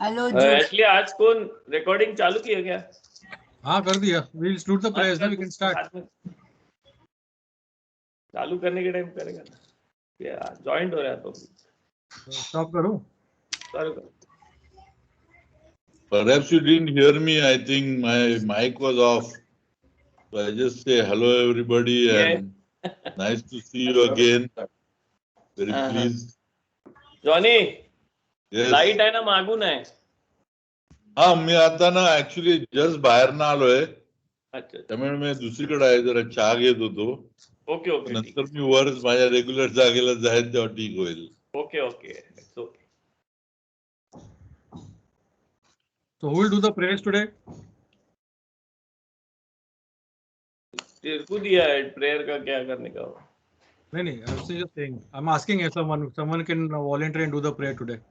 Hello actually आज कौन recording चालू KIA क्या? हाँ कर दिया. We'll shoot the prayers. Now we can start. चालू करने के टाइम करेगा ना. ज्वाइंट हो रहा है तो Stop करूँ? करो. Perhaps you didn't hear me. I think my mic was off. So I just say hello everybody and nice to see you again. Very pleased. Johnny Yes. Light आहे ना मागून आहे. हाँ मी आता ना ऍक्च्युली जस्ट बाहेर ना आलोय. अच्छा त्यामुळे मी दुसरीकडे आहे जरा चहा घेत होतो. ओके ओके नंतर मी वर माझ्या रेग्युलर जागेला जाईल तेव्हा ठीक होईल. Okay okay okay. So who will do the prayers today? तेरे को दिया है प्रेयर का क्या करने का? नहीं. I'm just saying. I'm asking if someone can volunteer and do the prayer today.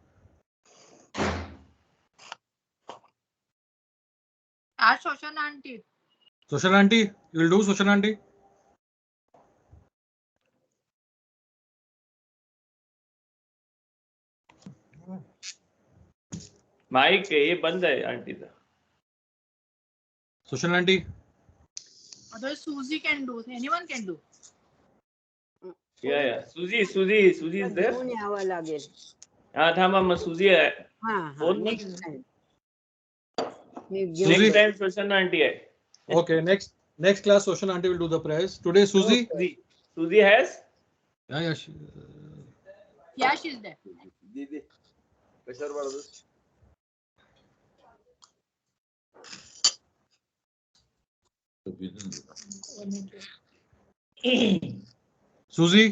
आज शोषण auntie. Social auntie, you will do social auntie? Mike ये बंद है आंटी का. Social auntie. Otherwise Susie can do. Anyone can do. या सुजी is there. घेऊन यावं लागेल. हाँ थांबा मग सुजी आहे. Phone next time. Next time शोषण आंटी आहे. Okay, next class social auntie will do the prayers. Today Susie. Suzy has. Yeah. Yeah, she's there. दीदी कशावर वाढवतो? Susie.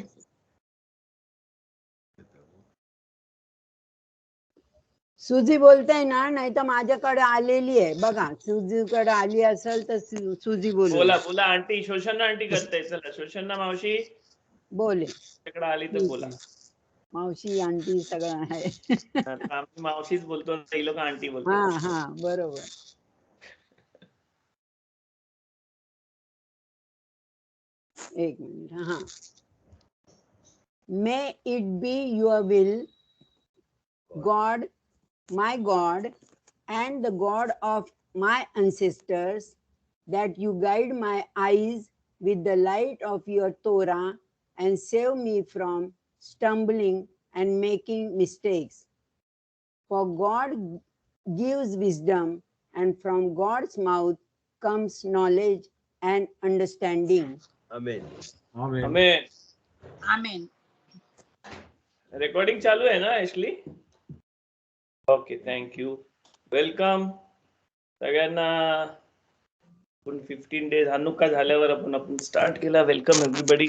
सुजी बोलताय ना, नाही तर माझ्याकडे आलेली आहे बघा. सुजीकडे आली असेल तर सुजी बोला आंटी. शोषण आंटी करते. चला शोषण मावशी बोले. तिकडे आली तर बोला. मावशी आंटी सगळं आहे. आम्ही मावशीच बोलतो, ते लोक आंटी बोलतो. हा बरोबर. एक मिनिट. हा. May it be your will, God, my God, and the God of my ancestors, that you guide my eyes with the light of your Torah and save me from stumbling and making mistakes. For God gives wisdom, and from God's mouth comes knowledge and understanding. Amen. Amen. Recording चालू आहे ना actually. Okay thank you. Welcome सगळ्यांना. 15 days Hanukkah झाल्यावर आपण start केला. Welcome everybody.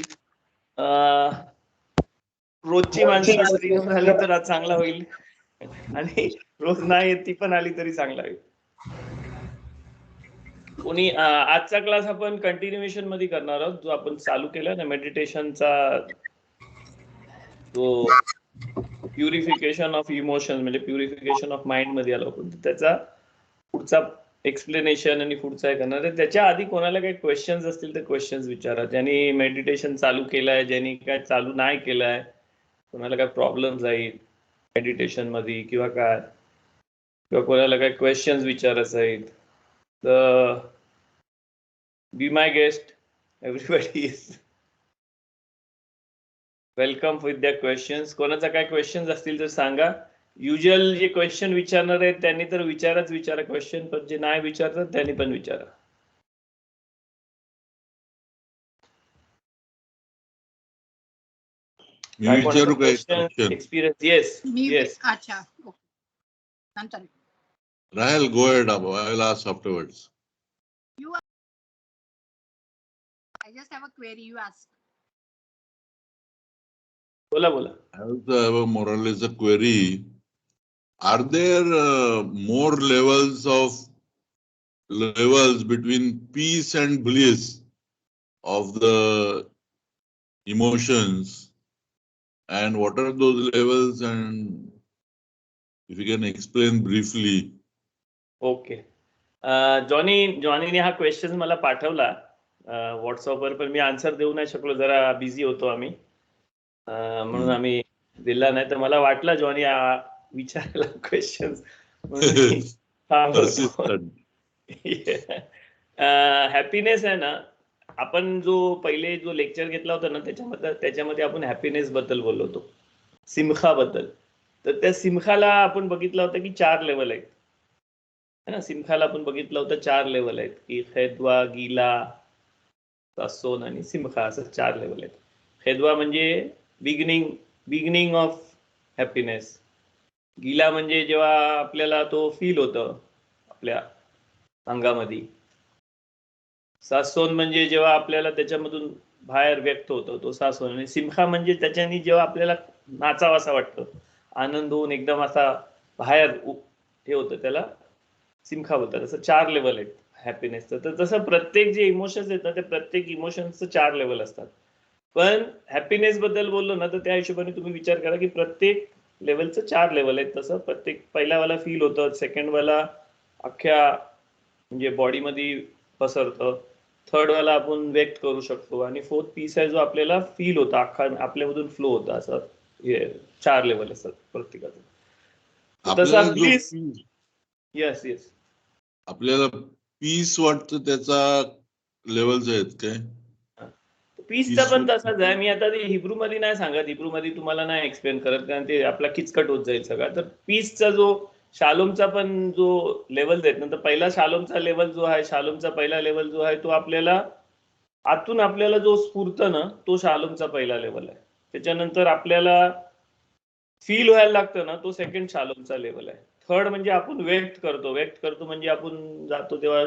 रोजची माणसं झाली तर आज चांगला होईल आणि रोज नाही ती पण आली तरी चांगला होईल. कोणी आजचा क्लास आपण कंटिन्युएशन मध्ये करणार आहोत, जो आपण चालू केला ना मेडिटेशनचा, तो प्युरिफिकेशन ऑफ इमोशन म्हणजे प्युरिफिकेशन ऑफ माइंड मध्ये आलो आपण. त्याचा पुढचा एक्सप्लेनेशन आणि पुढचा आहे करणार आहे. त्याच्या आधी कोणाला काही क्वेश्चन्स असतील तर क्वेश्चन्स विचारा. ज्यांनी मेडिटेशन चालू केलंय, ज्यांनी काय चालू नाही केलंय, कोणाला काय प्रॉब्लेम जाईल मेडिटेशन मध्ये किंवा काय, किंवा कोणाला काय क्वेश्चन्स विचारायचे आहेत तर be my guest. Everybody is welcome with द्या क्वेश्चन्स. कोणाचा काय क्वेश्चन्स असतील तर सांगा. युजल जे क्वेश्चन विचारणार आहेत त्यांनी तर विचारा क्वेश्चन, पण जे नाही विचारतात त्यांनी पण विचारा. एक्सपिरियन्स. येस. अच्छा. नंतर. Rahel, go ahead. I will ask afterwards. I just have a query. You ask. बोला. I also have a more or less a query. Are there more levels between peace and bliss of the emotions, and what are those levels, and if you can explain briefly. Okay. जॉनीने हा question मला पाठवला व्हॉट्सअपवर, पण मी answer देऊ नाही शकलो, जरा बिझी होतो आम्ही, म्हणून आम्ही दिला नाही तर मला वाटलं जॉनी विचारायला क्वेश्चन्स. Persistent. हॅपीनेस आहे ना, आपण जो पहिले जो लेक्चर घेतला होता ना त्याच्यामध्ये आपण हॅपीनेस बद्दल बोललो होतो, सिमखा बद्दल. तर त्या सिमखाला आपण बघितलं होतं की 4 लेवल आहेत है ना. सिमखाला आपण बघितलं होतं 4 लेवल आहेत की खैदवा, गीला, तासोन आणि सिमखा, असं 4 लेवल आहेत. खैदवा म्हणजे बिगिनिंग ऑफ हॅपीनेस. गीला म्हणजे जेव्हा आपल्याला तो फील होतं आपल्या अंगामध्ये. सासोन म्हणजे जेव्हा आपल्याला त्याच्यामधून बाहेर व्यक्त होतं तो सासोन. आणि सिमखा म्हणजे त्याच्यानी जेव्हा आपल्याला नाचावासा वाटतं, आनंद होऊन एकदम असा बाहेर हे होतं, त्याला सिमखा बोलतात. असं 4 लेवल आहेत हॅपीनेसचं. तर तसं प्रत्येक जे इमोशन्स येतात ते प्रत्येक इमोशन्सचं 4 लेवल असतात. पण हॅपीनेस बद्दल बोललो ना तर त्या हिशोबाने तुम्ही विचार करा की प्रत्येक लेवलचं 4 लेवल आहेत. तसं प्रत्येक पहिला वाला फील होतं, सेकंड वाला अख्ख्या म्हणजे बॉडीमध्ये पसरतं, थर्ड वाला आपण व्यक्त करू शकतो, आणि फोर्थ पीस आहे जो आपल्याला फील होता, अख्खा आपल्यामधून फ्लो होता. असं हे 4 लेवल असतात प्रत्येकाचं. तसा आपल्याला जो प्लीज peace- येस आपल्याला पीस वाटतं त्याचा लेवल्स आहेत काय? पीसचा पण तसाच आहे. मी आता ते हिब्रू मध्ये नाही सांगत, हिब्रू मध्ये तुम्हाला नाही एक्सप्लेन करत कारण ते आपला किचकट होत जाईल सगळा. तर पीसचा जो शालोमचा पण जो लेवल आहेत ना, तर पहिला शालोमचा लेवल जो आहे, शालोमचा पहिला लेवल जो आहे तो आपल्याला आतून आपल्याला जो स्फुरतं ना, तो शालोमचा पहिला लेवल आहे. त्याच्यानंतर आपल्याला फील व्हायला लागतं ना, तो सेकंड शालोमचा लेवल आहे. थर्ड म्हणजे आपण व्यक्त करतो म्हणजे आपण जातो तेव्हा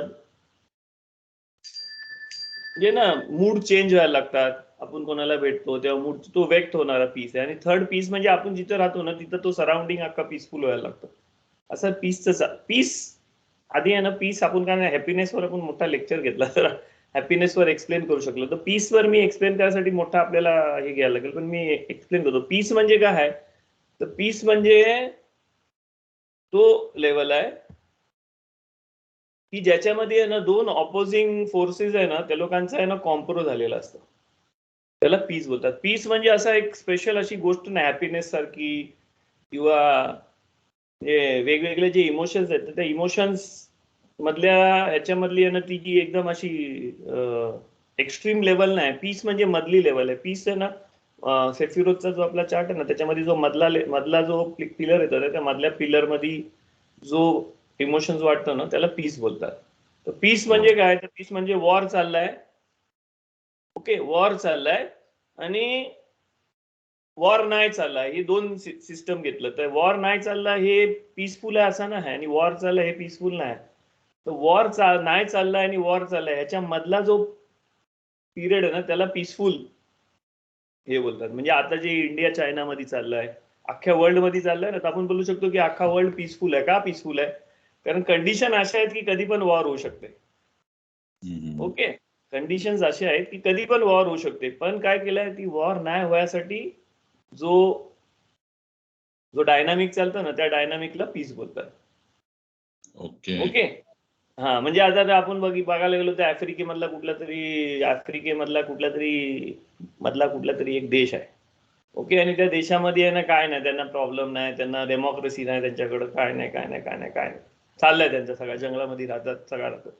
म्हणजे ना मूड चेंज व्हायला लागतात. आपण कोणाला भेटतो तेव्हा मूड तो व्यक्त होणारा पीस आहे. आणि थर्ड पीस म्हणजे आपण जिथं राहतो ना तिथं तो सराउंडिंग अख्खा पीसफुल व्हायला लागतो. असं पीस आधी आहे ना. पीस आपण काय हॅपीनेसवर आपण मोठा लेक्चर घेतला तर हॅपीनेसवर एक्सप्लेन करू शकलो. तर पीसवर मी एक्सप्लेन करायसाठी मोठा आपल्याला हे घ्यायला लागेल, पण मी एक्सप्लेन करतो. पीस म्हणजे काय आहे, तर पीस म्हणजे तो लेवल आहे की ज्याच्यामध्ये आहे ना 2 ऑपोजिंग फोर्सेस आहे ना, त्या लोकांचा आहे ना कॉम्प्रो झालेला असतो, त्याला पीस बोलतात. पीस म्हणजे असा एक स्पेशल अशी गोष्ट नाही हॅपीनेस सारखी किंवा वेगवेगळे जे इमोशन्स आहेत त्या इमोशन्स मधल्या ह्याच्यामधली आहे ना ती जी एकदम अशी एक्स्ट्रीम लेवल नाही. पीस म्हणजे मधली लेवल आहे. पीस आहे ना सेफिरोजचा जो आपला चार्ट आहे ना त्याच्यामध्ये जो मधला जो पिलर येतो त्या मधल्या पिलर मध्ये जो इमोशन्स वाटतं ना त्याला पीस बोलतात. तर पीस म्हणजे काय, तर पीस म्हणजे वॉर चाललाय. ओके, वॉर चाललाय आणि वॉर नाही चाललाय, हे 2 सिस्टम घेतलं तर वॉर नाही चालला हे पीसफुल आहे असं नाही, आणि वॉर चाललाय हे पीसफुल नाही. तर वॉर नाही चाललाय आणि वॉर चाललाय ह्याच्या मधला जो पिरियड आहे ना त्याला पीसफुल हे बोलतात. म्हणजे आता जे इंडिया चायना मध्ये चाललंय, अख्ख्या वर्ल्ड मध्ये चाललंय ना, तर आपण बोलू शकतो की अख्खा वर्ल्ड पीसफुल आहे. का पीसफुल आहे, कारण कंडिशन अशा आहेत की कधी पण वॉर होऊ शकते. ओके, कंडिशन्स असे आहेत की कधी पण वॉर होऊ शकते. पण काय केलंय, ती वॉर नाही व्हायसाठी जो डायनामिक चालतं ना त्या डायनामिकला पीस बोलतात. ओके, हा म्हणजे आता आपण बघायला गेलो तर आफ्रिकेमधला कुठला तरी एक देश आहे. ओके, आणि त्या देशामध्ये आहे ना काय नाही, त्यांना प्रॉब्लेम नाही, त्यांना डेमोक्रेसी नाही, त्यांच्याकडे काय नाही चाललंय त्यांच्या सगळ्या जंगलामध्ये राहतात, सगळं राहतात,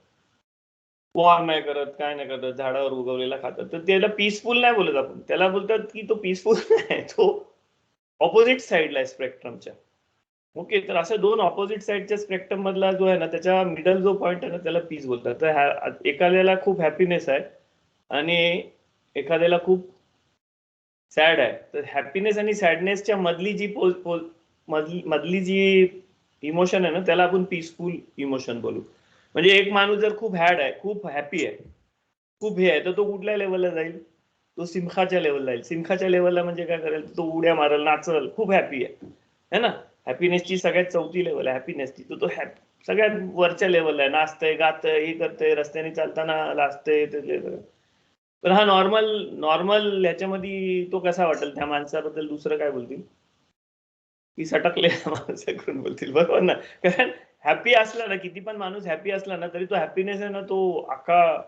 वॉर नाही करत, काय नाही करत, झाडावर उगवलेला खातात. तर त्याला पीसफुल नाही बोलत आपण, त्याला बोलतात की तो पीसफुल नाही, तो ऑपोजिट साईडला आहे स्पेक्ट्रमच्या. ओके, तर असं 2 ऑपोजिट साईडच्या स्पेक्ट्रम मधला जो आहे ना त्याच्या मिडल जो पॉइंट आहे ना त्याला पीस बोलतात. तर एखाद्याला खूप हॅपीनेस आहे आणि एखाद्याला खूप सॅड आहे, तर हॅपीनेस आणि सॅडनेसच्या मधली जी इमोशन आहे ना त्याला आपण पीसफुल इमोशन बोलू. म्हणजे एक माणूस जर खूप खूप हॅपी आहे, खूप हे आहे, तर तो कुठल्या लेवलला जाईल, तो सिमखाच्या लेवलला जाईल. सिमखाच्या लेवलला म्हणजे काय करेल, तो उड्या मारेल, नाचल, खूप हॅपी आहे ना. हॅपीनेसची सगळ्यात 4थी लेवल आहे हॅपीनेसची, तो सगळ्यात वरच्या लेवलला आहे, नाचतंय, गातंय, हे करतंय, रस्त्याने चालताना लाजतंय. पण हा नॉर्मल ह्याच्यामध्ये तो कसा वाटेल त्या माणसाबद्दल दुसरं काय बोलतील की सटकले माणसाकडून बोलतील, बरोबर ना. कारण हॅपी असला ना, किती पण माणूस हॅपी असला ना तरी तो हॅपीनेस आहे ना तो अख्खा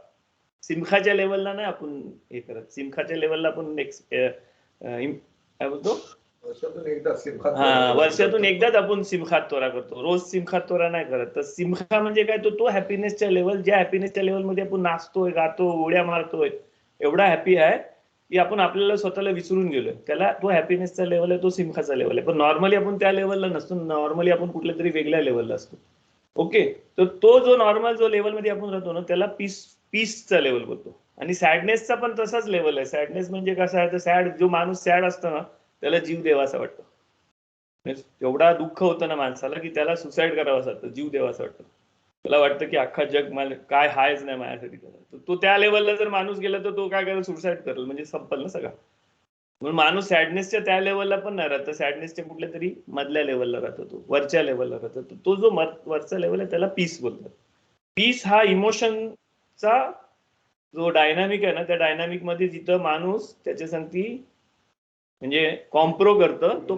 सिमखाच्या लेवलला नाही आपण हे करत. सिमखाच्या लेवलला आपण काय बोलतो वर्षातून एकदा सिमखात वर्षातून एकदाच आपण सिमखात तोरा करतो, रोज सिमखात तोरा नाही करत. तर सिमखा म्हणजे काय, तो हॅपीनेसच्या लेवल, ज्या हॅपीनेसच्या लेवलमध्ये आपण नाचतोय, गातो, उड्या मारतोय, एवढा हॅपी आहे की आपण आपल्याला स्वतःला विसरून गेलोय, त्याला तो हॅपीनेसचा लेवल आहे, तो सिमखाचा लेवल आहे. पण नॉर्मली आपण त्या लेवलला नसतो, नॉर्मली आपण कुठल्या तरी वेगळ्या लेवलला असतो. ओके, तर तो जो नॉर्मल जो लेवलमध्ये आपण राहतो ना, त्याला पीसचा लेवल बोलतो. आणि सॅडनेसचा पण तसाच लेवल आहे. सॅडनेस म्हणजे कसं आहे, तर सॅड, जो माणूस सॅड असतो ना त्याला जीव द्यावासा वाटतो. एवढा दुःख होतं ना माणसाला की त्याला सुसाईड करावं वाटतं, जीव द्यावासा वाटतं. त्याला वाटतं की अख्खा जग मला काय हायच नाही माझ्यासाठी. तो त्या लेवलला जर माणूस गेला तर तो काय करेल, सुसाईड करेल, म्हणजे संपल ना सगळं. म्हणून माणूस सॅडनेसच्या त्या लेवलला पण नाही राहत, सॅडनेसच्या कुठल्या तरी मधल्या लेवलला राहतो, तो वरच्या लेवलला राहतो. तो जो वरचा लेवल आहे त्याला पीस बोलतात. पीस हा इमोशनचा जो डायनामिक आहे ना, त्या डायनामिक मध्ये जिथं माणूस त्याच्या संगती म्हणजे कॉम्प्रो करतं, तो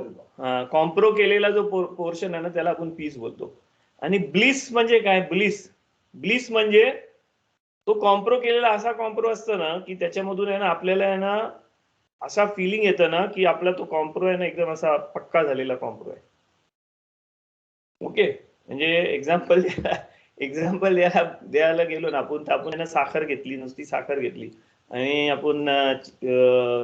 कॉम्प्रो केलेला जो पोर्शन आहे ना त्याला आपण पीस बोलतो. आणि ब्लिस म्हणजे काय, ब्लिस म्हणजे तो कॉम्प्रो केलेला असा कॉम्प्रो असतो ना की त्याच्यामधून आहे ना आपल्याला आहे ना असा फिलिंग येतं ना की आपला तो कॉम्प्रो आहे ना एकदम असा पक्का झालेला कॉम्प्रो आहे. ओके, म्हणजे एक्झाम्पल द्यायला गेलो ना आपण साखर घेतली, नुसती साखर घेतली आणि आपण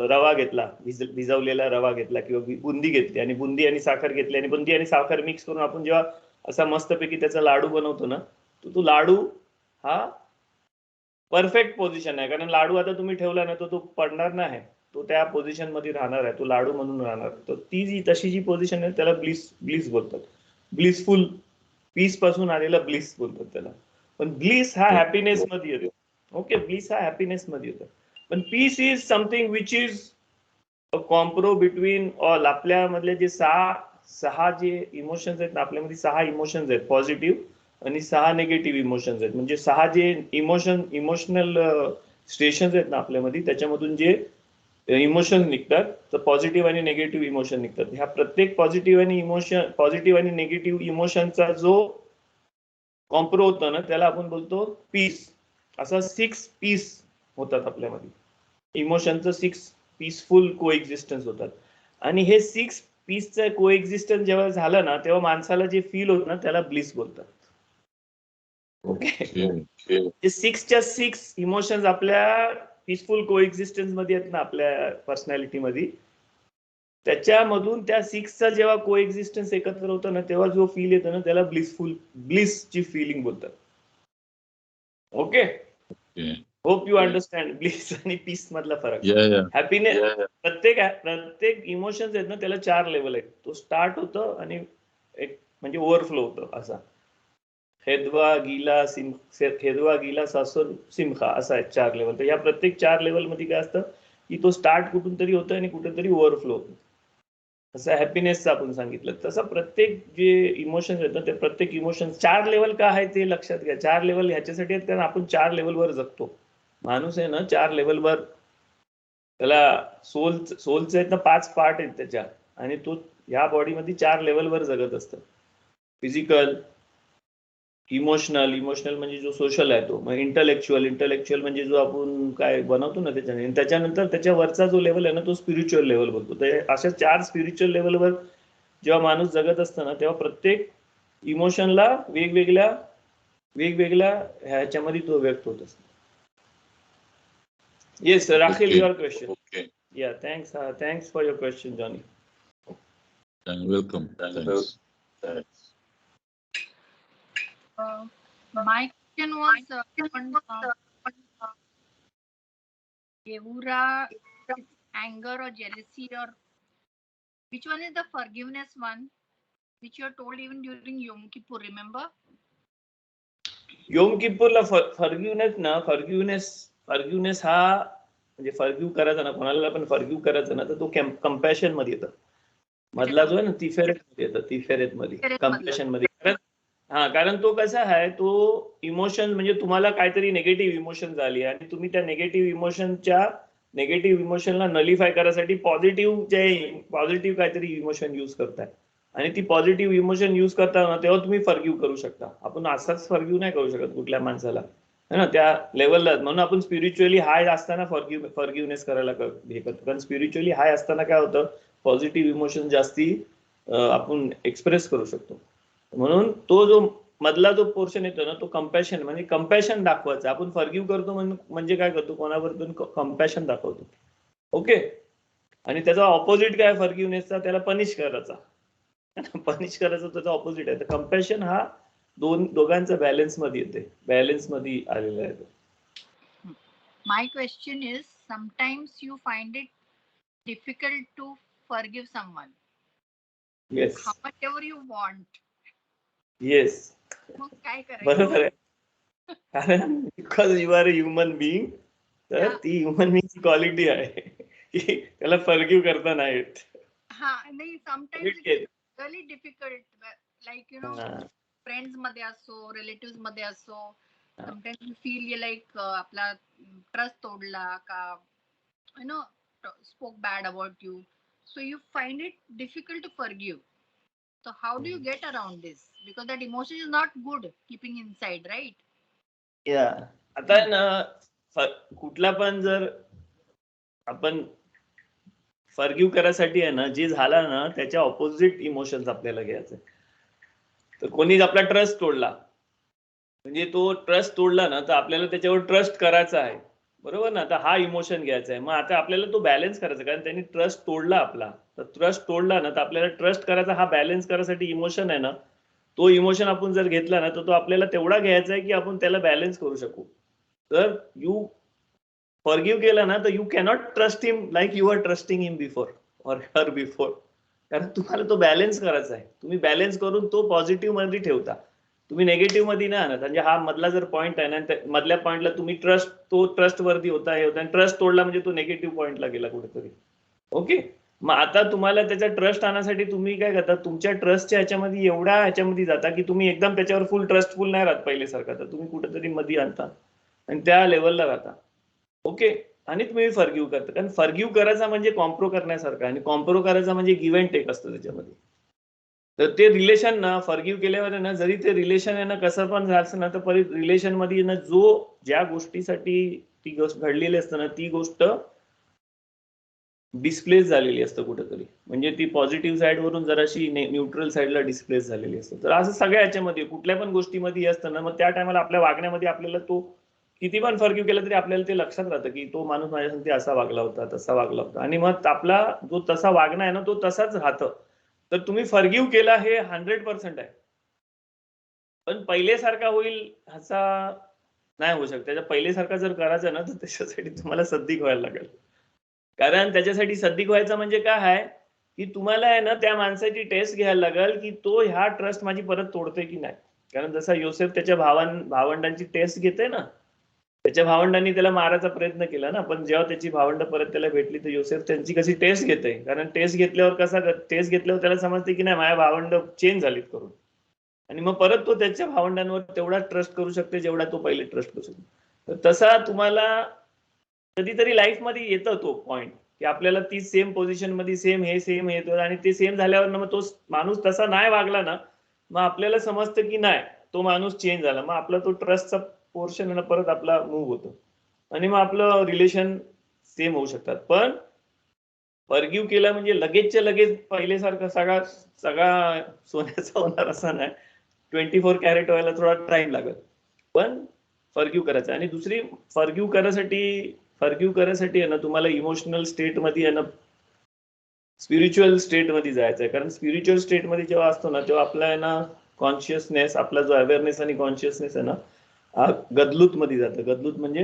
रवा घेतला, भिजवलेला रवा घेतला किंवा बुंदी घेतली, आणि बुंदी आणि साखर घेतली, आणि बुंदी आणि साखर मिक्स करून आपण जेव्हा असा मस्तपैकी त्याचा लाडू बनवतो ना, तो लाडू हा परफेक्ट पोझिशन आहे. कारण लाडू आता तुम्ही ठेवला ना तो पडणार नाही, तो त्या पोझिशन मध्ये राहणार आहे, तो लाडू म्हणून राहणार. तर तशी जी पोझिशन आहे त्याला ब्लिस बोलतात. ब्लिसफुल, पीस पासून आलेला ब्लिस बोलतात त्याला. पण ब्लिस हा हॅपीनेस मध्ये येतो. ओके, ब्लिस हा हॅपीनेस मध्ये येतो. पण peace is something which is a compromise between all. आपल्यामधले जे सहा जे इमोशन्स आहेत ना, आपल्यामध्ये 6 इमोशन्स आहेत पॉझिटिव्ह आणि 6 निगेटिव्ह इमोशन्स आहेत. म्हणजे 6 जे इमोशनल स्टेशन्स आहेत ना आपल्यामध्ये, त्याच्यामधून जे इमोशन निघतात, तर पॉझिटिव्ह आणि निगेटिव्ह इमोशन निघतात. ह्या प्रत्येक पॉझिटिव्ह आणि निगेटिव्ह इमोशनचा जो कॉम्प्रो होतो ना त्याला आपण बोलतो पीस. असा 6 पीस होतात आपल्यामध्ये, इमोशनचं 6 पीसफुल को एक्झिस्टन्स होतात. आणि हे 6 पीसचं को एक्झिस्टन्स जेव्हा झालं ना तेव्हा माणसाला जे फील होत ना त्याला ब्लिस बोलतात. ओके, 6च्या 6 इमोशन्स आपल्या पीसफुल को एक्झिस्टन्स मध्ये आहेत ना आपल्या पर्सनॅलिटी मध्ये, त्याच्यामधून त्या 6चा जेव्हा को एक्झिस्टन्स एकत्र होतं ना तेव्हा जो फील येतो ना त्याला ब्लिसची फिलिंग बोलतात. Okay, hope you understand bliss आणि पीस मधला फरक. हॅपीनेस, प्रत्येक इमोशन्स आहेत ना त्याला 4 लेवल आहेत. तो स्टार्ट होतं आणि एक म्हणजे ओव्हरफ्लो होतं असा. खेदवा गीला सासून सिमखा असा आहे 4 लेवल. तर या प्रत्येक 4 लेवल मध्ये काय असतं की तो स्टार्ट कुठून तरी होतं आणि कुठेतरी ओव्हरफ्लो होतो. असं हॅपीनेसचं आपण सांगितलं. तसं प्रत्येक जे इमोशन्स आहेत ना ते प्रत्येक इमोशन्स 4 लेवल का आहे ते लक्षात घ्या. 4 लेवल ह्याच्यासाठी आहेत कारण आपण 4 लेवलवर जगतो. माणूस आहे ना 4 लेवलवर, त्याला सोलचे आहेत ना 5 पार्ट आहेत त्याच्या, आणि तो ह्या बॉडीमध्ये 4 लेवलवर जगत असतं. फिजिकल, इमोशनल म्हणजे जो सोशल आहे तो, मग इंटलेक्च्युअल म्हणजे जो आपण काय बनवतो ना त्याच्यानंतर त्याच्यावरचा जो लेवल आहे ना तो स्पिरिच्युअल लेवल बोलतो. तर अशा 4 स्पिरिच्युअल लेवलवर जेव्हा माणूस जगत असतो ना तेव्हा प्रत्येक इमोशनला वेगवेगळ्या ह्याच्यामध्ये तो व्यक्त होत असतो. Yes Rachel, your question. या thanks for your question Johnny. Welcome. My question was Evura, anger or jealousy, or which one is the forgiveness one, which you are told even during Yom Kippur, remember? योम किप्पूरला फॉरगिव्हनेस हा म्हणजे forgive करायचा ना, कोणाला पण forgive करायचं ना तर तो कंपॅशन मध्ये येतं. मधला जो आहे ना तिफेरेत मध्ये येतं, तिफेरेत मध्ये, कंपॅशन मध्ये. कारण तो कसा आहे, तो इमोशन म्हणजे तुम्हाला काहीतरी निगेटिव्ह इमोशन झाली आणि तुम्ही त्या निगेटिव्ह इमोशनला नलिफाय करायसाठी पॉझिटिव्ह काहीतरी इमोशन युज करताय, आणि ती पॉझिटिव्ह इमोशन युज करताना तेव्हा तुम्ही फॉरगिव्ह करू शकता. आपण असाच फॉरगिव्ह नाही करू शकत कुठल्या माणसाला, है ना, त्या लेवलला. म्हणून आपण स्पिरिच्युअली हाय असताना फॉरगिव्हनेस करायला हे करतो. कारण स्पिरिच्युअली हाय असताना काय होतं, पॉझिटिव्ह इमोशन जास्ती आपण एक्सप्रेस करू शकतो. म्हणून तो जो मधला जो पोर्शन येतो ना तो कंपॅशन, म्हणजे कंपॅशन दाखवायचं. आपण फॉरगिव्ह करतो म्हणजे काय करतो, कोणावरतून कंपॅशन दाखवतो. ओके. आणि त्याचा ऑपोजिट काय फॉरगिव्हनेसचा, त्याला पनिश करायचा. पनिश करायचा त्याचा ऑपोजिट आहे. तर कंपॅशन हा दोघांचा बॅलन्स मध्ये येते, बॅलन्स मध्ये आलेला आहे. My question is, sometimes you find it difficult to forgive someone. Yes However you want. Yes, मग काय करायचं? बरोबर आहे. कारण because you are a human being, तर ती ह्युमन बिईंगची क्वालिटी आहे की त्याला फॉरगिव्ह करता नाही येत. हा नाही, sometimes it's really difficult, like you know, friends मध्ये असो, relatives मध्ये असो, sometimes you feel like आपला ट्रस्ट तोडला का, you know, spoke bad about you, so you find it difficult to forgive. So how do you get around this? Because that emotion is not good keeping inside, right? या आता आहे ना, कुठला पण जर आपण फॉरगिव्ह करायसाठी आहे ना, जे झाला ना त्याच्या ऑपोजिट इमोशन्स आपल्याला घ्यायचे. तर कोणीच आपला ट्रस्ट तोडला, म्हणजे तो ट्रस्ट तोडला ना तर आपल्याला त्याच्यावर ट्रस्ट करायचा आहे, बरोबर ना. तर हा इमोशन घ्यायचा आहे. मग आता आपल्याला तो बॅलन्स करायचा, कारण त्यांनी ट्रस्ट तोडला आपला. तर ट्रस्ट तोडला ना तर आपल्याला ट्रस्ट करायचा, हा बॅलन्स करायसाठी इमोशन आहे ना, तो इमोशन आपण जर घेतला ना तर तो आपल्याला तेवढा घ्यायचा आहे की आपण त्याला बॅलन्स करू शकू. तर यू फॉरगिव्ह केला ना तर you cannot trust him like you are trusting him before or her before. कारण तुम्हाला तो बॅलन्स करायचा आहे. तुम्ही बॅलन्स करून तो पॉझिटिव्ह मध्ये ठेवता, तुम्ही नेगेटिव्ह मध्ये नाही आणत. म्हणजे हा मधला जर पॉईंट आहे ना, मधल्या पॉईंटला तुम्ही तो ट्रस्ट वरती होता, हे होता, आणि ट्रस्ट तोडला म्हणजे तो नेगेटिव्ह पॉईंटला गेला कुठेतरी. ओके. मग आता तुम्हाला त्याचा ट्रस्ट आणण्यासाठी तुम्ही काय करता, तुमच्या ट्रस्टच्या ह्याच्यामध्ये एवढ्या ह्याच्यामध्ये जाता की तुम्ही एकदम त्याच्यावर फुल ट्रस्टफुल नाही राहत पहिलेसारखा. तर तुम्ही कुठेतरी मध्ये आणता आणि त्या लेवलला राहता. ओके. आणि तुम्ही फॉरगिव्ह करता, कारण फॉरगिव्ह करायचा म्हणजे कॉम्प्रो करण्यासारखा, आणि कॉम्प्रो करायचा म्हणजे गिव्ह अँड टेक असतं त्याच्यामध्ये. तर ते रिलेशन ना फॉरगिव्ह केल्यावर ना, जरी ते रिलेशन आहे ना कसं पण झालं ना, तर रिलेशन मध्ये ना ज्या गोष्टीसाठी ती गोष्ट घडलेली असते ना, ती गोष्ट डिस्प्लेस झालेली असतं कुठेतरी. म्हणजे ती पॉझिटिव्ह साईड वरून जराशी न्यूट्रल साईडला डिस्प्लेस झालेली असते. तर असं सगळ्या ह्याच्यामध्ये कुठल्या पण गोष्टीमध्ये असतं ना, मग त्या टायमाला आपल्या वागण्यामध्ये आपल्याला तो किती पण फॉरगिव्ह केला तरी आपल्याला ते लक्षात राहतं की तो माणूस माझ्यासाठी असा वागला होता, तसा वागला होता, आणि मग आपला जो तसा वागणं आहे ना तो तसाच राहतं. तर तुम्ही फॉरगिव्ह केला हे 100% आहे, पण पहिलेसारखा होईल असा नाही होऊ शकत. त्याच्या पहिलेसारखा जर करायचं ना तर त्याच्यासाठी तुम्हाला सद्दिक व्हायला लागेल. कारण त्याच्यासाठी सद्दिक व्हायचं म्हणजे काय आहे की तुम्हाला आहे ना त्या माणसाची टेस्ट घ्यायला लागेल की तो ह्या ट्रस्ट माझी परत तोडतोय की नाही. कारण जसा योसेफ त्याच्या भावंडांची टेस्ट घेते ना, त्याच्या भावंडांनी त्याला मारायचा प्रयत्न केला ना, पण जेव्हा त्याची भावंड परत त्याला भेटली तर योसेफ त्यांची कशी टेस्ट घेते. कारण टेस्ट घेतल्यावर त्याला समजते की नाही माझ्या भावंड चेंज झालीत करून, आणि मग परत तो त्याच्या भावंडांवर तेवढा ट्रस्ट करू शकते जेवढा तो पहिले ट्रस्ट करू शकतो. तर तसा तुम्हाला कधीतरी लाईफ मध्ये येतो तो पॉइंट की आपल्याला ती सेम पोझिशन मध्ये सेम येतो, आणि ते सेम झाल्यावर ना मग तो माणूस तसा नाही वागला ना, मग आपल्याला समजतं की नाही तो माणूस चेंज झाला. मग आपला तो ट्रस्टचा पोर्शन परत आपला मूव्ह होतो, आणि मग आपलं रिलेशन सेम होऊ शकतात. पण फॉरगिव्ह केला म्हणजे लगेचच्या लगेच पहिलेसारखा सगळा सोन्याचा होणार असा नाही. 24 कॅरेट व्हायला थोडा टाइम लागेल, पण फॉरगिव्ह करायचा. आणि दुसरी फॉरगिव्ह करायसाठी आहे ना तुम्हाला इमोशनल स्टेट मध्ये आहे ना, स्पिरिच्युअल स्टेट मध्ये जायचं आहे. कारण स्पिरिच्युअल स्टेट मध्ये जेव्हा असतो ना तेव्हा आपला आहे ना कॉन्शियसनेस, आपला जो अवेअरनेस आणि कॉन्शियसनेस आहे ना गदलूत मध्ये जातं. गदलूत म्हणजे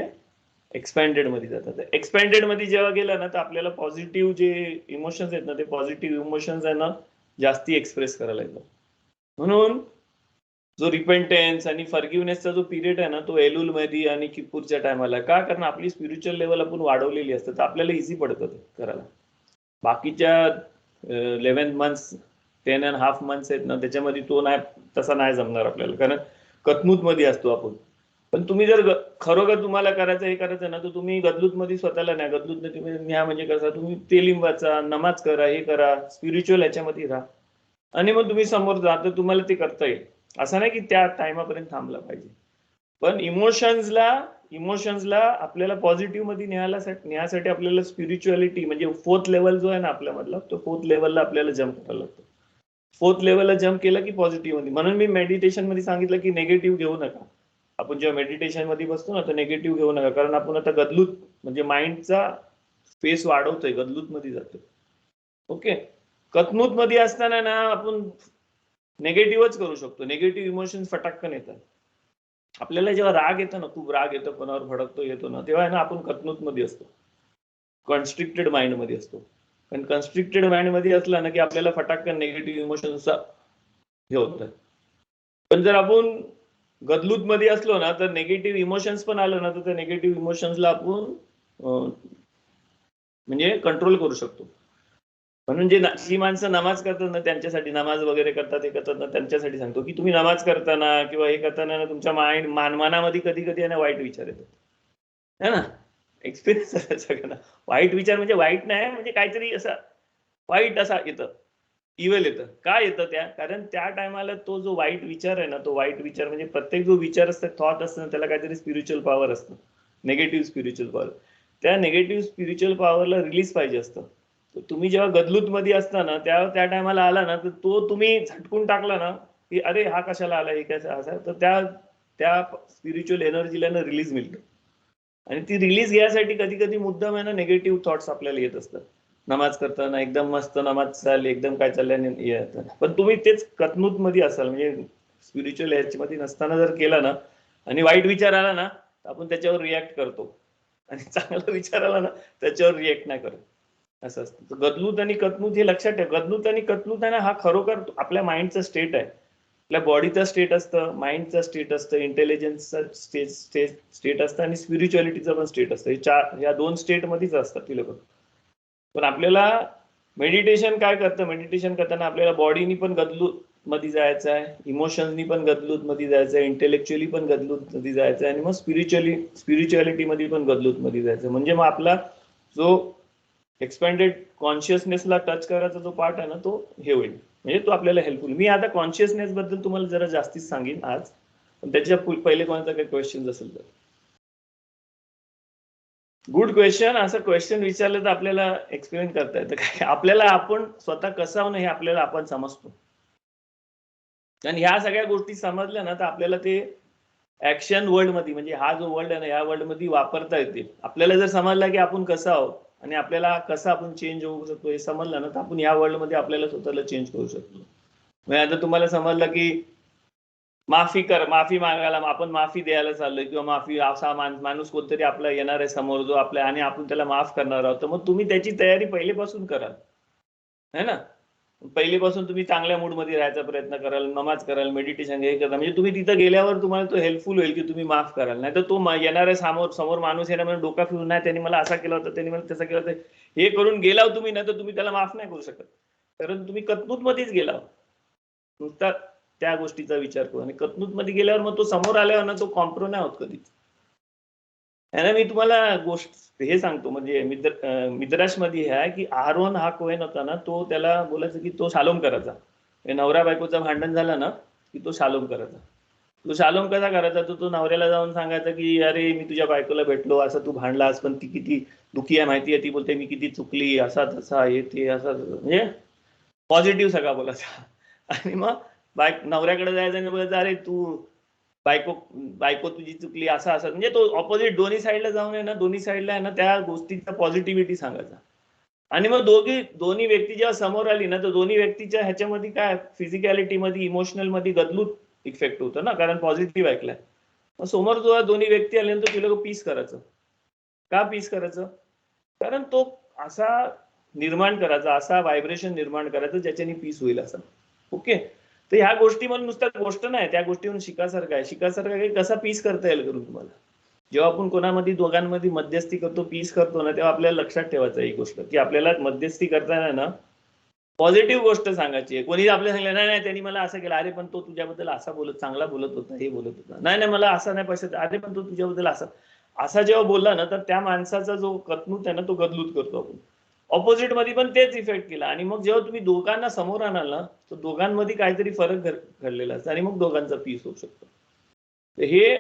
एक्सपॅन्डेड मध्ये जातात. एक्सपॅन्डेड मध्ये जेव्हा गेला ना तर आपल्याला पॉझिटिव्ह जे इमोशन्स आहेत ना ते पॉझिटिव्ह इमोशन्स आहे ना जास्ती एक्सप्रेस करायला येतो. म्हणून जो रिपेंटेन्स आणि फॉरगिव्हनेसचा जो पिरियड आहे ना तो एलुल मध्ये आणि किप्पूरच्या टायमाला, का कारण आपली स्पिरिच्युअल लेवल आपण वाढवलेली असते, तर आपल्याला इझी पडतं ते करायला. बाकीच्या 11 मंथ्स 10.5 मंथ्स आहेत ना त्याच्यामध्ये तो नाही, तसा नाही जमणार आपल्याला, कारण कतमूत मध्ये असतो आपण. पण तुम्ही जर खरोखर तुम्हाला करायचं ना तर तुम्ही गदलूत मध्ये स्वतःला नाही, गदलूत मध्ये न्या म्हणजे कसं, तुम्ही तेलिंब वाचा, नमाज करा, हे करा, स्पिरिच्युअल ह्याच्यामध्ये राहा, आणि मग तुम्ही समोर जा तर तुम्हाला ते करता येईल. असं नाही की त्या टायमापर्यंत थांबलं पाहिजे. पण इमोशन्सला इमोशन्सला आपल्याला पॉझिटिव्ह मध्ये न्यायसाठी आपल्याला स्पिरिच्युअलिटी म्हणजे 4th लेवल जो आहे ना आपल्यामधला, तो 4th लेवलला आपल्याला जम्प करायला लागतो. 4th लेवलला जम्प केलं की पॉझिटिव्ह मध्ये. म्हणून मी मेडिटेशन मध्ये सांगितलं की निगेटिव्ह घेऊ नका. आपण जेव्हा मेडिटेशन मध्ये बसतो ना तर निगेटिव्ह घेऊ नका, कारण आपण आता गदलूत म्हणजे माइंडचा स्पेस वाढवतोय, गदलूत मध्ये जातोय. ओके, कथनूत मध्ये असताना ना आपण निगेटिव्हच करू शकतो. निगेटिव्ह इमोशन्स फटाक्कन येतात आपल्याला. जेव्हा राग येतो ना, खूप राग येतो, कोणावर भडकतो येतो ना, तेव्हा ना आपण कथनूत मध्ये असतो, कॉन्स्ट्रिक्टेड माइंड मध्ये असतो. कारण कॉन्स्ट्रिक्टेड माइंड मध्ये असला ना की आपल्याला फटाक्कन निगेटिव्ह इमोशन्सचा हे होतं. पण जर आपण गदलूत मध्ये असलो ना तर निगेटिव्ह इमोशन्स पण आलं ना तर त्या निगेटिव्ह इमोशन्सला आपण म्हणजे कंट्रोल करू शकतो. म्हणून जी माणसं नमाज करतात ना, त्यांच्यासाठी नमाज वगैरे करतात हे करतात ना, त्यांच्यासाठी सांगतो की तुम्ही नमाज करताना किंवा हे करताना तुमच्या मनामध्ये कधी कधी ना वाईट विचार येतात, है ना. एक्सपिरियन्स सगळ्यांना वाईट विचार म्हणजे वाईट नाही, म्हणजे काहीतरी असं वाईट असा येतं, इव्हल येतं. काय येतं कारण त्या टायमाला तो जो वाईट विचार आहे ना, तो वाईट विचार म्हणजे प्रत्येक जो विचार असतं, थॉट असतं ना, त्याला काहीतरी स्पिरिच्युअल पॉवर असतं, निगेटिव्ह स्पिरिच्युअल पॉवर. त्या निगेटिव्ह स्पिरिच्युअल पॉवरला रिलीज पाहिजे असतं. तुम्ही जेव्हा गदलूत मध्ये असताना त्या टायमाला आला ना तर तो तुम्ही झटकून टाकला ना की अरे हा कशाला आला, हे काय असा, तर त्या स्पिरिच्युअल एनर्जीला ना रिलीज मिळतं. आणि ती रिलीज घ्यायसाठी कधी कधी मुद्दाम आहे ना निगेटिव्ह थॉट्स आपल्याला येत असतात. नमाज करताना एकदम मस्त नमाज चालली, एकदम काय चाललंय, पण तुम्ही तेच कथनूत मध्ये असाल म्हणजे स्पिरिच्युअल ह्याच्यामध्ये नसताना जर केला ना आणि वाईट विचार आला ना तर आपण त्याच्यावर रिॲक्ट करतो, आणि चांगला विचार आला ना त्याच्यावर रिॲक्ट नाही करत, असं असतं. गदलूत आणि कथनूत हे लक्षात ठेव. गदलूत आणि कथनूत आहे ना हा खरोखर आपल्या माइंडचा स्टेट आहे, आपल्या बॉडीचा स्टेट असतं, माइंडचा स्टेट असतं, इंटेलिजन्सचा स्टेट असतं आणि स्पिरिच्युअलिटीचं पण स्टेट असतं. या 2 स्टेट मध्येच असतात ती लोक. पण आपल्याला मेडिटेशन काय करतं, मेडिटेशन करताना आपल्याला बॉडीनी पण गदलूत मध्ये जायचं आहे, इमोशन्सनी पण गदलूत मध्ये जायचं आहे, इंटेलेक्च्युअली पण गदलूत मध्ये जायचं आहे, आणि मग स्पिरिच्युअलिटी मध्ये पण गदलूत मध्ये जायचं. म्हणजे मग आपला जो एक्सपेंडेड कॉन्शियसनेसला टच करायचा जो पार्ट आहे ना तो हे होईल, म्हणजे तो आपल्याला हेल्पफुल. मी आता कॉन्शियसनेस बद्दल तुम्हाला जरा जास्तीच सांगेन आज, पण त्याच्या पहिले कोणाचा काही क्वेश्चन असेल तर. Good question. असं क्वेश्चन विचारलं तर आपल्याला एक्सप्लेन करता येतं काय, आपल्याला आपण स्वतः कसं आहोत हे आपल्याला आपण समजतो. आणि ह्या सगळ्या गोष्टी समजल्या ना तर आपल्याला ते ऍक्शन वर्ल्ड मध्ये म्हणजे हा जो वर्ल्ड आहे ना या वर्ल्ड मध्ये वापरता येते. आपल्याला जर समजलं की आपण कसं आहोत आणि आपल्याला कसं आपण चेंज होऊ शकतो हे समजलं ना तर आपण या वर्ल्ड मध्ये आपल्याला स्वतःला चेंज करू शकतो. म्हणजे आता तुम्हाला समजलं की माफी मागायला आपण माफी द्यायला चाललोय, किंवा माफी असा माणूस कोणतरी आपला येणार आहे समोर जो आपल्या आणि आपण त्याला माफ करणार आहोत, तर मग तुम्ही त्याची तयारी पहिलेपासून कराल, है ना. पहिलेपासून तुम्ही चांगल्या मूड मध्ये राहायचा प्रयत्न कराल, नमाज कराल, मेडिटेशन हे करा, म्हणजे तुम्ही तिथं गेल्यावर तुम्हाला तो हेल्पफुल होईल की तुम्ही माफ कराल. नाही तर तो येणाऱ्या समोर माणूस येणार म्हणजे डोका फिरून नाही त्यांनी मला असा केला होता, त्यांनी मला तसा केला होता, हे करून गेलाव तुम्ही, नाही तर तुम्ही त्याला माफ नाही करू शकत, कारण तुम्ही कतनूत मध्येच गेलाव. नुसता त्या गोष्टीचा विचार करू, आणि कतनूत मध्ये गेल्यावर मग तो समोर आल्यावर ना तो कॉम्प्रो नाही होत कधीच. मी तुम्हाला गोष्ट हे सांगतो, म्हणजे मिद्राश मध्ये आहे की आरोन हा कोहेन होता ना, तो त्याला बोलायचं की तो शालोम करायचा. नवरा बायकोचं भांडण झालं ना की तो शालोम करायचा. तो शालोम कसा करायचा, तो नवऱ्याला जाऊन सांगायचा की अरे मी तुझ्या बायकोला भेटलो, असं तू भांडलास, पण ती किती दुखी आहे माहिती आहे, ती बोलते मी किती चुकली, असा तसा हे ते असं, म्हणजे पॉझिटिव्ह सगळा बोलायचा. आणि मग नवऱ्याकडे जायचं आणि बोलायचं अरे तू बायको तुझी चुकली, असं असं, म्हणजे तो ऑपोजिट दोन्ही साईडला जाऊन आहे ना, दोन्ही साईडला आहे ना त्या गोष्टीचा पॉझिटिव्हिटी सांगायचा. आणि मग दोन्ही व्यक्ती जेव्हा समोर आली ना तर दोन्ही व्यक्तीच्या ह्याच्यामध्ये काय फिजिकॅलिटी मध्ये, इमोशनल मध्ये गदलूत इफेक्ट होतं ना, कारण पॉझिटिव्ह ऐकलाय. मग समोर जो दोन्ही व्यक्ती आले तर तुला पीस करायचं. का पीस करायचं, कारण तो असा निर्माण करायचा, असा व्हायब्रेशन निर्माण करायचं ज्याच्याने पीस होईल असं. ओके, तर ह्या गोष्टी म्हणून नुसत्या गोष्ट नाही, त्या गोष्टीवरून शिकासारखं आहे. कसा पीस करता येईल करून तुम्हाला. जेव्हा आपण कोणामध्ये दोघांमध्ये मध्यस्थी करतो, पीस करतो ना, तेव्हा आपल्याला लक्षात ठेवायचं ही गोष्ट की आपल्याला मध्यस्थी करताना ना पॉझिटिव्ह गोष्ट सांगायची. कोणी आपल्याला सांगितलं नाही त्यांनी मला असं केलं, अरे पण तो तुझ्याबद्दल असा चांगला बोलत होता, हे बोलत होता, नाही मला असं नाही पैसे, अरे पण तो तुझ्याबद्दल असा जेव्हा बोलला ना तर त्या माणसाचा जो कतनूत आहे ना तो गदलूत करतो आपण. ऑपोजिट मध्ये पण तेच इफेक्ट केला, आणि मग जेव्हा तुम्ही दोघांना समोर आणाल ना तर दोघांमध्ये काहीतरी फरक घडलेला असतो, आणि मग दोघांचा पीस होऊ शकतो. हे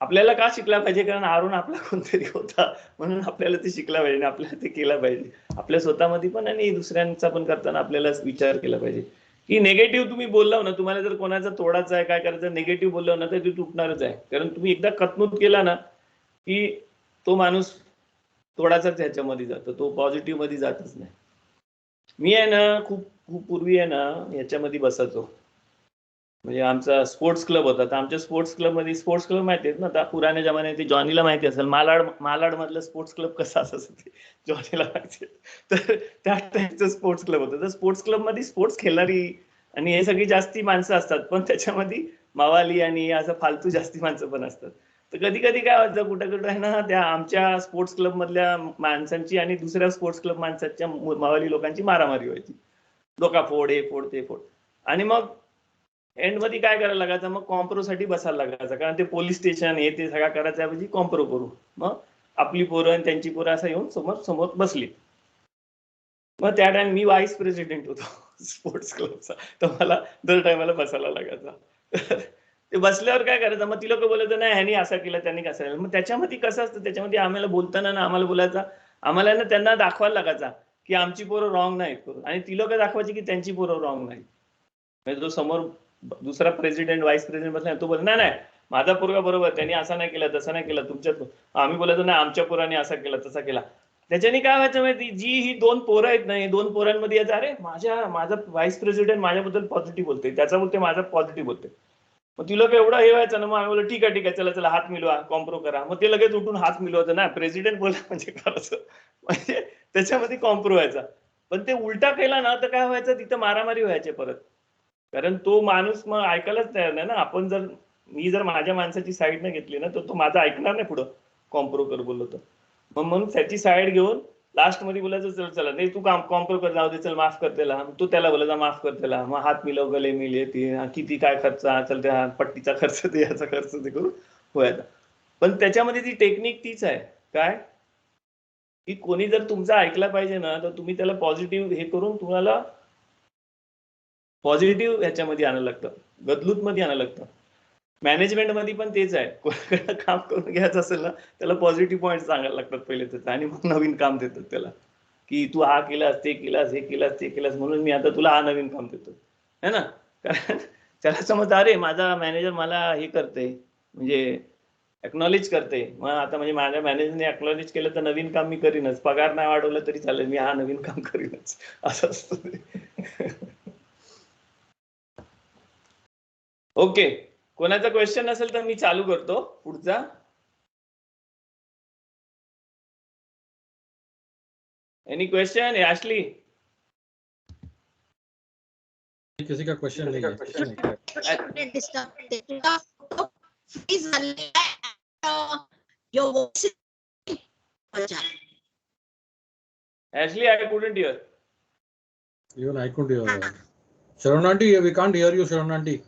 आपल्याला का शिकला पाहिजे? कारण अरुण आपला कोणतरी होता म्हणून आपल्याला ते शिकला पाहिजे, आपल्याला ते केलं पाहिजे. आपल्या स्वतःमध्ये पण आणि दुसऱ्यांचा पण करताना आपल्याला विचार केला पाहिजे की निगेटिव्ह तुम्ही बोललो ना, तुम्हाला जर कोणाचा तोडाचा आहे काय करायचं, निगेटिव्ह बोललो ना तर ते तुटणारच आहे. कारण तुम्ही एकदा कथनूत केला ना की तो माणूस तोडाचाच ह्याच्यामध्ये जातो, तो पॉझिटिव्ह मध्ये जातच नाही. मी आहे ना खूप खूप पूर्वी आहे ना ह्याच्यामध्ये बसायचो, म्हणजे आमचा स्पोर्ट्स क्लब होता. तर आमच्या स्पोर्ट्स क्लबमध्ये, स्पोर्ट्स क्लब माहिती आहेत ना, त्या पुराण्या जमान्यात जॉनीला माहिती असेल, मालाड मधलं स्पोर्ट्स क्लब कसं असायचं ते जॉनीला माहिती आहे. तर त्या टाईपचं स्पोर्ट्स क्लब होतं. तर स्पोर्ट्स क्लबमध्ये स्पोर्ट्स खेळणारी आणि हे सगळी जास्ती माणसं असतात, पण त्याच्यामध्ये मवाली आणि असं फालतू जास्ती माणसं पण असतात. तर कधी कधी काय व्हायचं, कुठं कुठं आहे ना त्या आमच्या स्पोर्ट्स क्लब मधल्या माणसांची आणि दुसऱ्या स्पोर्ट्स क्लब माणसाच्या मवाली लोकांची मारामारी व्हायची. डोका फोड, हे फोड, ते फोड. आणि मग एंड मध्ये काय करायला लागायचं, मग कॉम्प्रो साठी बसायला लागायचं. कारण ते पोलीस स्टेशन हे ते सगळं करायचं ऐवजी कॉम्प्रो करू. मग आपली पोरं आणि त्यांची पोरं असं येऊन समोर समोर बसली. मग त्या टाइम मी व्हाईस प्रेसिडेंट होतो स्पोर्ट्स क्लबचा, तर मला दर टायमाला बसायला लागायचा. ते बसल्यावर काय करायचं, मग ती लोक बोलायचं नाही ह्यानी असं केलं त्यांनी कसं केलं. मग त्याच्यामध्ये कसं असतं, त्याच्यामध्ये आम्हाला बोलताना ना आम्हाला बोलायचा, आम्हाला ना त्यांना दाखवायला लागायचा की आमची पोरं रॉंग नाहीत करून, आणि ती लोक दाखवायची की त्यांची पोरं रॉंग नाहीत. म्हणजे जो समोर दुसरा प्रेसिडेंट व्हाईस प्रेसिडेंट बसला तो बोल नाही माझा पोरगा बरोबर, त्यांनी असं नाही केलं तसं नाही केलं तुमच्यात. आम्ही बोलायचो नाही आमच्या पोराने असा केला तसा केला. त्याच्याने काय व्हायचं माहिती, जी ही दोन पोरं आहेत ना, दोन पोरांमध्ये यायचं, अरे माझा व्हाईस प्रेसिडेंट माझ्याबद्दल पॉझिटिव्ह बोलते, त्याचा बोलते माझा पॉझिटिव्ह बोलते. मग ती लोक एवढं हे व्हायचं ना, मग आम्ही बोललो ठीक आहे चला चला हात मिलवा, कॉम्प्रो करा. मग ते लगेच उठून हात मिलवायचं, नाही प्रेसिडेंट बोला म्हणजे करायचं, म्हणजे त्याच्यामध्ये कॉम्प्रो व्हायचा. पण ते उलटा केला ना तर काय व्हायचं, तिथं मारामारी व्हायचे परत. कारण तो माणूस मग ऐकायलाच तयार नाही ना. आपण जर मी जर माझ्या माणसाची साईड नाही घेतली ना तर तो माझा ऐकणार नाही पुढं कॉम्प्रो कर बोललो तर. मग म्हणून त्याची साईड घेऊन लास्ट मध्ये बोलायचं चल चला नाही तू काम कॉम्प्रो कर, जाऊ दे चल माफ कर त्याला. तो त्याला बोलायचा माफ कर त्याला. मग हात मिलव, गले मिले, ते किती काय खर्च, चल त्या पट्टीचा खर्च ते याचा खर्च ते करून व्हायचा. पण त्याच्यामध्ये ती टेक्निक तीच आहे काय, की कोणी जर तुमचा ऐकला पाहिजे ना तर तुम्ही त्याला पॉझिटिव्ह हे करून तुम्हाला पॉझिटिव्ह ह्याच्यामध्ये आणायला लागतं, गदलूत मध्ये आणायला लागतं. मॅनेजमेंट मध्ये पण तेच आहे, कोणाकडे काम करून घ्यायचं असेल ना त्याला पॉझिटिव्ह पॉईंट सांगायला लागतात पहिले त्याचा, आणि मग नवीन काम देतात त्याला की तू हा केलास, ते केलास, हे केलास, ते केलास, म्हणून मी आता तुला हा नवीन काम देतो है ना. कारण त्याला समजतं अरे माझा मॅनेजर मला हे करते, म्हणजे एक्नॉलेज करते. मग आता म्हणजे माझ्या मॅनेजरने एक्नॉलेज केलं तर नवीन काम मी करीनच, पगार नाही वाढवलं तरी चालेल, मी हा नवीन काम करीनच, असं असतं ते. ओके, कोणाचा क्वेश्चन असेल तर मी चालू करतो पुढचा. Any question Ashley? किसी का क्वेश्चन नहीं है, question Ashley, I couldn't hear. even I couldn't hear. Sharon aunty, we can't hear you, Sharon aunty.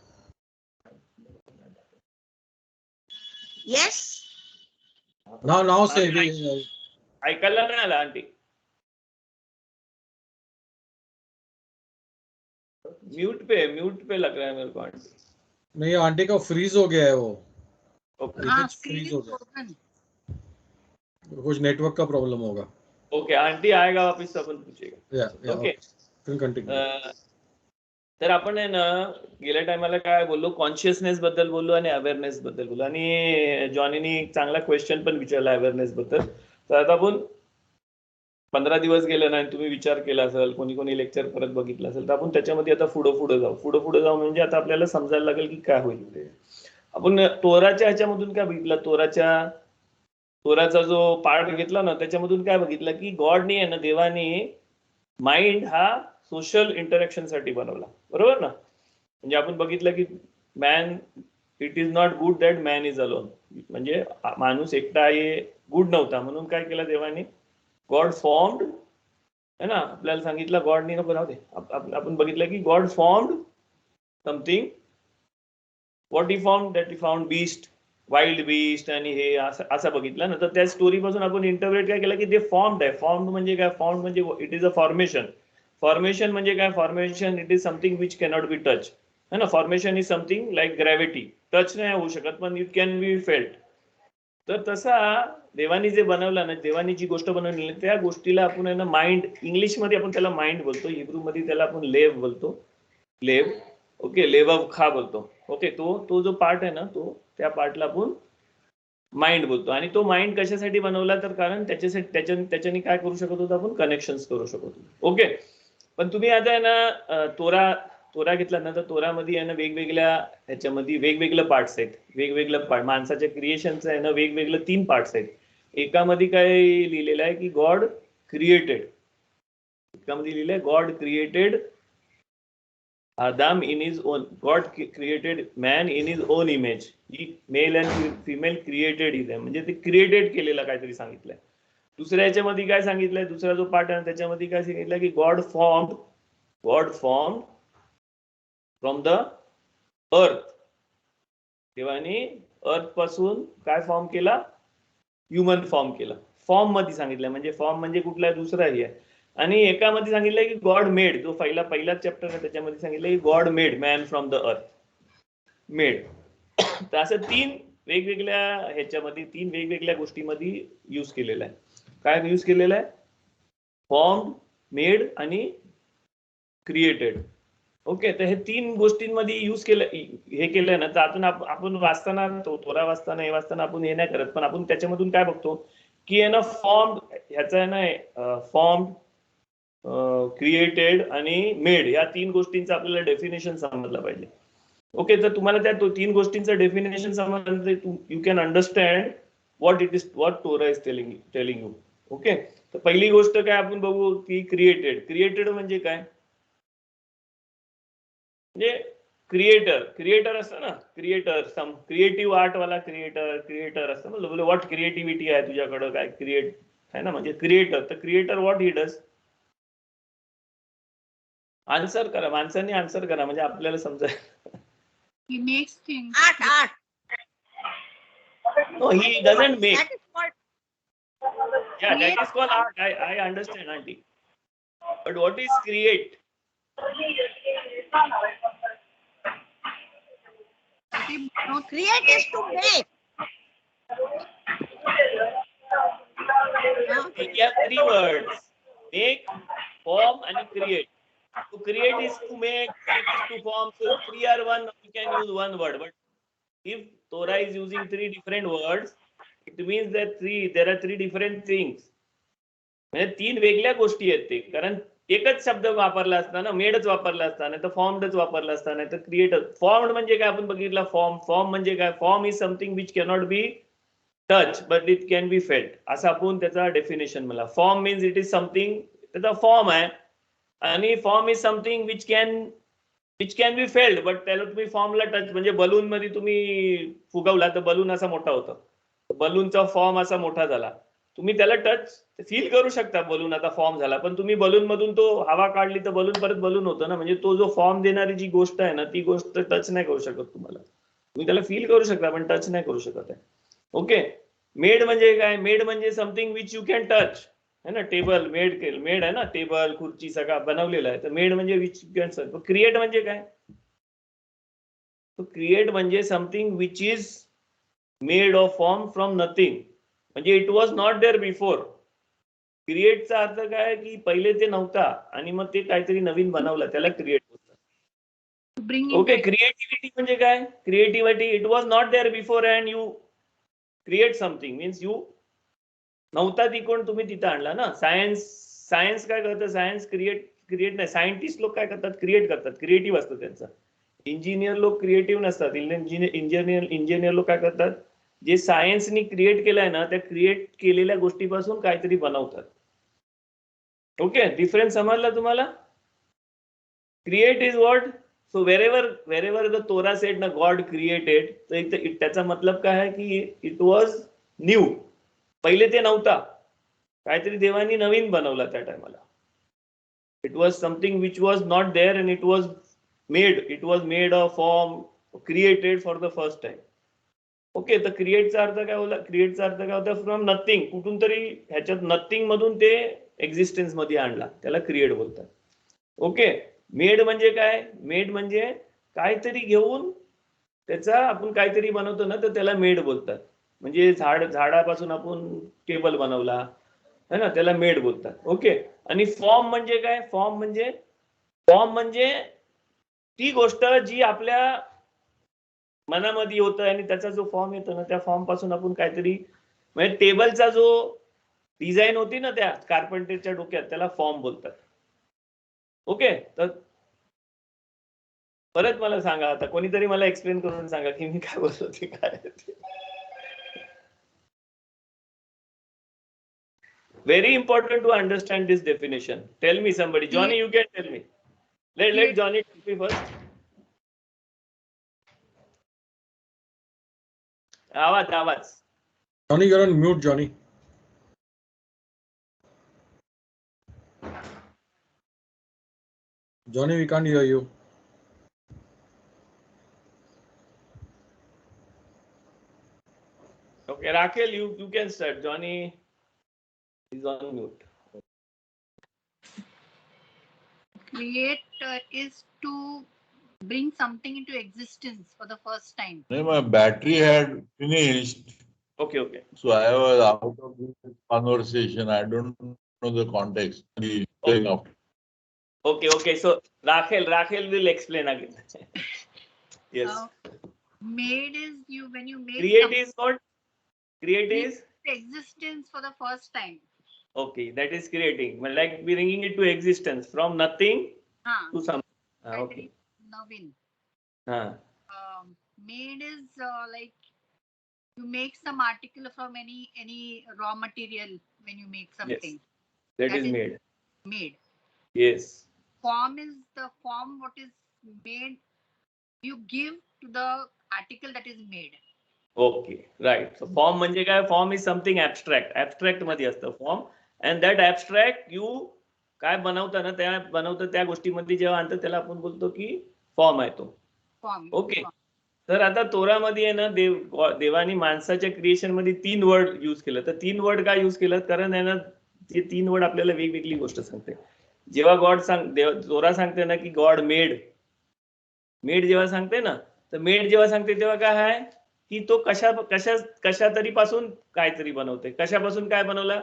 Yes. Now say. ऐकायला नाही आला आंटी. म्यूट पे लग रहा है मेरे को आंटी. नहीं आंटी का फ्रीज हो गया है वो. ओके हाँ, फ्रीज हो गया, screen कुछ नेटवर्क का प्रॉब्लम होगा. ओके, आंटी आएगा वापिस तो अपन पूछेगा. या ओके, कंटिन्यू. तर आपण आहे ना गेल्या टायमाला काय बोललो, कॉन्शियसनेस बद्दल बोललो आणि अवेअरनेस बद्दल बोललो, आणि जॉनीनी चांगला क्वेश्चन पण विचारला अवेअरनेस बद्दल. तर आता आपण 15 दिवस गेले नाही, तुम्ही विचार केला असेल, कोणी कोणी लेक्चर परत बघितलं असेल, तर आपण त्याच्यामध्ये आता पुढे जाऊ म्हणजे आता आपल्याला समजायला लागेल की काय होईल ते. आपण तोराच्या ह्याच्यामधून काय बघितलं, तोराचा जो पार्ट घेतला ना त्याच्यामधून काय बघितलं की गॉडने आहे ना, देवाने माइंड हा सोशल इंटरॅक्शन साठी बनवला, बरोबर ना. म्हणजे आपण बघितलं की man, it is not good that man is alone, म्हणजे माणूस एकटा हे गुड नव्हता, म्हणून काय केलं देवाने, गॉड फॉर्म्ड है ना, आपल्याला सांगितलं गॉडने नको राहू दे, आपण बघितलं की God formed something, what he form, that he found beast, wild beast, आणि हे असं बघितलं ना. तर त्या स्टोरी पासून आपण इंटरप्रेट काय केलं की ते फॉर्म्ड आहे. फॉर्म्ड म्हणजे काय, फॉर्म्ड म्हणजे it is a formation. Formation म्हणजे काय, formation it is something which cannot be touch है ना. Formation is something like gravity, touch नाही होऊ शकत पण इट कॅन बी फेल्ट. तर तसा देवानी जे बनवलं ना, देवानी जी गोष्ट बनवली त्या गोष्टीला आपण आहे ना माइंड, इंग्लिशमध्ये आपण त्याला माइंड बोलतो, हिब्रू मध्ये त्याला आपण लेव बोलतो, लेव. ओके, लेव खा बोलतो. ओके, तो जो पार्ट आहे ना, तो त्या पार्टला आपण माइंड बोलतो. आणि तो माइंड कशासाठी बनवला, तर कारण त्याच्यासाठी त्याच्याने काय करू शकत होतो आपण, कनेक्शन्स करू शकत होतो. ओके, पण तुम्ही आता आहे ना तोरा घेतला ना, तर तोरामध्ये आहे ना वेगवेगळ्या ह्याच्यामध्ये वेगवेगळे पार्ट्स आहेत, वेगवेगळे पार्ट माणसाच्या क्रिएशनचं आहे ना वेगवेगळे 3 पार्ट्स आहेत. एकामध्ये काय लिहिलेलं आहे की गॉड क्रिएटेड, एकामध्ये लिहिलं आहे God created Adam in his own, God created man in his own image. He male and female created them. म्हणजे ते क्रिएटेड केलेलं काहीतरी सांगितलंय. दुसऱ्या याच्यामध्ये काय सांगितलंय, दुसरा जो पार्ट आहे त्याच्यामध्ये काय सांगितलं की God formed from the earth. देवाने अर्थ पासून काय फॉर्म केला, ह्युमन फॉर्म केला. फॉर्म मध्ये सांगितलंय, म्हणजे फॉर्म म्हणजे कुठला दुसराही आहे. आणि एकामध्ये सांगितलंय की गॉड मेड, जो पहिला चॅप्टर आहे त्याच्यामध्ये सांगितलंय की God made man from the earth, made. तर असं 3 वेगवेगळ्या ह्याच्यामध्ये 3 वेगवेगळ्या गोष्टीमध्ये यूज केलेला आहे. काय यूज केलेलं आहे, फॉर्म, मेड आणि क्रिएटेड. ओके, तर हे 3 गोष्टींमध्ये यूज केलं, हे केलंय ना. तर आपण वाचताना थोडा वाचताना हे वाचताना आपण हे नाही करत, पण आपण त्याच्यामधून काय बघतो की आहे ना फॉर्म, ह्याचा आहे ना फॉर्म, क्रिएटेड आणि मेड, या 3 गोष्टींचं आपल्याला डेफिनेशन समजलं पाहिजे. ओके, तर तुम्हाला त्या 3 गोष्टींचं डेफिनेशन समजलं, you can understand what Torah is telling you. Okay, तर पहिली गोष्ट काय आपण बघू की क्रिएटेड म्हणजे काय, म्हणजे क्रिएटर असतं ना, सम क्रिएटिव्ह आर्ट वाला क्रिएटर असतं ना. व्हॉट क्रिएटिव्हिटी आहे तुझ्याकडं, काय क्रिएट आहे ना, म्हणजे क्रिएटर. तर creator what he does, answer करा, माणसांनी आन्सर करा म्हणजे आपल्याला समजेल. He makes things. Art. No, he doesn't make. That is called. Yeah, that is called art. I understand, auntie. But what is create? Create is to make. We have 3 words: make, form, and create. To create is to make, make is to form. So if 3 are one, we can use one word. But if Torah is using 3 different words, it means that there are 3 different things. म्हणजे 3 वेगळ्या गोष्टी आहेत ते. कारण एकच शब्द वापरला असताना मेडच वापरला असताना, तर फॉर्मडच वापरला असताना, तर क्रिएटर. फॉर्मड म्हणजे काय आपण बघितला, फॉर्म म्हणजे काय, form is something which cannot be touch but it can be felt, असं आपण त्याचा डेफिनेशन मला. Form means it is something, त्याचा फॉर्म आहे. आणि form is something which can be failed, but त्याला तुम्ही फॉर्मला टच, म्हणजे बलून मध्ये तुम्ही फुगवला तर बलून असा मोठा होतो, बलूनचा फॉर्म असा मोठा झाला. तुम्ही त्याला टच फील करू शकता, बलून आता फॉर्म झाला, पण तुम्ही बलून मधून तो हवा काढली तर बलून परत बलून होतं ना. म्हणजे तो जो फॉर्म देणारी जी गोष्ट आहे ना, ती गोष्ट टच नाही करू शकत तुम्हाला. तुम्ही त्याला फील करू शकता पण टच नाही करू शकत आहे. ओके, मेड म्हणजे काय, मेड म्हणजे something which you can touch है ना. टेबल मेड आहे ना, टेबल खुर्ची सगळा बनवलेला आहे, तर मेड म्हणजे which you can touch. Create म्हणजे काय, क्रिएट म्हणजे something which is made of form from nothing, म्हणजे it was not there before. क्रिएटचा अर्थ काय की पहिले ते नव्हता आणि मग ते काहीतरी नवीन बनवलं, त्याला क्रिएट बोलतात. ओके, क्रिएटिव्हिटी म्हणजे काय, creativity it was not there before and you create something, means you नव्हता तिकडून तुम्ही तिथं आणला ना. सायन्स काय करतं, सायन्स क्रिएट नाही, सायंटिस्ट लोक काय करतात, क्रिएट करतात, क्रिएटिव्ह असतं त्यांचं. इंजिनियर लोक क्रिएटिव्ह नसतात. इंजिनियर लोक काय करतात, जे सायन्सनी क्रिएट केलंय ना, त्या क्रिएट केलेल्या गोष्टीपासून काहीतरी बनवतात. ओके, डिफरन्स समजला तुम्हाला. Create is what, so wherever the तोरा सेड ना गॉड क्रिएटेड, तर त्याचा मतलब काय आहे की इट वॉज न्यू, पहिले ते नव्हता, काहीतरी देवानी नवीन बनवला त्या टायमाला. It was something which was not there and it was made of form, created for the first time. Okay, तर क्रिएटचा अर्थ काय होता, क्रिएटचा अर्थ काय होता, फ्रॉम नथिंग, कुठून तरी ह्याच्यात नथिंग मधून ते एक्झिस्टन्स मध्ये आणला, त्याला क्रिएट बोलतात. ओके, मेड म्हणजे काय, मेड म्हणजे काहीतरी घेऊन त्याचा आपण काहीतरी बनवतो ना, तर त्याला मेड बोलतात. म्हणजे झाडापासून आपण टेबल बनवला है ना, त्याला मेड बोलतात. ओके. आणि फॉर्म म्हणजे काय? फॉर्म म्हणजे ती गोष्ट जी आपल्या मनामध्ये होतं आणि त्याचा जो फॉर्म येतो ना, त्या फॉर्म पासून आपण काहीतरी, म्हणजे टेबलचा जो डिझाईन होती ना त्या कार्पेंटरच्या डोक्यात, त्याला फॉर्म बोलतात. ओके. तर परत मला सांगा, आता कोणीतरी मला एक्सप्लेन करून सांगा की मी काय बोलतो ते काय. Very important to understand this definition. Tell me somebody. Johnny, you can tell me. Let Johnny tell me first. आवाज. Johnny, you're on mute, Johnny. Johnny, we can't hear you. Okay, Raquel, you can start. Johnny is on mute. Create is to bring something into existence for the first time. No, my battery had finished, Okay. so I was out of this conversation. I don't know the context. Okay. So Raquel will explain again. Yes. Made is when you make Create something is what? Create is? into existence for the first time. Okay, that is creating. Well, like bringing it to existence from nothing to something. Okay. Navin. हाँ. Made is like you make some article from any raw material when you make something. Yes. That is made. Made. Yes. Form is the form what is made. You give to the article that is made. Okay, right. So form म्हणजे काय? Form is something abstract. Abstract मध्ये असतं form. And that abstract you काय बनवता ना, त्या गोष्टीमध्ये जेव्हा आणतं त्याला आपण बोलतो की फॉर्म आहे तो. Form. ओके. तर आता तोरामध्ये आहे ना, देवानी माणसाच्या क्रिएशन मध्ये 3 वर्ड यूज केलं. तर 3 वर्ड का यूज केलं? कारण आहे ना, ते 3 वर्ड आपल्याला वेगवेगळी गोष्ट सांगते. जेव्हा तोरा सांगते ना की गॉड मेड जेव्हा सांगते ना, तर मेड जेव्हा सांगते तेव्हा काय आहे की तो कशा तरी पासून काहीतरी बनवते. कशापासून काय बनवला?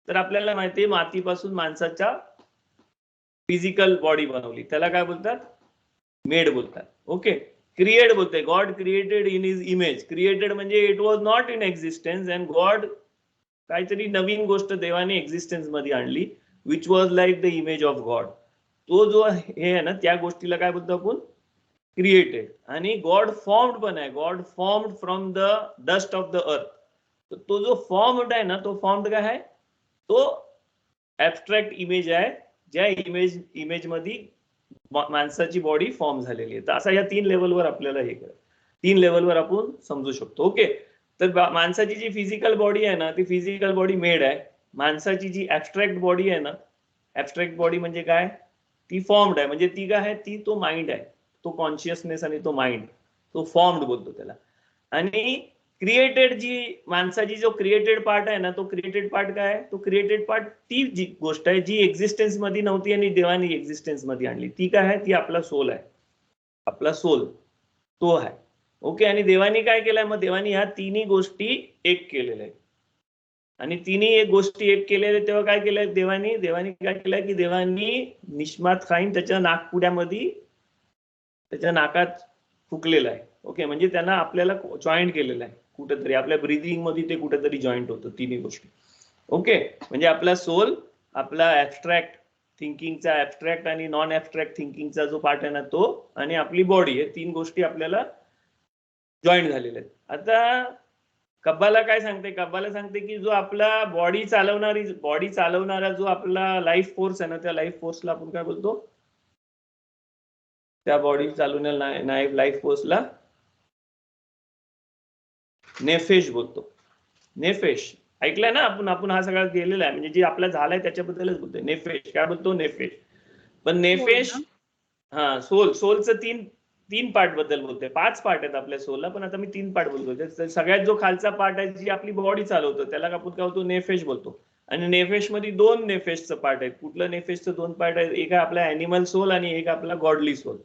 तर आपल्याला माहिती आहे मातीपासून माणसाच्या फिजिकल बॉडी बनवली, त्याला काय बोलतात? मेड बोलतात. ओके. क्रिएट बोलते, God created in his image. Created म्हणजे it was not in existence and God काहीतरी नवीन गोष्ट देवाने एक्झिस्टन्स मध्ये आणली, which was like the image of God. तो जो हे आहे ना, त्या गोष्टीला काय बोलतो आपण? क्रिएटेड. आणि गॉड फॉर्म्ड पण आहे. God formed from the dust of the earth. तो जो फॉर्म्ड आहे ना, तो फॉर्म्ड काय आहे? तो ऍबस्ट्रॅक्ट इमेज आहे, ज्या इमेज मध्ये माणसाची बॉडी फॉर्म झालेली आहे. तर असा या 3 लेवलवर आपल्याला हे 3 लेवलवर आपण समजू शकतो. ओके. तर माणसाची जी फिजिकल बॉडी आहे ना, ती फिजिकल बॉडी मेड आहे. माणसाची जी ऍबस्ट्रॅक्ट बॉडी आहे ना, ऍबस्ट्रॅक्ट बॉडी म्हणजे काय? ती फॉर्म्ड आहे. म्हणजे ती काय आहे? ती तो माइंड आहे, तो कॉन्शियसनेस आणि तो माइंड, तो फॉर्म्ड बोलतो त्याला. आणि क्रिएटेड जी माणसाची जो क्रिएटेड पार्ट आहे ना, तो क्रिएटेड पार्ट काय आहे? तो क्रिएटेड पार्ट ती जी गोष्ट आहे जी एक्झिस्टन्स मध्ये नव्हती आणि देवाने एक्झिस्टन्स मध्ये आणली. ती काय आहे? ती आपला सोल आहे. आपला सोल तो आहे. ओके. आणि देवानी काय केलंय? मग देवानी ह्या 3 गोष्टी एक केलेल्या आहेत. आणि 3 गोष्टी एक केलेल्या तेव्हा काय केलंय देवानी काय केलंय की देवानी निष्मात खाईन त्याच्या नाकपुड्यामध्ये, त्याच्या नाकात फुकलेलं आहे. ओके. म्हणजे त्यांना आपल्याला जॉईंट केलेलं आहे कुठेतरी, आपल्या ब्रिदिंग मध्ये ते कुठेतरी जॉईंट होतं 3 गोष्टी. ओके. म्हणजे आपला सोल, आपला ऍबस्ट्रॅक्ट थिंकिंगचा, ऍबस्ट्रॅक्ट आणि नॉन ऍबस्ट्रॅक्ट थिंकिंगचा जो पार्ट आहे ना तो, आणि आपली बॉडी, हे 3 गोष्टी आपल्याला जॉईंट झालेल्या आहेत. आता कब्बाला काय सांगते? कब्बाला सांगते की जो आपला बॉडी चालवणारा जो आपला लाईफ फोर्स आहे ना, त्या लाईफ फोर्सला आपण काय बोलतो? त्या बॉडी चालवण्याला लाईफ फोर्सला नेफेश बोलतो. नेफेश ऐकलंय ना आपण हा सगळा केलेला आहे, म्हणजे जे आपला झालाय त्याच्याबद्दलच बोलतोय. नेफेश काय बोलतो? नेफेश. पण नेफेश सोलचं 3 पार्ट बद्दल बोलतोय. 5 पार्ट आहेत आपल्या सोलला, पण आता मी 3 पार्ट बोलतोय. सगळ्यात जो खालचा पार्ट आहे, जी आपली बॉडी चालवतो, त्याला आपण काय बोलतो? नेफेश बोलतो. आणि नेफेश मध्ये 2 नेफेशचं पार्ट आहेत. कुठलं नेफेशचं 2 पार्ट आहेत? एक आहे आपला अॅनिमल सोल आणि एक आपला गॉडली सोल.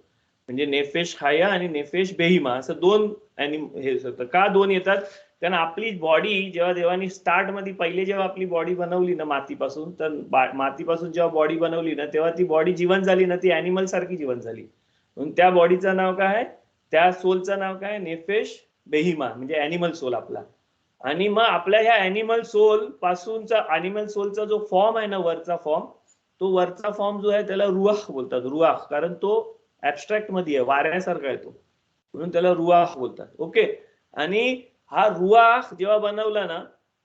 म्हणजे नेफेश हाया आणि नेफेश बेहिमा असं 2 हे होतं. का 2 येतात? कारण आपली बॉडी जेव्हा देवानी स्टार्ट मध्ये पहिले जेव्हा आपली बॉडी बनवली ना मातीपासून, तर मातीपासून जेव्हा बॉडी बनवली ना तेव्हा ती बॉडी जिवंत झाली ना, ती अॅनिमल सारखी जिवंत झाली. म्हणून त्या बॉडीचं नाव काय आहे, त्या सोलचं नाव काय, नेफेश बेहिमा, म्हणजे अॅनिमल सोल आपला. आणि मग आपल्या ह्या अॅनिमल सोल पासूनचा, अॅनिमल सोलचा जो फॉर्म आहे ना वरचा फॉर्म, तो वरचा फॉर्म जो आहे त्याला रुआख बोलतात. रुआख, कारण तो ऍबस्ट्रॅक्ट मध्ये आहे, वाऱ्यासारखा आहे तो, म्हणून त्याला रुआख बोलतात. ओके. आणि हा रुआख जेव्हा बनवला ना,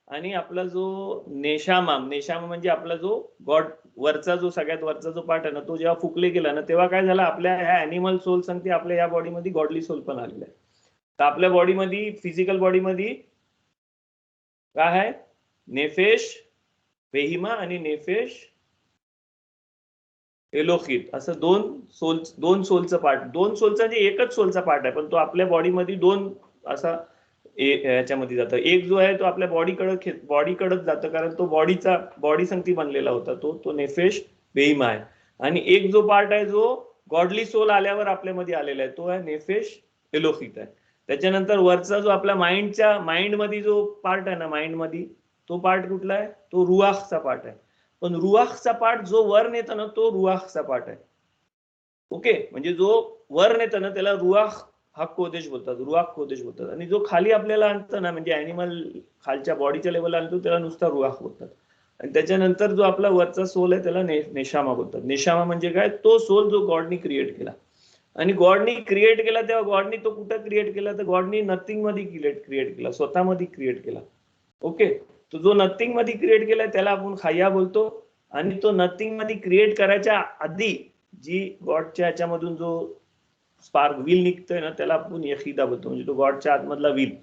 आणि आपला जो नेशामा म्हणजे आपला जो गॉड वरचा जो सगळ्यात वरचा जो पार्ट आहे ना, तो जेव्हा फुकले गेला ना, तेव्हा काय झालं, आपल्या ह्या अॅनिमल सोल सांगते आपल्या या बॉडीमध्ये गॉडली सोल पण आलेला आहे. तर आपल्या बॉडीमध्ये, फिजिकल बॉडीमध्ये काय आहे, नेफेश बेहिमा आणि नेफेश एलोकित, असं दोन सोलचं पार्ट, दोन सोलचा म्हणजे एकच सोलचा पार्ट आहे, पण तो आपल्या बॉडीमध्ये दोन असा याच्यामध्ये जातं. एक जो आहे तो आपल्या बॉडीकडेच जातं, कारण तो बॉडी संगती बनलेला होता, तो नेफेश बेहिमा आहे. आणि एक जो पार्ट आहे जो गॉडली सोल आल्यावर आपल्यामध्ये आलेला आहे, तो आहे नेफेश एलोकित आहे. त्याच्यानंतर वरचा जो आपल्या माइंड मध्ये जो पार्ट आहे ना, माइंड मध्ये तो पार्ट कुठला आहे, तो रुआखचा पार्ट आहे. पण रुआखचा पार्ट जो वर नेतो ना, तो रुआखचा पार्ट आहे. ओके. म्हणजे जो वर नेतो ना त्याला रुआख हा कोदेश बोलतात, रुआख कोदेश बोलतात. आणि जो खाली आपल्याला आणतं ना, म्हणजे अॅनिमल खालच्या बॉडीच्या लेवलला आणतो, त्याला नुसता रुआख बोलतात. आणि त्याच्यानंतर जो आपला वरचा सोल आहे त्याला नेशामा बोलतात. नेशामा म्हणजे काय, तो सोल जो गॉडनी क्रिएट केला. आणि गॉडनी क्रिएट केला तेव्हा गॉडनी तो कुठं क्रिएट केला, तर गॉडनी नथिंग मध्ये क्रिएट केला, स्वतःमध्ये क्रिएट केला. ओके. तो जो नथिंग मध्ये क्रिएट केलाय त्याला आपण खाया बोलतो. आणि तो नथिंग मध्ये क्रिएट करायच्या आधी जी गॉडच्या याच्यामधून जो स्पार्क व्हील निघतोय ना, त्याला आपण यखिदा बोलतो. म्हणजे तो गॉडच्या आतमधला व्हील,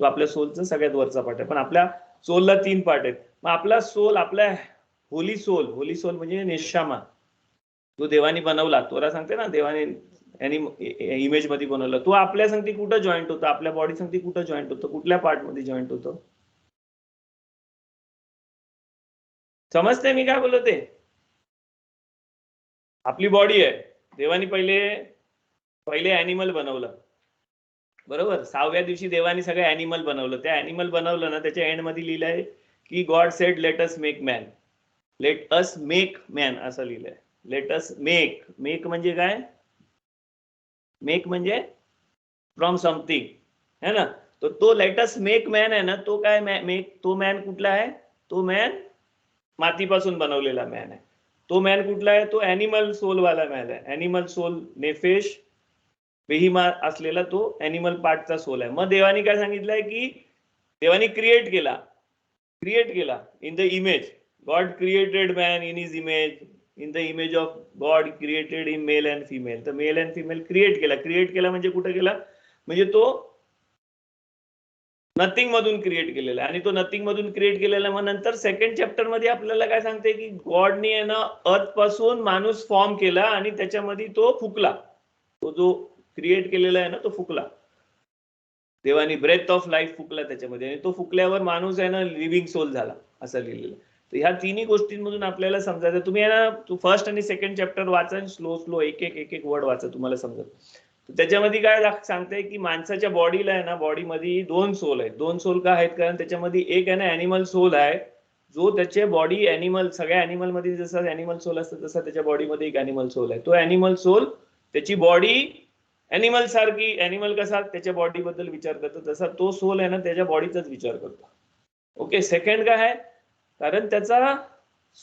तो आपल्या सोलचा सगळ्यात वरचा पार्ट आहे. पण आपल्या सोलला 3 पार्ट आहेत. मग आपला सोल, आपला होली सोल म्हणजे नेशामा, जो देवानी बनवला, तोरा सांगते ना देवाने इमेज मध्ये बनवला, तो आपल्या संगती कुठं जॉईंट होतं, आपल्या बॉडी संगती कुठं जॉईंट होतं, कुठल्या पार्ट मध्ये जॉईंट होतं, समजते मी काय बोलतो ते? आपली बॉडी आहे, देवानी पहिले ॲनिमल बनवलं, बरोबर. 6व्या दिवशी देवानी सगळं ॲनिमल बनवलं. त्या ॲनिमल बनवलं ना, त्याच्या एंड मध्ये लिहिलंय की God said let us make man, असं लिहिलंय. लेट अस मेक म्हणजे काय, मेक म्हणजे फ्रॉम समथिंग है ना. तो लेट अस मेक मॅन आहे ना, तो काय तो मॅन कुठला आहे, तो मॅन मातीपासून बनवलेला मॅन आहे. तो मॅन कुठला आहे, तो ॲनिमल सोल वाला मॅन आहे. ॲनिमल सोल नेफेश बेहिमा असलेला तो ॲनिमल पार्टचा सोल आहे. मग देवानी काय सांगितलंय की देवानी क्रिएट केला in the image, God created man in his image, in the image of God created in male and female. तर मेल अँड फिमेल क्रिएट केला म्हणजे कुठे केला, म्हणजे तो नथिंग मधून क्रिएट केलेला आहे. आणि तो नथिंग मधून क्रिएट केलेला, मग नंतर सेकंड चॅप्टर मध्ये आपल्याला काय सांगते की गॉडने आहे ना अर्थ पासून माणूस फॉर्म केला आणि त्याच्यामध्ये तो फुकला, तो जो क्रिएट केलेला आहे ना तो फुकला. देवानी ब्रेथ ऑफ लाईफ फुकला त्याच्यामध्ये, आणि तो फुकल्यावर माणूस आहे ना लिव्हिंग सोल झाला, असं लिहिलेलं. तर ह्या तिन्ही गोष्टींमधून आपल्याला समजायचं. तुम्ही आहे ना फर्स्ट आणि सेकंड चॅप्टर वाचा, स्लो एक वर्ड वाचा, तुम्हाला समजेल. त्याच्यामध्ये काय सांगते की माणसाच्या बॉडीला आहे ना, बॉडीमध्ये 2 सोल आहेत. 2 सोल का आहेत, कारण त्याच्यामध्ये एक आहे ना ॲनिमल सोल आहे, जो त्याच्या बॉडी ॲनिमल, सगळ्या ॲनिमल मध्ये जसं ॲनिमल सोल असतं तसं त्याच्या बॉडीमध्ये एक ॲनिमल सोल आहे. तो ॲनिमल सोल त्याची बॉडी ॲनिमल सारखी, ॲनिमल कसा त्याच्या बॉडी बद्दल विचार करतो तसा तो सोल आहे ना त्याच्या बॉडीचाच विचार करतो. ओके. सेकंड काय आहे, कारण त्याचा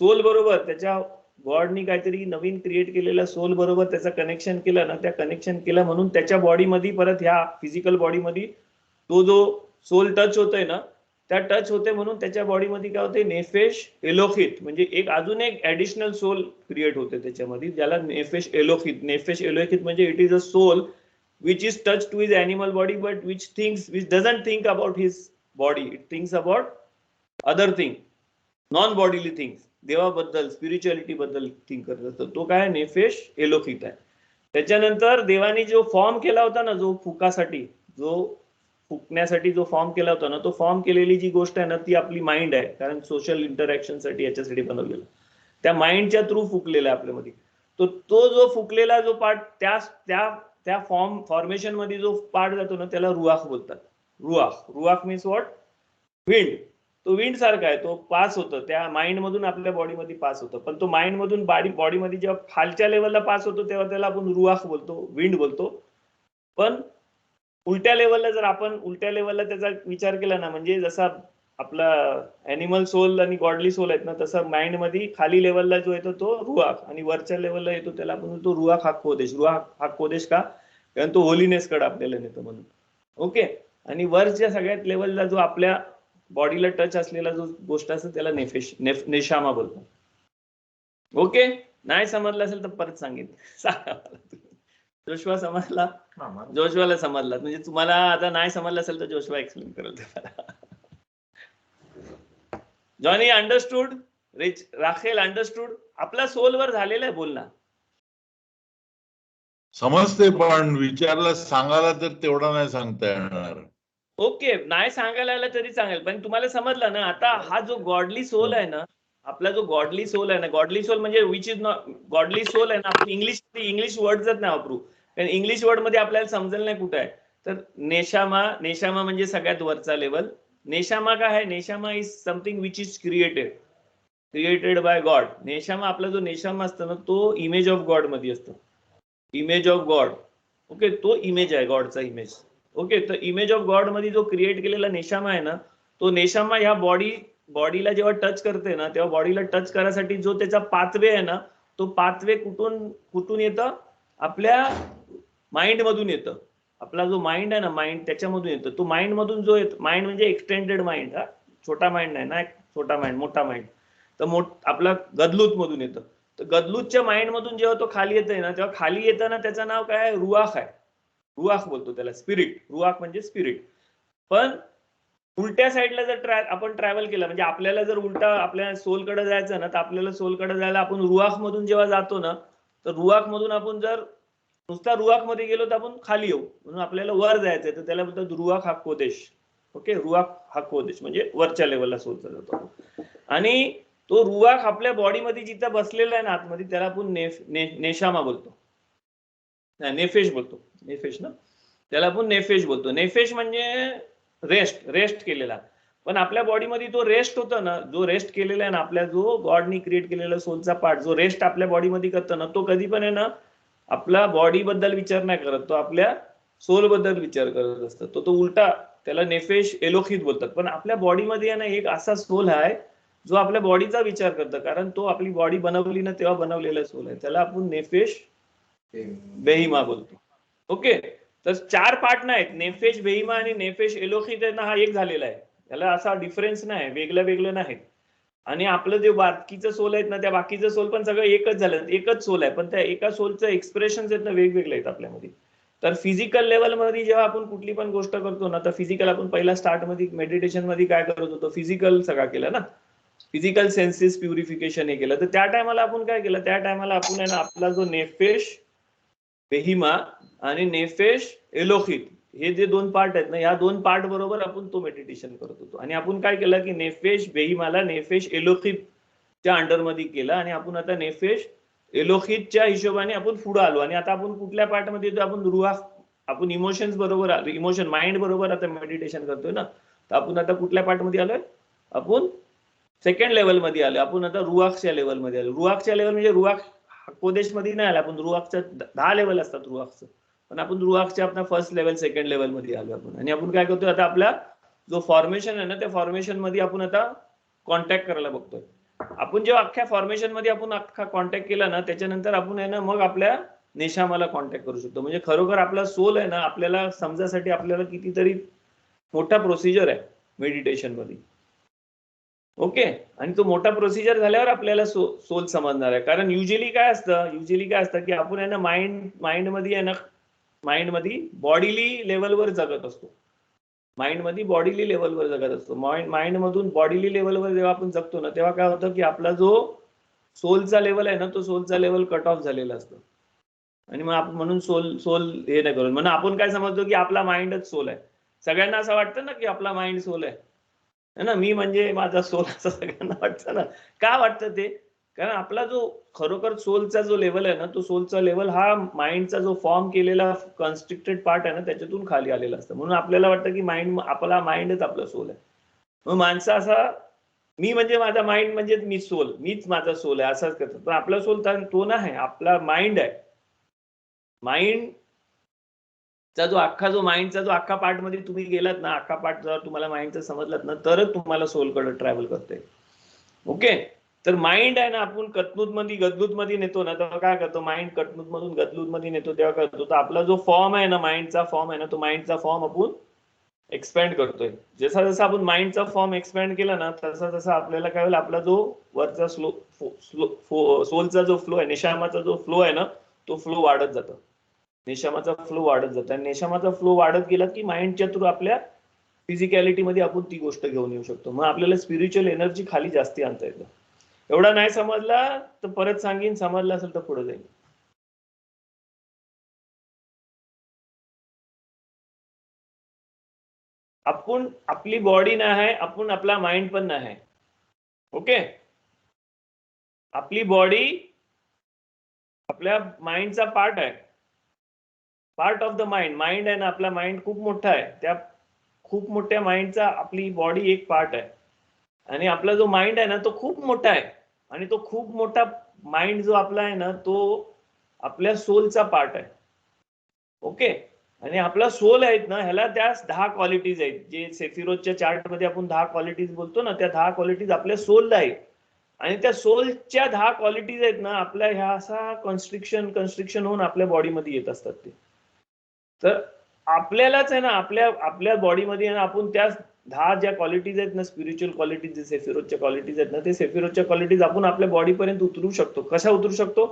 सोल बरोबर त्याच्या गॉडनी काहीतरी नवीन क्रिएट केलेला सोल बरोबर त्याचा कनेक्शन केलं ना, त्या कनेक्शन केलं म्हणून त्याच्या बॉडीमध्ये परत ह्या फिजिकल बॉडीमध्ये तो जो सोल टच होतोय ना, त्या टच होते म्हणून त्याच्या बॉडीमध्ये काय होते, नेफेश एलोकित म्हणजे अजून एक ऍडिशनल सोल क्रिएट होते त्याच्यामध्ये, ज्याला नेफेश एलोकित म्हणजे it is a soul which is touched to his animal body but which doesn't think about his body, it thinks about other thing, non bodily things, देवाबद्दल, स्पिरिच्युअलिटी बद्दल थिंक करत असतो. तो काय नेफेश एलोकित आहे. त्याच्यानंतर देवानी जो फॉर्म केला होता ना, जो फुकण्यासाठी जो फॉर्म केला होता ना, तो फॉर्म केलेली जी गोष्ट आहे ना ती आपली माइंड आहे, कारण सोशल इंटरॅक्शन साठी याच्यासाठी बनवलेला, त्या माइंडच्या थ्रू फुकलेला आहे आपल्यामध्ये. तो जो फुकलेला जो पार्ट त्या फॉर्मेशन मध्ये जो पार्ट जातो ना त्याला रुआख बोलतात. रुआख मीन्स व्हॉट, विंड, तो विंड सारखा आहे, तो पास होतो त्या माइंड मधून आपल्या बॉडीमध्ये पास होतो. पण तो माइंड मधून बॉडीमध्ये जेव्हा खालच्या लेवलला पास होतो तेव्हा त्याला आपण रुआख बोलतो, विंड बोलतो. पण उलट्या लेवलला जर आपण उलट्या लेवलला त्याचा विचार केला ना, म्हणजे जसा आपला अॅनिमल सोल आणि गॉडली सोल आहेत ना, तसं माइंड मध्ये खाली लेवलला जो येतो तो रुआख आणि वरच्या लेवलला येतो त्याला आपण तो रुआख हा कोदेश. रुआख हा कोदेश का? कारण तो होलीनेस कडे आपल्याला नेतो म्हणून. ओके. आणि वरच्या सगळ्यात लेवलला जो आपल्या बॉडीला टच असलेला जो गोष्ट असते त्याला नेफेश नेशामा बोलतो. ओके. नाही समजलं असेल तर परत सांगेन. जोशवा समजला? जोशवाला समजला म्हणजे तुम्हाला आता नाही समजलं असेल तर जोशवा एक्सप्लेन करेल तुम्हाला. Johnny understood? Rachel understood? आपला सोलवर झालेला आहे बोलणं. समजते पण विचारला सांगायला तर तेवढा नाही सांगता येणार. ओके. नाही सांगायला आलं तरी चांगेल पण तुम्हाला समजलं ना. आता हा जो गॉडली सोल आहे ना, आपला जो गॉडली सोल आहे ना, गॉडली सोल म्हणजे which is not godly soul आहे ना, आपण इंग्लिश वर्डच नाही वापरू कारण इंग्लिश वर्ड मध्ये आपल्याला समजेल नाही कुठे आहे. तर नेशामा म्हणजे सगळ्यात वरचा लेवल. नेशामा काय आहे? Neshama is something which is created by God. Neshama, आपला जो नेशामा असतो ना तो इमेज ऑफ गॉड मध्ये असतो. Image of God. ओके. तो इमेज आहे गॉडचा इमेज. ओके. तर इमेज ऑफ गॉड मध्ये जो क्रिएट केलेला नेशामा आहे ना, तो नेशामा ह्या बॉडीला जेव्हा टच करते ना तेव्हा बॉडीला टच करायसाठी जो त्याचा पाथवे आहे ना, तो पाथवे कुठून येतं? आपल्या माइंड मधून येतं. आपला जो माइंड आहे ना, माइंड त्याच्यामधून येतं. तो माइंड मधून जो येतो, माइंड म्हणजे एक्सटेंडेड माइंड, हा छोटा माइंड नाही ना, छोटा माइंड, मोठा माइंड. तर आपला गदलूत मधून येतं. तर गदलूतच्या माइंड मधून जेव्हा तो खाली येतोय ना तेव्हा खाली येताना त्याचं नाव काय आहे? रुआख आहे. रुआख बोलतो त्याला, स्पिरिट. रुआख म्हणजे स्पिरिट. पण उलट्या साईडला जर आपण ट्रॅव्हल केलं म्हणजे आपल्याला जर उलटा आपल्या सोलकडे जायचं ना, तर आपल्याला सोलकडे जायला आपण रुआख मधून जेव्हा जातो ना, तर रुआख मधून आपण जर नुसता रुआख मध्ये गेलो तर आपण खाली येऊ. म्हणून आपल्याला वर जायचंय तर त्याला बोलतात रुआख हा कोदेश. ओके. रुआख हा कोदेश म्हणजे वरच्या लेवलला सोलचा जातो. आणि तो रुआख आपल्या बॉडीमध्ये जिथं बसलेला आहे ना आतमध्ये त्याला आपण नेशामा बोलतो, नेफेश बोलतो. नेफेश ना, त्याला आपण नेफेश बोलतो. नेफेश म्हणजे रेस्ट केलेला. पण आपल्या बॉडीमध्ये तो रेस्ट होता ना, जो रेस्ट केलेला आहे ना, आपल्या जो गॉडनी क्रिएट केलेला सोलचा पार्ट जो रेस्ट आपल्या बॉडीमध्ये करतो ना, तो कधी पण आहे ना आपला बॉडी बद्दल विचार नाही करत, तो आपल्या सोल बद्दल विचार करत असतो. तो उलटा, त्याला नेफेश एलोखित बोलतात. पण आपल्या बॉडीमध्ये आहे ना एक असा सोल आहे जो आपल्या बॉडीचा विचार करतो, कारण तो आपली बॉडी बनवली ना तेव्हा बनवलेला सोल आहे. त्याला आपण नेफेश बेहिमा बोलतो. ओके. तर 4 पार्ट नाहीत, नेफेश बेहिमा आणि नेफेश एलोखित आहे ना, हा एक झालेला आहे. त्याला असा डिफरन्स नाही, वेगळं नाही. आणि आपलं जे बाकीचं सोल आहेत ना, त्या बाकीचं सोल पण सगळं एकच झालं, एकच सोल आहे. पण त्या एका सोलचं एक्सप्रेशन आहेत ना वेगवेगळे आहेत आपल्यामध्ये. तर फिजिकल लेवलमध्ये जेव्हा आपण कुठली पण गोष्ट करतो ना, तर फिजिकल आपण पहिला स्टार्ट मध्ये मेडिटेशन मध्ये काय करत होतो? फिजिकल सगळा केलं ना, फिजिकल सेन्सेस प्युरिफिकेशन हे केलं. तर त्या टायमाला आपण काय केलं? त्या टायमाला आपण आहे ना आपला जो नेफेश बेहिमा आणि नेफेश एलोखित हे जे 2 पार्ट आहेत ना, या 2 पार्ट बरोबर आपण तो मेडिटेशन करत होतो. आणि आपण काय केलं की नेफेश बेहिमाला नेफेश एलोखितच्या अंडरमध्ये केलं आणि आपण आता नेफेश एलोखितच्या हिशोबाने आपण पुढे आलो. आणि आता आपण कुठल्या पार्ट मध्ये येतो? आपण रुआख, आपण इमोशन्स बरोबर, इमोशन माइंड बरोबर आता मेडिटेशन करतोय ना. तर आपण आता कुठल्या पार्ट मध्ये आलोय? आपण सेकंड लेवल मध्ये आलो. आपण आता रुआखच्या लेवल मध्ये आलो. रुआखच्या लेवल म्हणजे रुआख कोदेश मध्ये नाही आला, आपण रुआखच्या 10 लेवल असतात रुआखचं, पण आपण रुआखच्या आपला फर्स्ट लेवल सेकंड लेवल मध्ये आलो आपण. आणि आपण काय करतोय आता? आपला जो फॉर्मेशन आहे ना, त्या फॉर्मेशन मध्ये आपण आता कॉन्टॅक्ट करायला बघतोय. आपण जेव्हा अख्ख्या फॉर्मेशन मध्ये आपण अख्खा कॉन्टॅक्ट केला ना, त्याच्यानंतर आपण आहे ना मग आपल्या नेशामाला कॉन्टॅक्ट करू शकतो. म्हणजे खरोखर आपला सोल आहे ना, आपल्याला समजासाठी आपल्याला कितीतरी मोठा प्रोसिजर आहे मेडिटेशन मध्ये. ओके. आणि तो मोठा प्रोसिजर झाल्यावर आपल्याला सोल समजणार आहे. कारण युजली काय असतं की आपण आहे ना माइंड मध्ये आहे ना, माइंड मध्ये बॉडीली लेवलवर जगत असतो. माइंड मध्ये बॉडीली लेवलवर जगत असतो. माइंड मधून बॉडीली लेवलवर जेव्हा आपण जगतो ना, तेव्हा काय होतं की आपला जो सोलचा लेवल आहे ना, तो सोलचा लेवल कट ऑफ झालेला असतो. आणि मग आपण म्हणून सोल हे नाही करून म्हणून आपण काय समजतो की आपला माइंडच सोल आहे. सगळ्यांना असं वाटतं ना की आपला माइंड सोल आहे ना, मी म्हणजे माझा सोल, असं सगळ्यांना वाटतं ना. का वाटतं ते? कारण आपला जो खरोखर सोलचा जो लेवल आहे ना, तो सोलचा लेवल हा माइंडचा जो फॉर्म केलेला कन्स्ट्रिक्टेड पार्ट आहे ना त्याच्यातून खाली आलेला असतं. म्हणून आपल्याला वाटतं की आपला माइंडच आपला सोल आहे. मग माणसं असा मी म्हणजे माझा माइंड म्हणजे मी सोल, मीच माझा सोल आहे असंच करतात. पण आपला सोल तो नाही, आपला माइंड आहे. माइंड चा जो माइंडचा जो अख्खा पार्ट मध्ये तुम्ही गेलात ना, अख्खा पार्ट जर तुम्हाला माइंडचा समजलात ना, तरच तुम्हाला सोल कडे ट्रॅव्हल करते. ओके. तर माइंड आहे ना, आपण गदलूत मध्ये नेतो ना, तेव्हा काय करतो माइंड कटनूत मधून गदलूत मध्ये नेतो तेव्हा काय करतो, तर आपला जो फॉर्म आहे ना, माइंडचा फॉर्म आहे ना, तो माइंडचा फॉर्म आपण एक्सपॅन्ड करतोय. जसा जसा आपण माइंडचा फॉर्म एक्सपॅन्ड केला ना, तसा तसा आपल्याला काय होईल, आपला जो वरचा सोलचा जो फ्लो आहे, निशामाचा जो फ्लो आहे ना, तो फ्लो वाढत जातो. नेशामाचा फ्लो वाढत जातो आणि नेशामाचा फ्लो वाढत गेला की माइंडच्या थ्रू आपल्या फिजिकॅलिटी मध्ये आपण ती गोष्ट घेऊन येऊ शकतो. मग आपल्याला स्पिरिच्युअल एनर्जी खाली जास्ती आणता येतं. एवढा नाही समजला तर परत सांगेन, समजला असेल तर पुढे जाईल. आपण आपली बॉडी नाही आहे, आपण आपला माइंड पण नाही आहे. ओके. आपली बॉडी आपल्या माइंडचा पार्ट आहे, part of the mind. Mind आहे ना, आपला माइंड खूप मोठा आहे, त्या खूप मोठ्या माइंडचा आपली बॉडी एक पार्ट आहे. आणि आपला जो माइंड आहे ना, तो खूप मोठा आहे. आणि तो खूप मोठा माइंड जो आपला आहे ना, तो आपल्या सोलचा पार्ट आहे. ओके. आणि आपला सोल आहेत ना, ह्याला त्या 10 क्वालिटीज आहेत, जे सेफिरोजच्या चार्ट मध्ये आपण 10 क्वालिटीज बोलतो ना, त्या 10 क्वालिटीज आपल्या सोलला आहेत. आणि त्या सोलच्या 10 क्वालिटीज आहेत ना, आपल्या ह्या असा कन्स्ट्रिक्शन होऊन आपल्या बॉडीमध्ये येत असतात ते. तर आपल्यालाच आहे ना, आपल्या बॉडीमध्ये आपण त्या 10 ज्या क्वालिटीज आहेत ना, स्पिरिच्युअल क्वालिटीज, जे सेफिरोजच्या क्वालिटीज आहेत ना, ते सेफिरोजच्या क्वालिटीज आपण आपल्या बॉडीपर्यंत उतरू शकतो. कशा उतरू शकतो?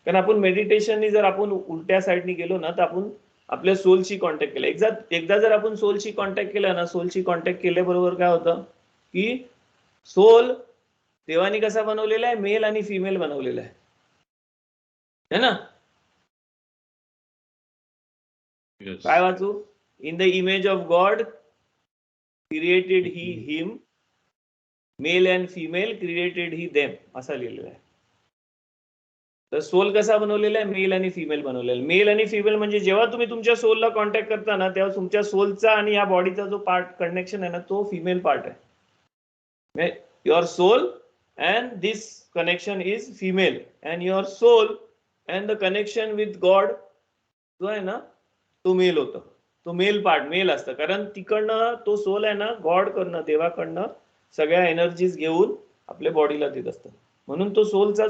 कारण आपण मेडिटेशननी जर आपण उलट्या साईडनी गेलो ना, तर आपण आपल्या सोलशी कॉन्टॅक्ट केला. एकदा जर आपण सोलशी कॉन्टॅक्ट केला ना, सोलशी कॉन्टॅक्ट केल्याबरोबर काय होतं की सोल देवानी कसा बनवलेला आहे, मेल आणि फिमेल बनवलेला आहे ना. Yes. काय वाचू? In the image of God created he him, male and female created he them, असा लिहिलेला आहे. तर सोल कसा बनवलेला आहे, मेल आणि फिमेल बनवलेला. मेल आणि फिमेल म्हणजे जेव्हा तुम्ही तुमच्या सोलला कॉन्टॅक्ट करता ना, तेव्हा तुमच्या सोलचा आणि या बॉडीचा जो पार्ट कनेक्शन आहे ना, तो फिमेल पार्ट आहे. Your soul and this connection is female, and your soul and the connection with God जो आहे ना, तो मेल होतो. तो मेल पार्ट मेल असतं, कारण तिकडनं तो सोल आहे ना, गॉड कडनं, देवाकडनं सगळ्या एनर्जीज घेऊन आपल्या बॉडीला देत असतं. म्हणून तो सोलचा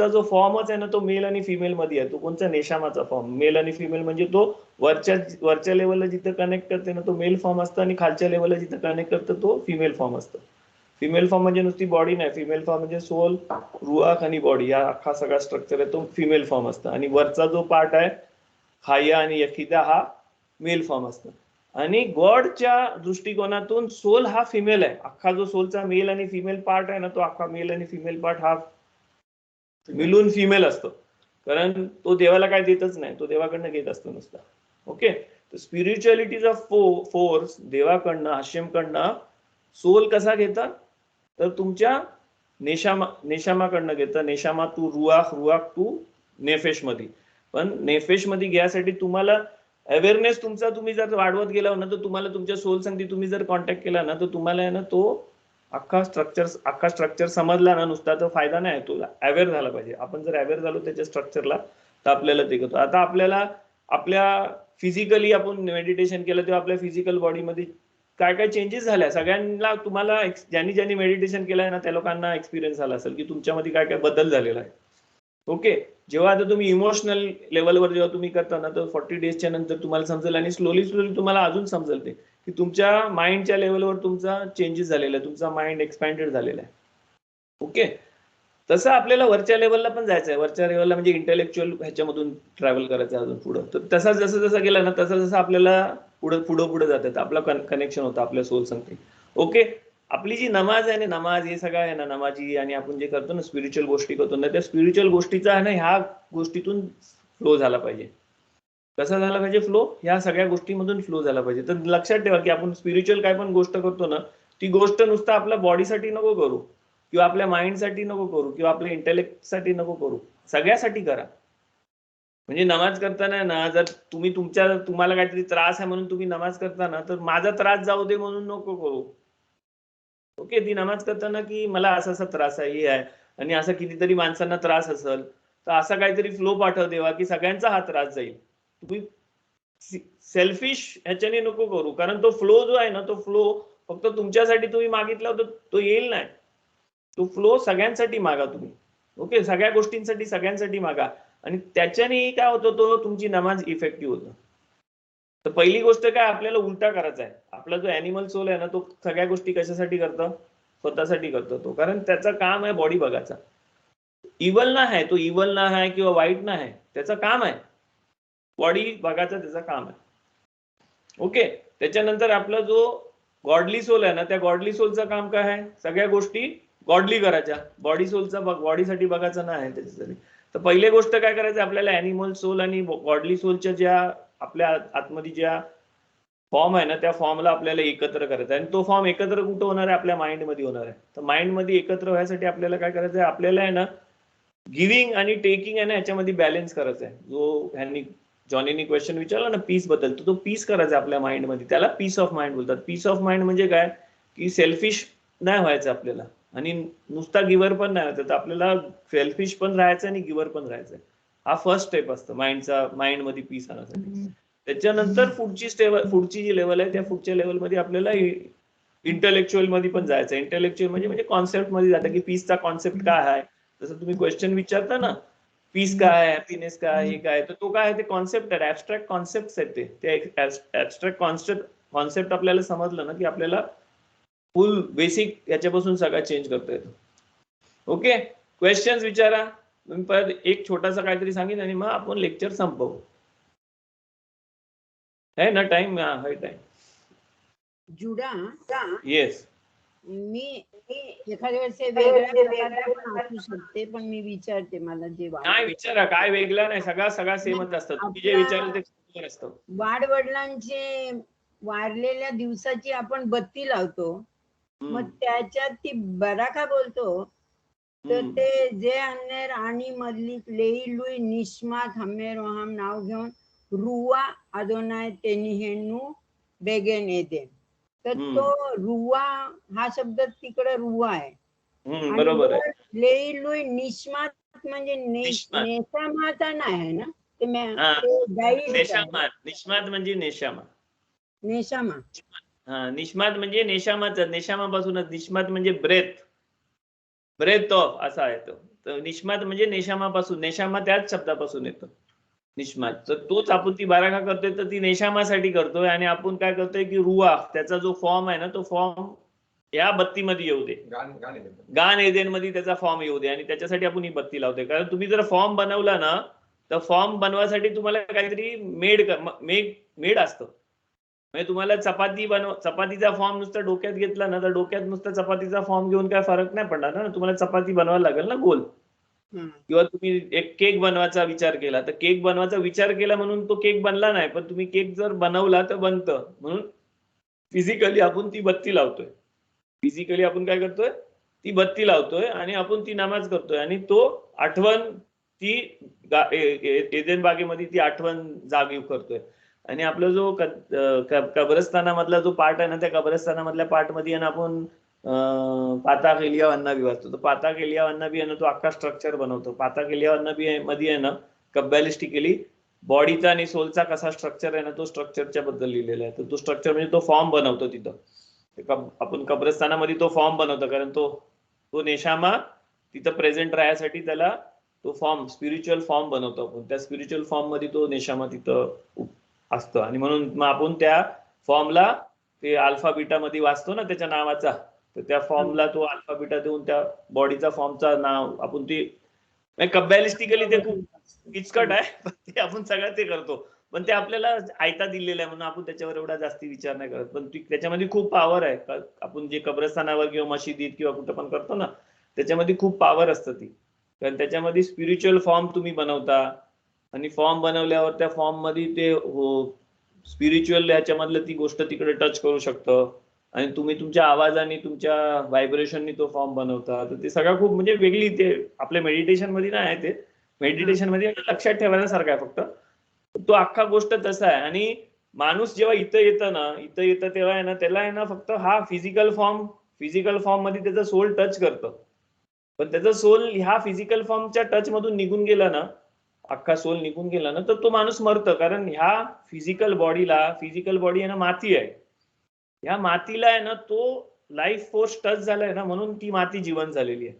जो फॉर्मच आहे ना, तो मेल आणि फिमेल मध्ये आहे. तो कोणता? नेशामाचा फॉर्म. मेल आणि फिमेल म्हणजे तो वरच्या लेवलला जिथं कनेक्ट करते ना, तो मेल फॉर्म असतं, आणि खालच्या लेवलला जिथं कनेक्ट करतं तो फिमेल फॉर्म असतं. फिमेल फॉर्म म्हणजे नुसती बॉडी नाही, फिमेल फॉर्म म्हणजे सोल, रुआख आणि बॉडी, या अख्खा सगळा स्ट्रक्चर आहे तो फिमेल फॉर्म असतं. आणि वरचा जो पार्ट आहे हाया आणि यखिदा हा मेल फॉर्म असतो. आणि गॉडच्या दृष्टिकोनातून सोल हा फिमेल आहे. अख्खा जो सोलचा मेल आणि फिमेल पार्ट आहे ना, तो अख्खा मेल आणि फिमेल पार्ट हा मिळून फिमेल असतो. कारण तो देवाला काय देतच नाही, तो देवाकडनं घेत असतो नुसता. ओके. तर स्पिरिच्युअलिटीचा फोर्स देवाकडनं, हाशेमकडनं सोल कसा घेता, तर तुमच्या नेशामाकडनं घेतं. नेशामा तू रुआख तू नेफेश मध्ये. पण नेफेश मध्ये घ्यायसाठी तुम्हाला अवेअरनेस तुमचा तुम्ही जर वाढवत गेला ना, तर तुम्हाला तुमच्या सोल संगती तुम्ही जर कॉन्टॅक्ट केला ना, तर तुम्हाला आहे ना, तो अख्खा स्ट्रक्चर समजला ना नुसता, तर फायदा नाही. तुला अवेअर झाला पाहिजे. आपण जर अवेअर झालो त्याच्या स्ट्रक्चरला, तर आपल्याला ते करतो. आता आपल्याला आपल्या फिजिकली आपण मेडिटेशन केलं तेव्हा आपल्या फिजिकल बॉडीमध्ये काय काय चेंजेस झाल्या सगळ्यांना, तुम्हाला ज्यांनी मेडिटेशन केलंय ना, त्या लोकांना एक्सपिरियन्स झाला असेल की तुमच्यामध्ये काय काय बदल झालेला आहे. ओके. जेव्हा आता तुम्ही इमोशनल लेवलवर जेव्हा तुम्ही करता ना, तर 40 डेजच्या नंतर तुम्हाला समजेल, आणि स्लोली तुम्हाला अजून समजेल ते की तुमच्या माइंडच्या लेवलवर तुमचा चेंजेस झालेला आहे, तुमचा माइंड एक्सपॅन्डेड झालेला आहे. ओके. तसं आपल्याला वरच्या लेवलला पण जायचं आहे. वरच्या लेवलला म्हणजे इंटेलेक्च्युअल ह्याच्यामधून ट्रॅव्हल करायचं अजून पुढं. तर तसा जसं गेला ना, तसं आपल्याला पुढं जातात. आपलं कनेक्शन होतं आपल्या सोल संगती. ओके. आपली जी नमाज आहे ना, नमाज हे सगळं आहे ना, नमाजी आणि आपण जे करतो ना, स्पिरिच्युअल गोष्टी करतो ना, त्या स्पिरिच्युअल गोष्टीचा आहे ना, ह्या गोष्टीतून फ्लो झाला पाहिजे. कसा झाला पाहिजे फ्लो? ह्या सगळ्या गोष्टीमधून फ्लो झाला पाहिजे. तर लक्षात ठेवा की आपण स्पिरिच्युअल काय पण गोष्ट करतो ना, ती गोष्ट नुसतं आपल्या बॉडीसाठी नको करू, किंवा आपल्या माइंडसाठी नको करू, किंवा आपल्या इंटेलेक्टसाठी नको करू, सगळ्यासाठी करा. म्हणजे नमाज करताना ना, जर तुम्हाला काहीतरी त्रास आहे म्हणून तुम्ही नमाज करता ना, तर माझा त्रास जाऊ दे म्हणून नको करू. ओके, ती नमाज करताना की मला असा असा त्रास आहे, हे आहे, आणि असा कितीतरी माणसांना त्रास असेल, तर असा काहीतरी फ्लो पाठव देवा की सगळ्यांचा हा त्रास जाईल. तुम्ही सेल्फिश ह्याच्याने नको करू, कारण तो फ्लो जो आहे ना, तो फ्लो फक्त तुमच्यासाठी तुम्ही मागितला होता तो येईल नाही. तो फ्लो सगळ्यांसाठी मागा तुम्ही. ओके, सगळ्या गोष्टींसाठी सगळ्यांसाठी मागा, आणि त्याच्याने काय होतं, तो तुमची नमाज इफेक्टिव्ह होतं. तर पहिली गोष्ट काय, आपल्याला उलटा करायचा आहे. आपला जो अॅनिमल सोल आहे ना, तो सगळ्या गोष्टी कशासाठी करतो? स्वतःसाठी करतो तो, कारण त्याचं काम आहे बॉडी बघायचा. इव्हल ना आहे तो, इव्हल ना आहे किंवा वाईट ना आहे, त्याचं काम आहे बॉडी बघायचं, त्याचं काम आहे. ओके, त्याच्यानंतर आपला जो गॉडली सोल आहे ना, त्या गॉडली सोलचं काम काय आहे? सगळ्या गोष्टी गॉडली करायच्या. बॉडी सोलचा बॉडीसाठी बघायचं नाही त्याच्यासाठी. तर पहिली गोष्ट काय करायचं, आपल्याला अॅनिमल सोल आणि गॉडली सोलच्या ज्या आपल्या आतमध्ये ज्या फॉर्म आहे ना, त्या फॉर्मला आपल्याला एकत्र करायचं आहे. आणि तो फॉर्म एकत्र कुठं होणार आहे? आपल्या माइंडमध्ये होणार आहे. तर माइंडमध्ये एकत्र व्हायसाठी आपल्याला काय करायचं आहे? आपल्याला आहे ना, गिव्हिंग आणि टेकिंग आहे ना, याच्यामध्ये बॅलन्स करायचा आहे. जो ह्यांनी जॉनीनी क्वेश्चन विचारला ना पीस बद्दल, तो पीस करायचा आपल्या माइंडमध्ये. त्याला पीस ऑफ माइंड बोलतात. पीस ऑफ माइंड म्हणजे काय की सेल्फिश नाही व्हायचं आपल्याला, आणि नुसता गिव्हर पण नाही व्हायचं. तर आपल्याला सेल्फिश पण राहायचं आणि गिव्हर पण राहायचं. हा फर्स्ट स्टेप असतं माइंडमध्ये पीस आणण्यासाठी. त्याच्यानंतर पुढची जी लेवल आहे, त्या पुढच्या लेवलमध्ये आपल्याला इंटेलेक्च्युअल मध्ये पण जायचं. इंटेलेक्च्युअल म्हणजे कॉन्सेप्ट मध्ये जातं की पीसचा कॉन्सेप्ट काय आहे. जसं तुम्ही क्वेश्चन विचारता ना, पीस काय आहे, हॅपीनेस काय आहे, हे काय, तर तो काय आहे, ते कॉन्सेप्ट आहे, ऍबस्ट्रॅक्ट कॉन्सेप्ट आहेत. ते ऍबस्ट्रॅक्ट कॉन्सेप्ट आपल्याला समजलं ना की आपल्याला फुल बेसिक याच्यापासून सगळं चेंज करता येतो. ओके, क्वेश्चन्स विचारा. मी परत एक छोटासा काहीतरी सांगेन आणि मग आपण लेक्चर संपवू. है ना टाइम? है टाइम. जुडा, येस. मी एखाद्या वेळेस वेगळ्या प्रकारचे पण असू शकते, पण मी विचारते, मला जे नाही विचारा, काय वेगळं नाही, सगळा सेमच असतं. तुम्ही जे विचारलं ते बरोबर असतं. वाडवडिलांचे वारलेल्या दिवसाची आपण बत्ती लावतो, मग त्याच्यात ती बराका बोलतो, तर ते जे अन्नेर आणि मधली लेई लुई निष्मात हम्मे रोहम नाव घेऊन रुवा अदोनाय तेनी हेनू बेगेन येते. तर तो रुवा हा शब्द तिकडे रुवा आहे. बरोबर आहे. लेई लुई निष्मात म्हणजे नेशामाचा नाही आहे ना, ते नेशामा. निष्मात म्हणजे नेशामा. नेशामा. हा, निष्मात म्हणजे नेशामाचा, नेशामापासूनच. निष्मात म्हणजे ब्रेथ ऑफ असा आहे तो. तर निष्मात म्हणजे नेशामापासून, नेशामा त्याच शब्दापासून येतो निष्मात. तर तोच आपण ती बाराखा करतोय, तर ती नेशामासाठी करतोय. आणि आपण काय करतोय की रुवा, त्याचा जो फॉर्म आहे ना, तो फॉर्म या बत्तीमध्ये येऊ दे, गान एदेन मध्ये त्याचा फॉर्म येऊ दे, आणि त्याच्यासाठी आपण ही बत्ती लावतोय. कारण तुम्ही जर फॉर्म बनवला ना, तर फॉर्म बनवायसाठी तुम्हाला काहीतरी मेड असतं. म्हणजे तुम्हाला चपातीचा फॉर्म नुसता डोक्यात घेतला ना, तर डोक्यात नुसता चपातीचा फॉर्म घेऊन काय फरक नाही पडणार ना. तुम्हाला चपाती बनवायला लागेल ना गोल. किंवा तुम्ही एक केक बनवायचा विचार केला, तर केक बनवायचा विचार केला म्हणून तो केक बनला नाही, पण तुम्ही केक जर बनवला तर बनतं. म्हणून फिजिकली आपण ती बत्ती लावतोय. फिजिकली आपण काय करतोय, ती बत्ती लावतोय, आणि आपण ती नमाज करतोय. आणि तो आठवण, ती एदेन बागेमध्ये ती आठवण जागी करतोय. आणि आपला जो कब्रस्तानामधला जो पार्ट आहे ना, त्या कब्रस्तानामधल्या पार्ट मध्ये आपण पाताक एलिया वन्नाबी वाचतो. तर पाताक एलिया वन्नाबी आहे ना, तो अख्खा स्ट्रक्चर बनवतो. पाताक एलिया वन्नाबी मध्ये आहे ना, कब्बॅलिस्टिकली बॉडीचा आणि सोलचा कसा स्ट्रक्चर आहे ना, तो स्ट्रक्चरच्या बद्दल लिहिलेला आहे. तर तो स्ट्रक्चर म्हणजे तो फॉर्म बनवतो तिथं. आपण कब्रस्तानामध्ये तो फॉर्म बनवतो, कारण तो नेशामा तिथं प्रेझेंट राहण्यासाठी त्याला तो फॉर्म, स्पिरिच्युअल फॉर्म बनवतो आपण. त्या स्पिरिच्युअल फॉर्म मध्ये तो नेशामा तिथं असतं. आणि म्हणून मग आपण त्या फॉर्मला ते अल्फा बीटा मध्ये वाचतो ना त्याच्या नावाचा, तर त्या फॉर्मला तो अल्फा बीटा देऊन त्या बॉडीचा फॉर्मचा नाव आपण ती कब्बॅलिस्टिकली ते खूप किचकट आहे, पण ते आपण सगळं ते करतो. पण ते आपल्याला आयता दिलेलं आहे म्हणून आपण त्याच्यावर एवढा जास्ती विचार नाही करत. पण त्याच्यामध्ये खूप पॉवर आहे. आपण जे कब्रस्तानावर किंवा मशिदीत किंवा कुठं पण करतो ना, त्याच्यामध्ये खूप पॉवर असतं ती. कारण त्याच्यामध्ये स्पिरिच्युअल फॉर्म तुम्ही बनवता, आणि फॉर्म बनवल्यावर त्या फॉर्म मध्ये ते स्पिरिच्युअल ह्याच्यामधलं ती गोष्ट तिकडे टच करू शकतं. आणि तुम्ही तुमच्या आवाजाने, तुमच्या व्हायब्रेशननी तो फॉर्म बनवता. तर ते सगळं खूप म्हणजे वेगळी, ते आपल्या मेडिटेशन मध्ये नाही आहे. ते मेडिटेशन मध्ये लक्षात ठेवण्यासारखं आहे फक्त. तो अख्खा गोष्ट तसा आहे. आणि माणूस जेव्हा इथं येतं तेव्हा आहे ना, त्याला आहे ना फक्त हा फिजिकल फॉर्म फिजिकल फॉर्म मध्ये त्याचा सोल टच करतं, पण त्याचा सोल ह्या फिजिकल फॉर्मच्या टच मधून निघून गेला ना, अख्खा सोल निघून गेला ना, तर तो माणूस मरतं. कारण ह्या फिजिकल बॉडी आहे ना माती आहे, ह्या मातीला आहे ना तो लाईफ फोर्स टच झालाय ना, म्हणून ती माती जिवंत झालेली आहे.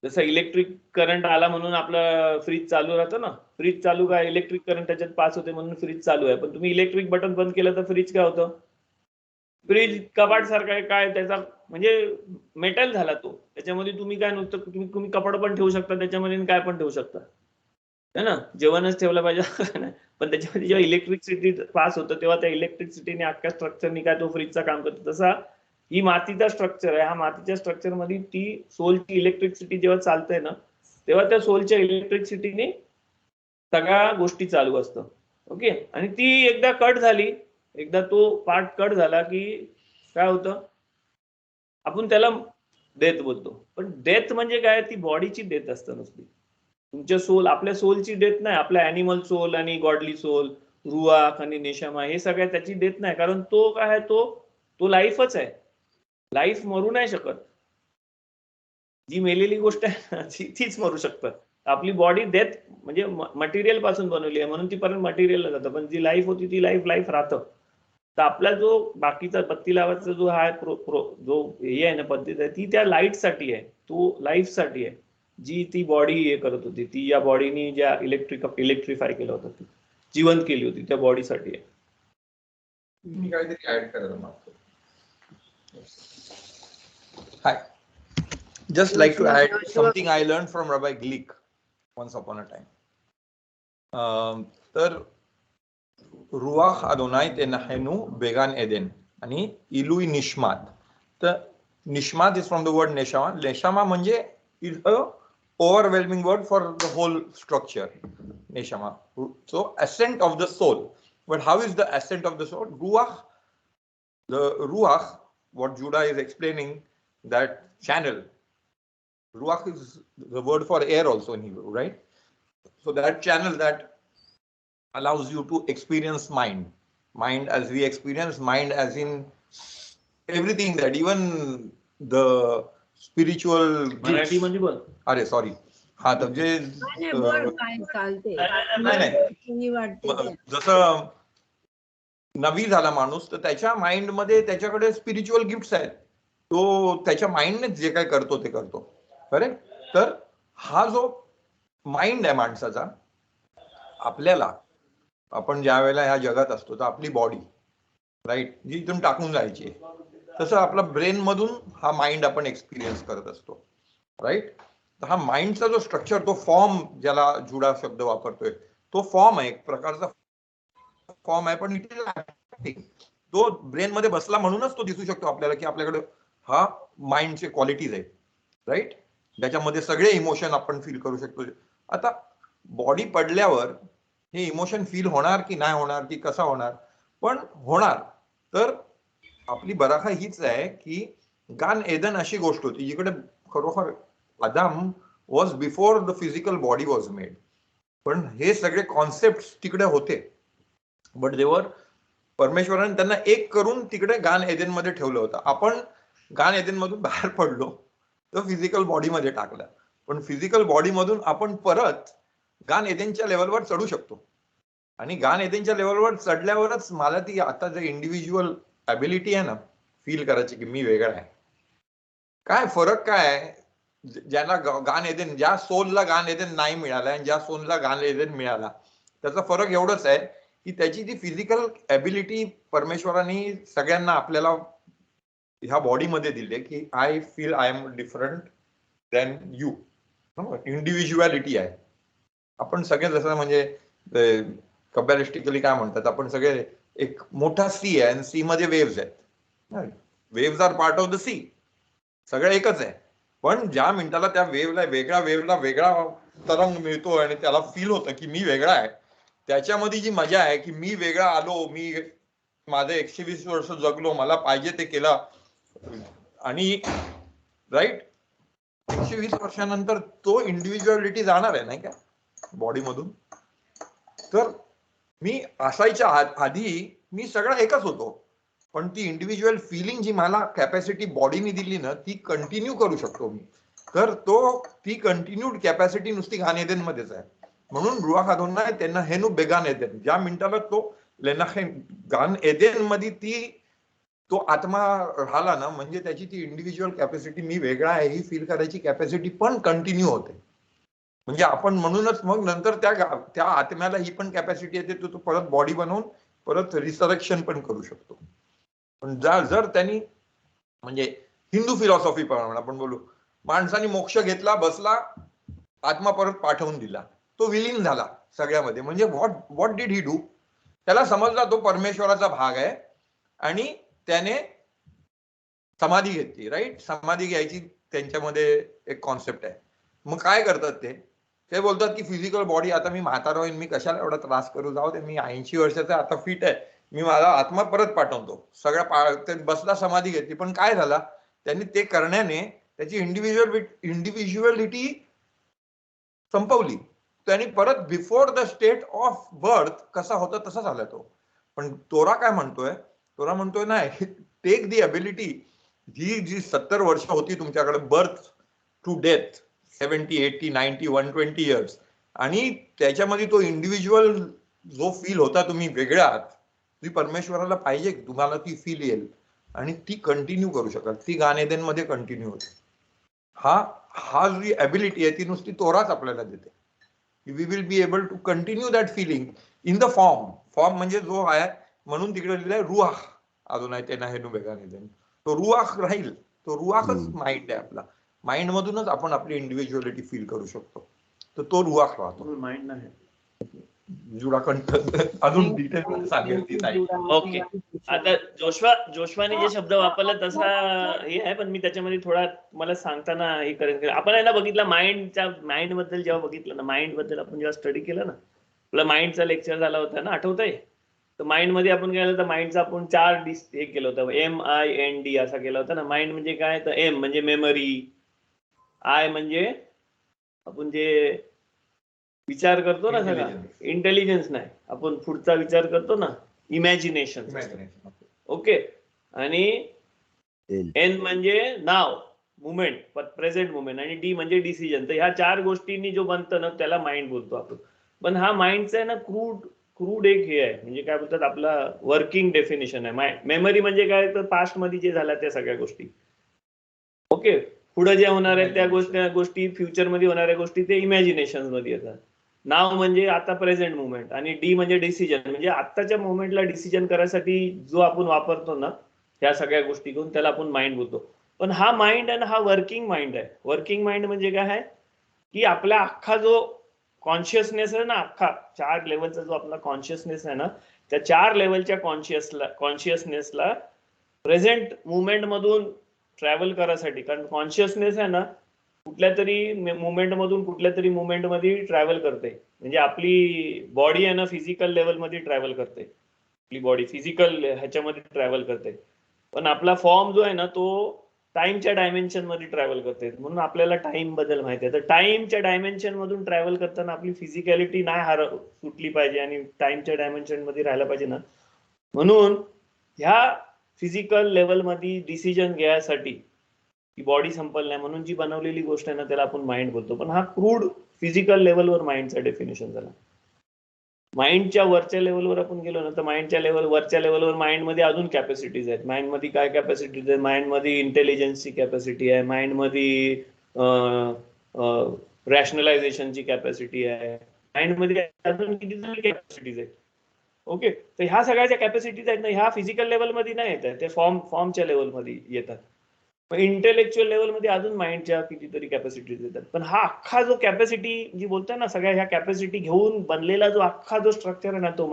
जसं इलेक्ट्रिक करंट आला म्हणून आपलं फ्रीज चालू राहतं ना, फ्रीज चालू काय, इलेक्ट्रिक करंट त्याच्यात पास होते म्हणून फ्रीज चालू आहे. पण तुम्ही इलेक्ट्रिक बटन बंद केलं तर फ्रीज काय होतं, फ्रीज कपाट सारखा आहे, काय त्याचा म्हणजे मेटल झाला तो, त्याच्यामध्ये तुम्ही काय नुसतं तुम्ही कपडे पण ठेवू शकता त्याच्यामध्ये, काय पण ठेवू शकता है ना, जेवणच ठेवलं पाहिजे पण त्याच्यामध्ये जेव्हा इलेक्ट्रिसिटी पास होतं तेव्हा त्या इलेक्ट्रिसिटीने अख्ख्या स्ट्रक्चरनी काय तो फ्रीजचा काम करतो. तसा ही मातीचा स्ट्रक्चर आहे, ह्या मातीच्या स्ट्रक्चर मध्ये ती सोलची इलेक्ट्रिसिटी जेव्हा चालते ना, तेव्हा त्या सोलच्या इलेक्ट्रिसिटीने सगळ्या गोष्टी चालू असतं. ओके, आणि ती एकदा कट झाली, एकदा तो पार्ट कट झाला की काय होतं, आपण त्याला डेथ बोलतो. पण डेथ म्हणजे काय, ती बॉडीची डेथ असतं नुसती. तुमच्या सोल, आपल्या सोलची डेथ नाही. आपल्या अॅनिमल सोल आणि गॉडली सोल, रुआख आणि नेशमा, हे सगळ्या त्याची डेथ नाही. कारण तो काय आहे, तो लाईफच आहे. लाईफ मरू नाही शकत. जी मेलेली गोष्ट आहे ना तीच मरू शकतं. आपली बॉडी डेथ म्हणजे मटेरियल पासून बनवली आहे म्हणून ती परत मटेरियलला जातं, पण जी लाईफ होती ती लाईफ राहतं. तर आपला जो बाकीचा बत्ती लावायचा जो हा जो हे आहे ना पद्धत आहे, ती त्या लाईट साठी आहे, तो लाईफ साठी आहे. जी ती बॉडी हे करत होती, ती या बॉडीनी ज्या इलेक्ट्रिफाय केलं होतं, ती जिवंत केली होती, त्या बॉडीसाठी आहे. मी काहीतरी ऍड करायला मागतो. Hi. Just like to add something I learned from Rabbi Glick once upon a time. तर रुआख अदोनाय तेनाहेनु बेगान एदेन आणि इलुई निश्मात. तर निश्मात इज फ्रॉम द वर्ड नेशामा. नेशामा म्हणजे is a overwhelming word for the whole structure. Neshama. So ascent of the soul. But how is the ascent of the soul? Ruach. The ruach, what Judah is explaining, that channel. Ruach is the word for air also in Hebrew, right? So that channel that allows you to experience mind. Mind as we experience, mind as in everything that even the spiritual Marathi मध्ये बोल. अरे sorry, हा तर जे जसं नवी झाला माणूस तर त्याच्या माइंड मध्ये त्याच्याकडे स्पिरिच्युअल गिफ्ट्स आहेत, तो त्याच्या माइंडने जे काय करतो ते करतो. करेक्ट. तर हा जो माइंड आहे माणसाचा, आपल्याला आपण ज्या वेळेला ह्या जगात असतो तर आपली बॉडी राईट जी इथून टाकून जायची, तसं आपला ब्रेन मधून हा माइंड आपण एक्सपिरियन्स करत असतो. राईट. तर हा माइंडचा जो स्ट्रक्चर, तो फॉर्म ज्याला जुडा शब्द वापरतोय, तो फॉर्म आहे, एक प्रकारचा फॉर्म आहे, पण तो ब्रेन मध्ये बसला म्हणूनच तो दिसू शकतो आपल्याला की आपल्याकडे हा माइंडचे क्वालिटीज आहेत. राईट. ज्याच्यामध्ये सगळे इमोशन आपण फील करू शकतो. आता बॉडी पडल्यावर हे इमोशन फील होणार की नाही होणार, की कसा होणार, पण होणार. तर आपली बराखा हीच आहे की गान एदन अशी गोष्ट होती जिकडे खरोखर Adam was before the physical body was made. पण हे सगळे कॉन्सेप्ट तिकडे होते, बट देवर परमेश्वराने त्यांना एक करून तिकडे गान एदेन मध्ये ठेवलं होतं. आपण गान एदेन मधून बाहेर पडलो तर फिजिकल बॉडीमध्ये टाकलं, पण फिजिकल बॉडी मधून आपण परत गान एदेनच्या लेवलवर चढू शकतो. आणि गान एदेनच्या लेवलवर चढल्यावरच मला ती आता जे इंडिव्हिज्युअल ॲबिलिटी आहे ना फील करायची की मी वेगळा आहे. काय फरक काय आहे, ज्याला गान एदेन, ज्या सोलला गान एदेन नाही मिळाला आणि ज्या सोलला गान एदेन मिळाला, त्याचा फरक एवढंच आहे की त्याची जी फिजिकल ॲबिलिटी परमेश्वरांनी सगळ्यांना आपल्याला ह्या बॉडीमध्ये दिली की I feel I am different than you. Individuality आहे. आपण सगळे जसं म्हणजे कबॅलिस्टिकली काय म्हणतात, आपण सगळे एक मोठा सी आहे आणि सी मध्ये वेव्स आहेत. Waves are part of the sea. सगळं एकच आहे, पण ज्या मिनिटाला त्या वेव्हला वेगळा तरंग मिळतो आणि त्याला फील होतं की मी वेगळा आहे, त्याच्यामध्ये जी मजा आहे की मी वेगळा आलो, मी माझे 120 वर्ष जगलो, मला पाहिजे ते केलं, आणि राईट 120 वर्षानंतर तो इंडिव्हिज्युअलिटी जाणार आहे नाही का बॉडी मधून. तर मी असायच्या आधी मी सगळा एकच होतो, पण ती इंडिव्हिज्युअल फिलिंग जी मला कॅपॅसिटी बॉडीने दिली ना ती कंटिन्यू करू शकतो मी. तर ती कंटिन्यूड कॅपॅसिटी नुसती गान एदेनमध्येच आहे. म्हणून रुआख अदोनाय त्यांना हेनु बेगान एदेन, ज्या मिनिटाला तो गान एदेन मध्ये तो आत्मा राहिला ना, म्हणजे त्याची ती इंडिव्हिज्युअल कॅपॅसिटी मी वेगळा आहे ही फील करायची कॅपॅसिटी पण कंटिन्यू होते. म्हणजे आपण म्हणूनच मग नंतर त्या आत्म्याला ही पण कॅपॅसिटी येते, तो परत बॉडी बनवून परत रिसरेक्शन पण करू शकतो. पण जर त्यांनी म्हणजे हिंदू फिलॉसॉफी प्रमाणे आपण बोलू, माणसाने मोक्ष घेतला, बसला, आत्मा परत पाठवून दिला, तो विलीन झाला सगळ्यामध्ये. म्हणजे व्हॉट डिड ही डू? त्याला समजला तो परमेश्वराचा भाग आहे आणि त्याने समाधी घेतली. राईट, समाधी घ्यायची त्यांच्यामध्ये एक कॉन्सेप्ट आहे. मग काय करतात ते बोलतात की फिजिकल बॉडी, आता मी म्हातारा होईन, मी कशाला एवढा त्रास करू, जाऊ दे, मी 80 वर्षाचा आता फिट आहे, मी माझा आत्मा परत पाठवतो. सगळ्या बसला, समाधी घेतली. पण काय झाला, त्यांनी ते करण्याने त्याची इंडिव्हिज्युअलिटी संपवली. त्यांनी परत before the state of birth कसा होता तसा झाला तो. पण तोरा काय म्हणतोय, तोरा म्हणतोय नाही, टेक दी एबिलिटी, ही जी 70 वर्ष होती तुमच्याकडे, बर्थ टू डेथ, 70, 80, 90, 120 इयर्स, आणि त्याच्यामध्ये तो इंडिव्हिज्युअल जो फील होता, तुम्ही वेगळा आहात, ती परमेश्वराला पाहिजे की तुम्हाला ती फील येईल आणि ती कंटिन्यू करू शकाल, ती गान एदेनमध्ये कंटिन्यू होते. हा जी एबिलिटी आहे ती नुसती तोराच आपल्याला देते. We will be able to continue that filling in the form म्हणजे जो आहे, म्हणून तिकडे लिहिलंय रुआख अजून आहे त्यांना हेनु बेगान एदेन. तो रुआख राहील, तो रुआखच माइंड आहे आपला. माइंड मधूनच आपण आपली इंडिव्हिज्युअलिटी फील करू शकतो. तर तो रुआख राहतो. माइंड नाही. जुडा कंठ अजून डिटेल सांगेल ती ताई. ओके, आता जोशवाने जे शब्द वापरला तसा हे आहे, पण मी त्याच्यामध्ये थोडा मला सांगताना हे करेन. आपण आहे ना बघितलं माइंड बद्दल, जेव्हा बघितलं ना माइंड बद्दल, आपण जेव्हा स्टडी केलं ना, आपला माइंडचा लेक्चर झाला होता ना, आठवतंय? तर माइंड मध्ये आपण केलं तर माइंडचा आपण 4 हे केलं होतं, MIND असा केला होता ना. माइंड म्हणजे काय, तर M म्हणजे मेमरी, I म्हणजे आपण जे विचार करतो ना, सगळा इंटेलिजन्स नाही, आपण पुढचा विचार करतो ना, इमॅजिनेशन. ओके, आणि N म्हणजे नाव, मुवमेंट, प्रेझेंट मुवमेंट, आणि D म्हणजे डिसिजन. तर ह्या 4 गोष्टींनी जो बनतं ना त्याला माइंड बोलतो आपण. पण हा माइंडचा आहे ना क्रूड एक हे आहे, म्हणजे काय बोलतात, आपला वर्किंग डेफिनेशन आहे. मेमरी म्हणजे काय, तर पास्ट मध्ये जे झाल्या त्या सगळ्या गोष्टी. ओके, पुढे जे होणार आहेत त्या गोष्टी, फ्युचर मध्ये होणाऱ्या गोष्टी, ते इमॅजिनेशन मध्ये येतात. नाव म्हणजे आता प्रेझेंट मुवमेंट, आणि डी म्हणजे डिसिजन, म्हणजे आत्ताच्या मुवमेंटला डिसिजन करायसाठी जो आपण वापरतो ना ह्या सगळ्या गोष्टी घेऊन, त्याला आपण माइंड बोलतो. पण हा माइंड आहे ना, हा वर्किंग माइंड आहे. वर्किंग माइंड म्हणजे काय आहे की आपला अख्खा जो कॉन्शियसनेस आहे ना, अख्खा 4 लेवलचा जो आपला कॉन्शियसनेस आहे ना, त्या 4 लेवलच्या कॉन्शियसनेसला प्रेझेंट मुवमेंट मधून ट्रॅव्हल करायसाठी, कारण कॉन्शियसनेस आहे ना कुठल्या तरी मुवमेंट मधून कुठल्या तरी मुवमेंट मध्ये ट्रॅव्हल करते. म्हणजे आपली बॉडी आहे ना फिजिकल लेवल मध्ये ट्रॅव्हल करते, आपली बॉडी फिजिकल ह्याच्यामध्ये ट्रॅव्हल करते. पण आपला फॉर्म जो आहे ना तो टाइमच्या डायमेन्शन मध्ये ट्रॅव्हल करते. म्हणून आपल्याला टाइम बद्दल माहिती आहे. तर टाइमच्या डायमेन्शन मधून ट्रॅव्हल करताना आपली फिजिकॅलिटी नाही सुटली पाहिजे आणि टाइमच्या डायमेन्शन मध्ये राहायला पाहिजे ना. म्हणून ह्या फिजिकल लेवल मध्ये डिसिजन घ्यायसाठी की बॉडी संपल नाही म्हणून जी बनवलेली गोष्ट आहे ना त्याला आपण माइंड बोलतो. पण हा क्रूड फिजिकल लेवलवर माइंडचा डेफिनेशन झाला. माइंडच्या वरच्या लेवलवर आपण गेलो ना तर माइंडच्या वरच्या लेवलवर माइंड मध्ये अजून कॅपॅसिटीज आहेत. माइंड मध्ये काय कॅपॅसिटीज आहे, माइंड मध्ये इंटेलिजन्सची कॅपॅसिटी आहे, माइंड मध्ये रॅशनलायझेशनची कॅपॅसिटी आहे, माइंड मध्ये अजून किती कॅपॅसिटीज आहेत. ओके, तर ह्या सगळ्याच्या कॅपॅसिटीज आहेत ना ह्या फिजिकल लेवलमध्ये नाही येत आहे, ते फॉर्मच्या लेवलमध्ये येतात. इंटेलेक्च्युअल लेवलमध्ये अजून माइंडच्या कितीतरी कॅपॅसिटीज येतात. पण हा अख्खा जो कॅपॅसिटी जी बोलतोय ना सगळ्या ह्या कॅपॅसिटी घेऊन बनलेला जो अख्खा जो स्ट्रक्चर आहे ना तो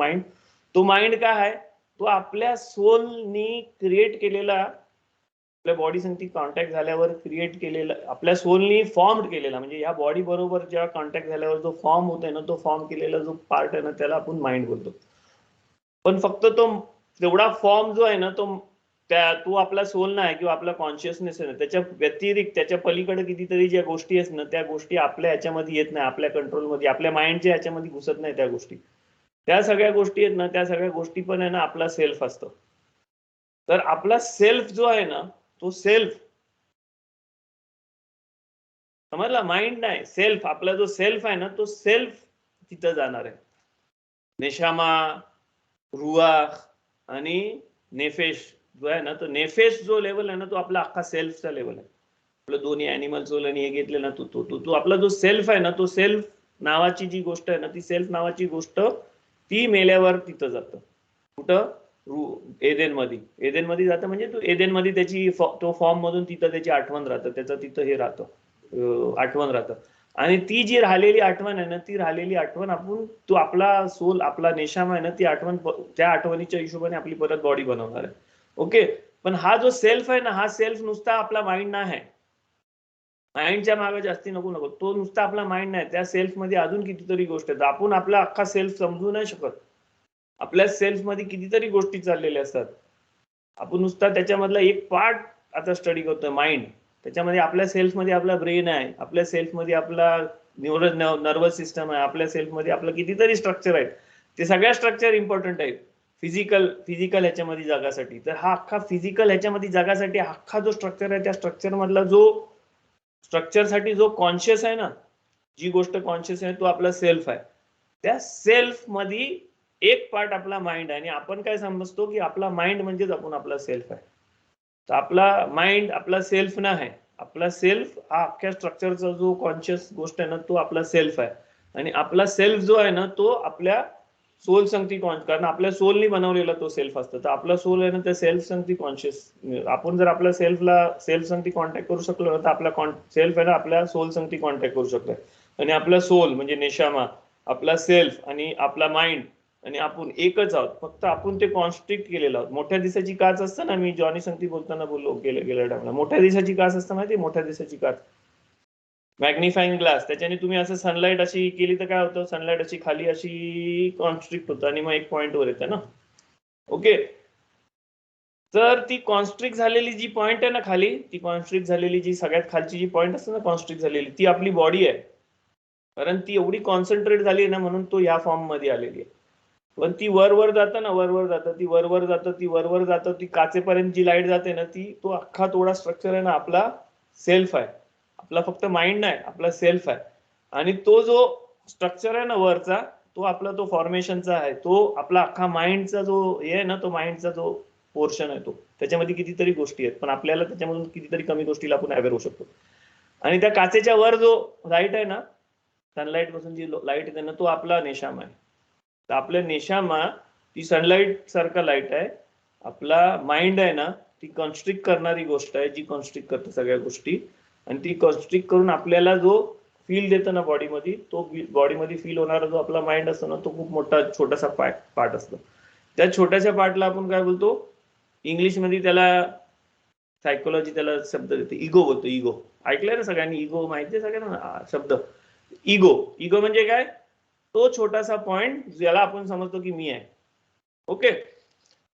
माइंड काय आहे, तो आपल्या सोलनी क्रिएट केलेला, आपल्या बॉडी संगती कॉन्टॅक्ट झाल्यावर क्रिएट केलेला, आपल्या सोलनी फॉर्म केलेला, म्हणजे ह्या बॉडी बरोबर जेव्हा कॉन्टॅक्ट झाल्यावर जो फॉर्म होतोय ना तो फॉर्म केलेला जो पार्ट आहे ना त्याला आपण माइंड बोलतो. पण फक्त तो तेवढा फॉर्म जो आहे ना तो आपला सोल नाही किंवा आपला कॉन्शियसनेस आहे ना, त्याच्या व्यतिरिक्त त्याच्या पलीकडे कितीतरी ज्या गोष्टी आहेत ना त्या गोष्टी आपल्या ह्याच्यामध्ये येत नाही, आपल्या कंट्रोलमध्ये, आपल्या माइंडच्या ह्याच्यामध्ये घुसत नाही त्या गोष्टी. त्या सगळ्या गोष्टी आहेत ना त्या सगळ्या गोष्टी पण आहे ना आपला सेल्फ असतो. तर आपला सेल्फ जो आहे ना, तो सेल्फ, समजला, माइंड नाही, सेल्फ, आपला जो सेल्फ आहे ना, तो सेल्फ तिथं जाणार आहे. नेशामा, रुआख आणि नेफेश जो आहे ना, तो नेफेश जो लेवल आहे ना, तो आपला अख्खा सेल्फचा लेवल आहे. आपलं दोन्ही अॅनिमल सोल आणि हे घेतले ना, तो आपला जो सेल्फ आहे ना, तो सेल्फ नावाची जी गोष्ट आहे ना, ती सेल्फ नावाची गोष्ट ती मेल्यावर तिथं जातं. कुठं? एदेन मध्ये जातं, म्हणजे तो एदेन मध्ये त्याची तो फॉर्म मधून तिथं त्याची आठवण राहतं, त्याचं तिथं हे राहतं, आठवण राहतं. आणि ती जी राहिलेली आठवण आहे ना, ती राहिलेली आठवण आपण, तो आपला सोल, आपला नेशामा आहे ना, ती आठवण, त्या आठवणीच्या हिशोबाने आपली परत बॉडी बनवणार आहे. ओके. पण हा जो सेल्फ आहे ना, हा सेल्फ नुसता आपला माइंड नाही आहे. माइंडच्या मागे जास्ती नको, तो नुसता आपला माइंड नाही, त्या सेल्फ मध्ये अजून कितीतरी गोष्ट आहेत. आपण आपला अख्खा सेल्फ समजू नाही शकत. आपल्या सेल्फ मध्ये कितीतरी गोष्टी चाललेल्या असतात. आपण नुसता त्याच्यामधला एक पार्ट आता स्टडी करतोय, माइंड. त्याच्यामध्ये आपल्या सेल्फ मध्ये आपला ब्रेन आहे, आपल्या सेल्फ मध्ये आपला नर्वस सिस्टम आहे, आपल्या सेल्फ मध्ये आपलं कितीतरी स्ट्रक्चर आहेत. ते सगळ्या स्ट्रक्चर इम्पॉर्टंट आहेत फिजिकल ह्याच्यामध्ये जगासाठी. तर हा अख्खा फिजिकल ह्याच्यामध्ये जगासाठी अख्खा जो स्ट्रक्चर आहे, त्या स्ट्रक्चर मधला जो स्ट्रक्चर साठी जो कॉन्शियस आहे ना, जी गोष्ट कॉन्शियस आहे, तो आपला सेल्फ आहे. त्या सेल्फ मध्ये एक पार्ट आपला माइंड आहे. आणि आपण काय समजतो की आपला माइंड म्हणजेच आपण आपला सेल्फ आहे. तर आपला माइंड आपला सेल्फ नाही. आपला सेल्फ हा अख्ख्या स्ट्रक्चरचा जो कॉन्शियस गोष्ट आहे ना, तो आपला सेल्फ आहे. आणि आपला सेल्फ जो आहे ना, तो आपल्या सोल संगती, कारण आपल्या सोलनी बनवलेला तो सेल्फ असतो. तर आपला सोल आहे ना, त्या सेल्फ संगती कॉन्शियस. आपण जर आपल्या सेल्फ संगती कॉन्टॅक्ट करू शकलो तर आपला सेल्फ आहे ना, आपल्या सोल संगती कॉन्टॅक्ट करू शकतो. आणि आपला सोल म्हणजे नेशामा, आपला सेल्फ आणि आपला माइंड आणि आपण एकच आहोत. फक्त आपण ते कॉन्स्ट्रिक्ट केलेलं आहोत. मोठ्या दिसाची काच असतं ना, मी जॉनी संगती बोलताना बोललो गेल्या टाइमला, मोठ्या दिसाची काच असतं माहिती, मोठ्या दिसाची काच, मॅग्निफाईंग ग्लास. त्याच्याने तुम्ही असं सनलाईट अशी केली तर काय होतं, सनलाईट अशी खाली अशी कॉन्स्ट्रिक्ट होतं आणि मग एक पॉइंट वर येतं ना. ओके. तर ती कॉन्स्ट्रिक्ट झालेली जी पॉइंट आहे ना खाली, ती कॉन्स्ट्रिक्ट झालेली जी सगळ्यात खालची जी पॉइंट असते ना कॉन्स्ट्रिक्ट झालेली, ती आपली बॉडी आहे. कारण ती एवढी कॉन्सन्ट्रेट झाली ना, म्हणून तो ह्या फॉर्म मध्ये आलेली आहे. पण ती वर जातं ना, वर जातं, ती वर जातं, ती काचेपर्यंत जी लाईट जाते ना, ती, तो अख्खा थोडा स्ट्रक्चर आहे ना, आपला सेल्फ आहे. आपला फक्त माइंड नाही, आपला सेल्फ आहे. आणि तो जो स्ट्रक्चर आहे ना वरचा, तो आपला तो फॉर्मेशनचा आहे. तो आपला अख्खा माइंडचा जो हे आहे ना, तो माइंडचा जो पोर्शन आहे, तो त्याच्यामध्ये कितीतरी गोष्टी आहेत. पण आपल्याला त्याच्यामधून कितीतरी कमी गोष्टीला आपण अवेअर होऊ शकतो. आणि त्या काचेच्या वर जो लाईट आहे ना, सनलाईट पासून जी लाईट येते ना, तो आपला नेशामा आहे. तर आपल्या नेशामा ती सनलाईट सारखा लाईट आहे. आपला माइंड आहे ना, ती कॉन्स्ट्रिक्ट करणारी गोष्ट आहे, जी कॉन्स्ट्रिक्ट करते सगळ्या गोष्टी. आणि ती कॉन्स्ट्रिक्ट करून आपल्याला जो फील देतं ना बॉडीमध्ये, तो बॉडीमध्ये फील होणारा जो आपला माइंड असतो ना, तो खूप मोठा छोटासा पार्ट असतो. त्या छोट्याशा पार्टला आपण काय बोलतो, इंग्लिशमध्ये त्याला सायकोलॉजी त्याला शब्द देते, इगो बोलतो. इगो ऐकलंय ना सगळ्यांनी, इगो माहिती आहे सगळ्यांना शब्द. इगो म्हणजे काय, तो छोटासा पॉइंट ज्याला आपण समजतो की मी आहे. ओके.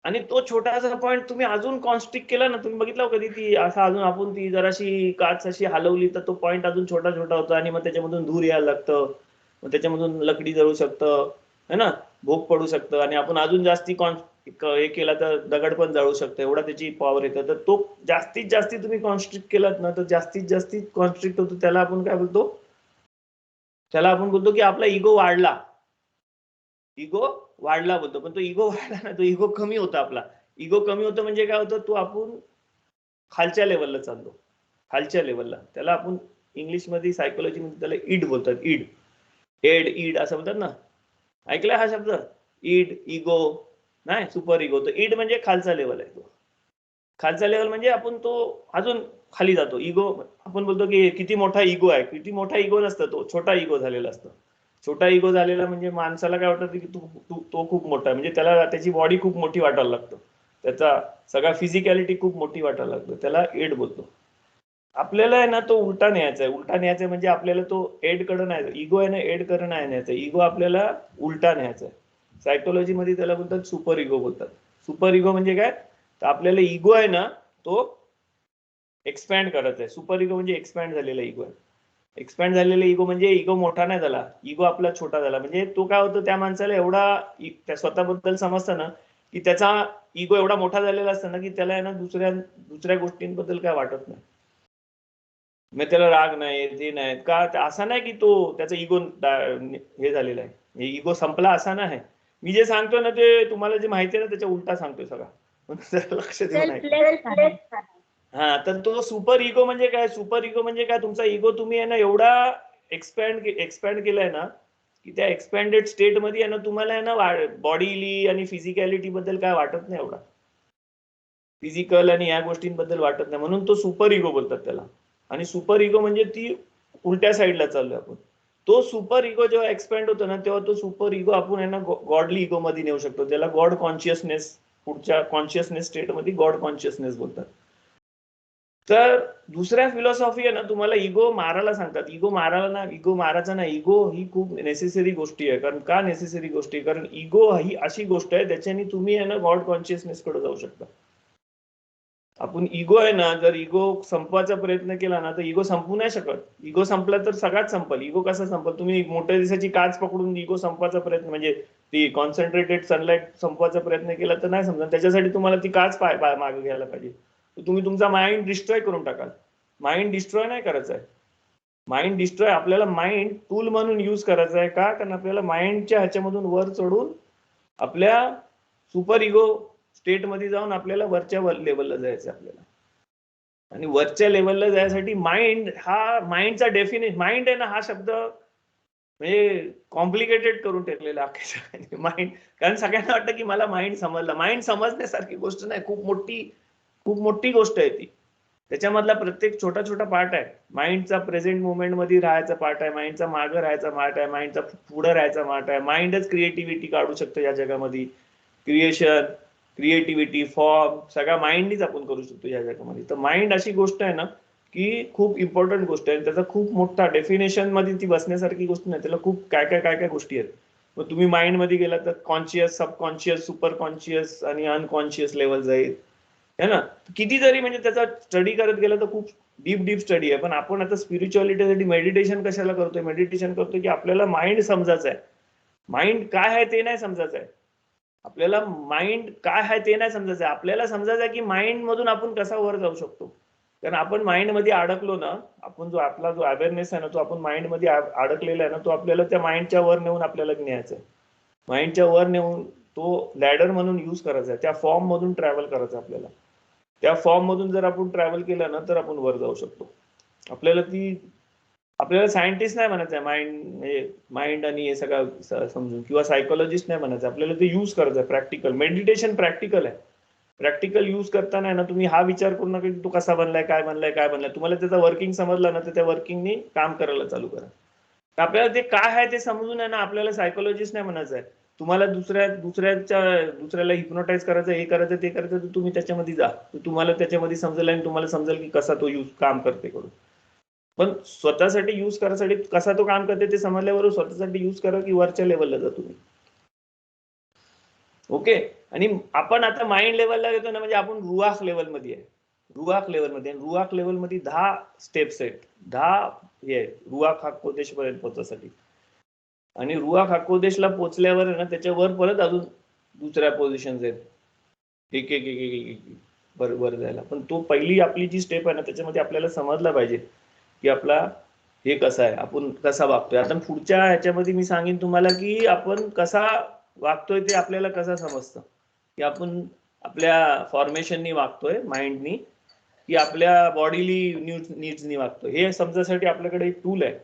आणि तो छोटासा पॉइंट तुम्ही अजून कॉन्स्ट्रिक्ट केला ना, तुम्ही बघितलं कधी ती असं अजून आपण ती जराशी काच अशी हलवली तर तो पॉइंट अजून छोटा होतो आणि मग त्याच्यामधून धूर यायला लागतं, मग त्याच्यामधून लकडी जळू शकतं, है ना, भोग पडू शकतं. आणि आपण अजून जास्ती हे केला तर दगड पण जळू शकतं, एवढा त्याची पॉवर येतं. तर तो जास्तीत जास्ती तुम्ही कॉन्स्ट्रिक्ट केलात ना, तर जास्तीत जास्ती कॉन्स्ट्रिक्ट होतो. त्याला आपण काय बोलतो, त्याला आपण बोलतो की आपला इगो वाढला बोलतो. पण तो इगो वाढला ना, तो इगो कमी होता. आपला इगो कमी होतं म्हणजे काय होतं, तो आपण खालच्या लेवलला चाललो, खालच्या लेवलला. त्याला आपण इंग्लिशमध्ये सायकोलॉजीमध्ये त्याला ईड बोलतात. ईड असं बोलतात ना, ऐकलाय हा शब्द, ईड, इगो नाही, सुपर इगो. तो ईड म्हणजे खालचा लेवल आहे. तो खालचा लेवल म्हणजे आपण तो अजून खाली जातो. इगो आपण बोलतो की किती मोठा इगो आहे, किती मोठा इगो नसतं, तो छोटा इगो झालेला असतो. छोटा इगो झालेला म्हणजे माणसाला काय वाटतं की तो खूप मोठा आहे, म्हणजे त्याला त्याची बॉडी खूप मोठी वाटायला लागतो, त्याचा सगळा फिजिकॅलिटी खूप मोठी वाटायला लागतो, त्याला एड बोलतो. आपल्याला आहे ना तो उलटा न्यायचा म्हणजे आपल्याला तो एड कडे नाही, इगो आहे ना एड कडे नाही न्यायचा, इगो आपल्याला उलटा न्यायचा आहे. सायकोलॉजीमध्ये त्याला बोलतात सुपर इगो बोलतात. सुपर इगो म्हणजे काय, तर आपल्याला इगो आहे ना तो एक्सपॅन्ड करायचा आहे. सुपर इगो म्हणजे एक्सपॅन्ड झालेला इगो आहे. एक्सपॅन्ड झालेला इगो म्हणजे इगो मोठा नाही झाला, इगो आपला छोटा झाला. म्हणजे तो काय होतं, त्या माणसाला एवढा त्या स्वतःबद्दल समजतं ना की त्याचा इगो एवढा मोठा झालेला असतो ना की त्याला आहे ना दुसऱ्या गोष्टींबद्दल काय वाटत नाही. मग त्याला राग नाही ते नाही का, असं नाही की तो त्याचा इगो हे झालेला आहे, इगो संपला असा नाही. मी जे सांगतोय ना ते तुम्हाला जे माहिती आहे ना त्याच्या उलटा सांगतोय सगळा. लक्ष देऊ नये. हा, तर तो सुपर इगो म्हणजे काय? सुपर इगो म्हणजे काय? तुमचा इगो तुम्ही आहे ना एवढा एक्सपॅन्ड केलाय ना की त्या एक्सपॅन्डेड स्टेट मध्ये आहे ना तुम्हाला आहे ना बॉडीली आणि फिजिकॅलिटी बद्दल काय वाटत नाही एवढा. फिजिकल आणि या गोष्टींबद्दल वाटत नाही, म्हणून तो सुपर इगो बोलतात त्याला. आणि सुपर इगो म्हणजे ती उलट्या साईडला चाललोय आपण. तो सुपर इगो जेव्हा एक्सपॅन्ड होतो ना तेव्हा तो सुपर इगो आपण आहे ना गॉडली इगो मध्ये नेऊ शकतो. त्याला गॉड कॉन्शियसनेस, पुढच्या कॉन्शियसनेस स्टेट मध्ये गॉड कॉन्शियसनेस बोलतात. तर दुसऱ्या फिलॉसॉफी आहे ना तुम्हाला इगो मारायला सांगतात. इगो मारायचा ना, इगो ही खूप नेसेसरी गोष्टी आहे. कारण का नेसेसरी गोष्टी? कारण इगो ही अशी गोष्ट आहे त्याच्याने तुम्ही आहे ना गॉड कॉन्शियसनेस कडे जाऊ शकता. आपण इगो आहे ना, जर इगो संपवायचा प्रयत्न केला ना तर इगो संपू नाही शकत. इगो संपला तर सगळ्यात संपल. इगो कसा संपल? तुम्ही मोठ्या दिवसाची काच पकडून इगो संपवायचा प्रयत्न म्हणजे ती कॉन्सन्ट्रेटेड सनलाईट संपवायचा प्रयत्न केला तर नाही समजा. त्याच्यासाठी तुम्हाला ती काच मागे घ्यायला पाहिजे. तुम्ही तुमचा माइंड डिस्ट्रॉय करून टाकाल. माइंड डिस्ट्रॉय नाही करायचा आहे. माइंड डिस्ट्रॉय आपल्याला माइंड टूल म्हणून युज करायचा आहे. का? कारण आपल्याला माइंडच्या ह्याच्यामधून वर चढून आपल्या सुपर इगो स्टेट मध्ये जाऊन आपल्याला वरच्या लेवलला जायचं आपल्याला. आणि वरच्या लेवलला जायसाठी माइंड हा माइंडचा माइंड आहे ना हा शब्द म्हणजे कॉम्प्लिकेटेड करून ठेवलेला माइंड. कारण सगळ्यांना वाटतं की मला माइंड समजला. माइंड समजण्यासारखी गोष्ट नाही, खूप मोठी गोष्ट आहे ती. त्याच्यामधला प्रत्येक छोटा पार्ट आहे. माइंडचा प्रेझेंट मुवमेंट मध्ये राहायचा पार्ट आहे, माइंडचा मागं राहायचा पार्ट आहे, माइंडचा पुढे राहायचा पार्ट आहे. माइंडच क्रिएटिव्हिटी काढू शकतो या जगामध्ये. क्रिएटिव्हिटी, फॉर्म सगळ्या माइंडनीच आपण करू शकतो या जगामध्ये. तर माइंड अशी गोष्ट आहे ना की खूप इम्पॉर्टंट गोष्ट आहे. त्याचा खूप मोठा डेफिनेशन मध्ये ती बसण्यासारखी गोष्ट नाही. त्याला खूप काय गोष्टी आहेत. मग तुम्ही माइंड मध्ये गेला तर कॉन्शियस, सबकॉन्शियस, सुपर कॉन्शियस आणि अनकॉन्शियस लेवल जाईल है ना. किती जरी म्हणजे त्याचा स्टडी करत गेला तर खूप डीप स्टडी आहे. पण आपण आता स्पिरिच्युअलिटीसाठी मेडिटेशन कशाला करतोय? मेडिटेशन करतोय की आपल्याला माइंड समजायचं आहे. माइंड काय आहे ते नाही समजायचं आहे आपल्याला. माइंड काय आहे ते नाही समजायचं आहे आपल्याला. समजायचं आहे की माइंड मधून आपण कसा वर जाऊ शकतो. कारण आपण माइंड मध्ये अडकलो ना, आपण आपला जो अवेअरनेस आहे ना तो आपण माइंड मध्ये अडकलेला आहे ना, तो आपल्याला त्या माइंडच्या वर नेऊन आपल्याला न्यायचा आहे. माइंडच्या वर नेऊन तो लॅडर म्हणून युज करायचा आहे. त्या फॉर्म मधून ट्रॅव्हल करायचं आपल्याला. त्या फॉर्म मधून जर आपण ट्रॅव्हल केलं ना तर आपण वर जाऊ शकतो. आपल्याला सायंटिस्ट नाही म्हणायचं आहे माइंड आणि हे सगळं समजून, किंवा सायकोलॉजिस्ट नाही म्हणायचं. आपल्याला ते युज करायचं आहे. प्रॅक्टिकल मेडिटेशन प्रॅक्टिकल आहे. प्रॅक्टिकल युज करताना ना तुम्ही हा विचार करू नका की तो कसा बनलाय, काय बनलाय. तुम्हाला त्याचा वर्किंग समजला ना तर त्या वर्किंगनी काम करायला चालू करा. आपल्याला ते काय आहे ते समजून आहे ना आपल्याला सायकोलॉजिस्ट नाही म्हणायचं आहे. तुम्हाला दुसऱ्याला हिप्नोटाईज करायचं, हे करायचं, ते करायचं, तर तुम्ही त्याच्यामध्ये जा. तुम्हाला त्याच्यामध्ये समजेल आणि तुम्हाला समजेल की कसा तो यूज काम करते करून. पण स्वतःसाठी यूज करायसाठी कसा तो काम करते ते समजल्यावर स्वतःसाठी यूज करा की वरच्या लेवलला जा तुम्ही. ओके. आणि आपण आता माइंड लेवलला येतो ना म्हणजे आपण रुआख लेवलमध्ये आहे. रुआख लेवलमध्ये 10 स्टेप्स आहेत. 10 हे रुआख हाकोदेश पर्यंत पोहोचण्यासाठी. आणि रुआख हाकोदेशला पोहोचल्यावर ना त्याच्यावर परत अजून दुसऱ्या पोझिशन्स आहेत. एक वर जायला. पण तो पहिली आपली जी स्टेप आहे ना त्याच्यामध्ये आपल्याला समजला पाहिजे की आपला हे कसं आहे, आपण कसा वागतोय. आता पुढच्या ह्याच्यामध्ये मी सांगेन तुम्हाला की आपण कसा वागतोय ते आपल्याला कसं समजतं, की आपण आपल्या फॉर्मेशननी वागतोय माइंडनी, की आपल्या बॉडीली नीड्सनी वागतोय. हे समजायसाठी आपल्याकडे एक टूल आहे.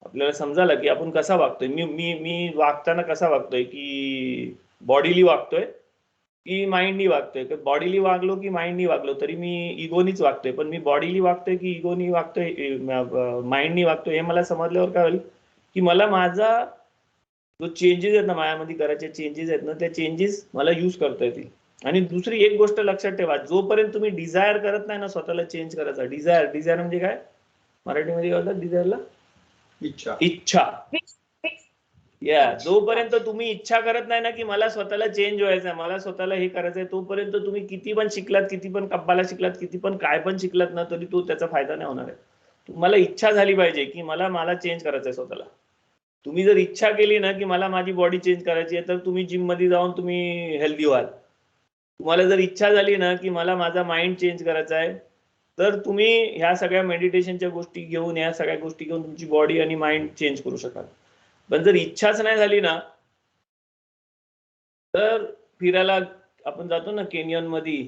आपल्याला समजायला की आपण कसा वागतोय. मी वागताना कसा वागतोय, की बॉडीली वागतोय की माइंडनी वागतोय. बॉडीली वागलो की माइंडनी वागलो तरी मी इगोनीच वागतोय. पण मी बॉडीली वागतोय की इगोनी वागतोय, माइंडनी वागतोय हे मला समजल्यावर काय होईल की मला माझा जो चेंजेस आहेत ना माझ्यामध्ये करायचे चेंजेस आहेत ना त्या चेंजेस मला यूज करता येतील. आणि दुसरी एक गोष्ट लक्षात ठेवा, जोपर्यंत तुम्ही डिझायर करत नाही ना स्वतःला चेंज करायचा. डिझायर म्हणजे काय मराठीमध्ये काय होतं डिझायरला? इच्छा. जोपर्यंत तुम्ही इच्छा करत नाही ना की मला स्वतःला चेंज व्हायचं आहे, मला स्वतःला हे करायचंय, तोपर्यंत तुम्ही किती पण शिकलात, किती पण कब्बाला शिकलात, किती पण काय पण शिकलात ना तरी तो त्याचा फायदा नाही होणार आहे. तुम्हाला इच्छा झाली पाहिजे की मला चेंज करायचंय स्वतःला. तुम्ही जर इच्छा केली ना की मला माझी बॉडी चेंज करायची आहे, तर तुम्ही जिम मध्ये जाऊन तुम्ही हेल्दी व्हाल. तुम्हाला जर इच्छा झाली ना की मला माझा माइंड चेंज करायचा आहे, तर तुम्ही ह्या सगळ्या मेडिटेशनच्या गोष्टी घेऊन, ह्या सगळ्या गोष्टी घेऊन तुमची बॉडी आणि माइंड चेंज करू शकाल. पण जर इच्छाच नाही झाली ना, तर फिरायला आपण जातो ना केनियन मध्ये,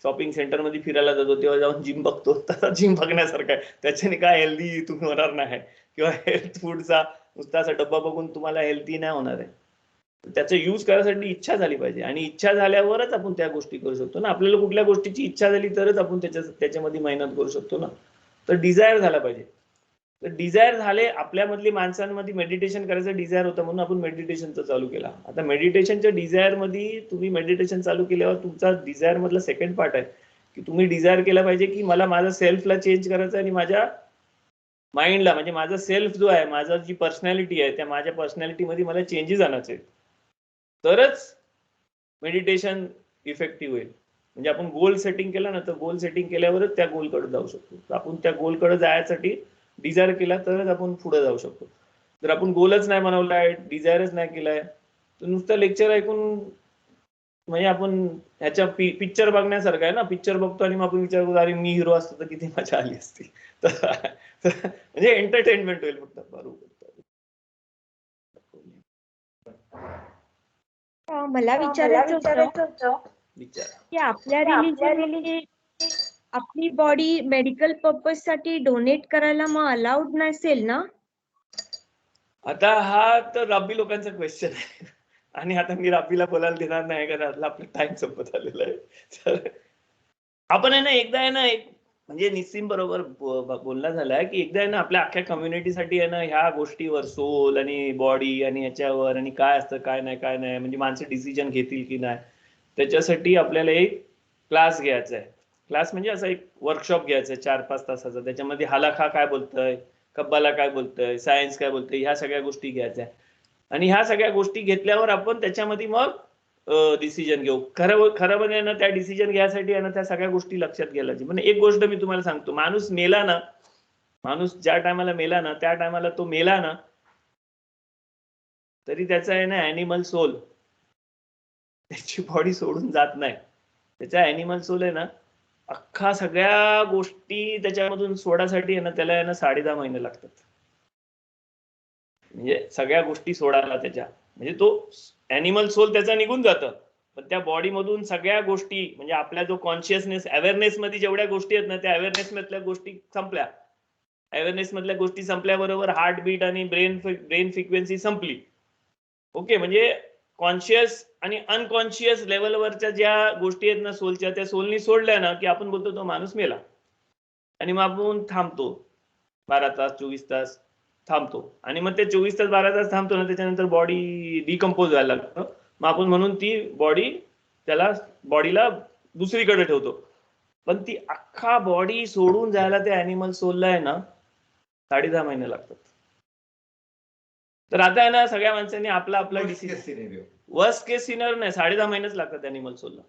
शॉपिंग सेंटर मध्ये फिरायला जातो, तेव्हा जाऊन जिम बघतो, तसा जिम बघण्यासारखं आहे. त्याच्याने काय हेल्दी तुम्ही होणार नाही, किंवा हेल्थ फूडचा नुसता असा डब्बा बघून तुम्हाला हेल्दी नाही होणार आहे. त्याचा यूज करायसाठी इच्छा झाली पाहिजे, आणि इच्छा झाल्यावरच आपण त्या गोष्टी करू शकतो ना. आपल्याला कुठल्या गोष्टीची इच्छा झाली तरच आपण त्याच्यामध्ये मेहनत करू शकतो ना. तर डिझायर झाला पाहिजे. तर डिझायर झाले आपल्यामधली, माणसांमध्ये मेडिटेशन करायचं डिझायर होतं म्हणून आपण मेडिटेशनचं चालू केला. आता मेडिटेशनच्या डिझायर मध्ये तुम्ही मेडिटेशन चालू केल्यावर तुमचा डिझायर मधला सेकंड पार्ट आहे की तुम्ही डिझायर केला पाहिजे की मला माझा सेल्फला चेंज करायचं आणि माझ्या माइंडला, म्हणजे माझा सेल्फ जो आहे, माझा जी पर्सनॅलिटी आहे, त्या माझ्या पर्सनॅलिटी मध्ये मला चेंजेस आणायचे, तरच मेडिटेशन इफेक्टिव्ह होईल. म्हणजे आपण गोल सेटिंग केलं ना, तर गोल सेटिंग केल्यावरच त्या गोलकडे जाऊ शकतो. तर आपण त्या गोलकडे जायसाठी डिझायर केला तरच आपण पुढे जाऊ शकतो. जर आपण गोलच नाही बनवलाय, डिझायरच नाही केलाय, तर नुसतं लेक्चर ऐकून, म्हणजे आपण ह्याच्या पिक्चर बघण्यासारखं आहे ना. पिक्चर बघतो आणि मग आपण विचार करतो अरे मी हिरो असतो तर किती मजा आली असती. म्हणजे एंटरटेनमेंट होईल फक्त. बरोबर. मला विचारायचं होतं की आपल्या रिलीजन आपली बॉडी मेडिकल पर्पज साठी डोनेट करायला मग अलाउड नसेल ना? आता हा तर राबी लोकांचा क्वेश्चन आहे, आणि आता मी राबीला बोलायला देणार नाही, कारण आपला टाइम संपत आलेला आहे. तर आपण आहे ना, एकदा आहे ना, एक म्हणजे निस्सिम बरोबर बोलणं झालंय की एकदा आहे ना आपल्या अख्ख्या कम्युनिटीसाठी आहे ना ह्या गोष्टीवर, सोल आणि बॉडी आणि ह्याच्यावर, आणि काय असतं काय नाही, म्हणजे माणसं डिसिजन घेतील की नाही, त्याच्यासाठी आपल्याला एक क्लास घ्यायचा आहे. क्लास म्हणजे असा एक वर्कशॉप घ्यायचा आहे 4-5 तासाचा. त्याच्यामध्ये हलाखा काय बोलतोय, कब्बाला काय बोलतोय, सायन्स काय बोलतोय, ह्या सगळ्या गोष्टी घ्यायच्या. आणि ह्या सगळ्या गोष्टी घेतल्यावर आपण त्याच्यामध्ये मग डिसिजन घेऊ. खरं म्हणजे ना, त्या डिसिजन घ्यायसाठी आहे ना त्या सगळ्या गोष्टी लक्षात घ्यायला. म्हणजे एक गोष्ट मी तुम्हाला सांगतो, माणूस मेला ना, माणूस ज्या टायमाला मेला ना, त्या टायमाला तो मेला ना, तरी त्याचा आहे ना ऍनिमल सोल त्याची बॉडी सोडून जात नाही. त्याचा ऍनिमल सोल आहे ना, अख्खा सगळ्या गोष्टी त्याच्यामधून सोडासाठी आहे ना, त्याला आहे ना 10.5 महिने लागतात. म्हणजे सगळ्या गोष्टी सोडायला त्याच्या, म्हणजे तो ऍनिमल सोल त्याचा निघून जातं, पण त्या बॉडी मधून सगळ्या गोष्टी, म्हणजे आपल्या जो कॉन्शियसनेस, अवेअरनेस मध्ये जेवढ्या गोष्टी आहेत ना, त्या अवेअरनेस मधल्या गोष्टी संपल्या. अवेअरनेस मधल्या गोष्टी संपल्याबरोबर हार्टबीट आणि ब्रेन फ्रिक्वेन्सी संपली. ओके, म्हणजे कॉन्शियस आणि अनकॉन्शियस लेवलवरच्या ज्या गोष्टी आहेत ना सोलच्या, त्या सोलनी सोडल्या ना की आपण बोलतो तो माणूस मेला. आणि मग आपण थांबतो 12 तास 24 तास थांबतो, आणि मग ते 24 तास 12 तास थांबतो ना, त्याच्यानंतर बॉडी डिकम्पोज व्हायला लागतं. मग आपण म्हणून ती बॉडीला दुसरीकडे ठेवतो. पण ती अख्खा बॉडी सोडून जायला त्या अॅनिमल सोलला आहे ना 10.5 महिने लागतात. तर आता आहे ना सगळ्या माणसांनी आपला डिसिजन, वर्स्ट केस सिनारिओ नाही, 10.5 महिनेच लागतात अॅनिमल सोलला.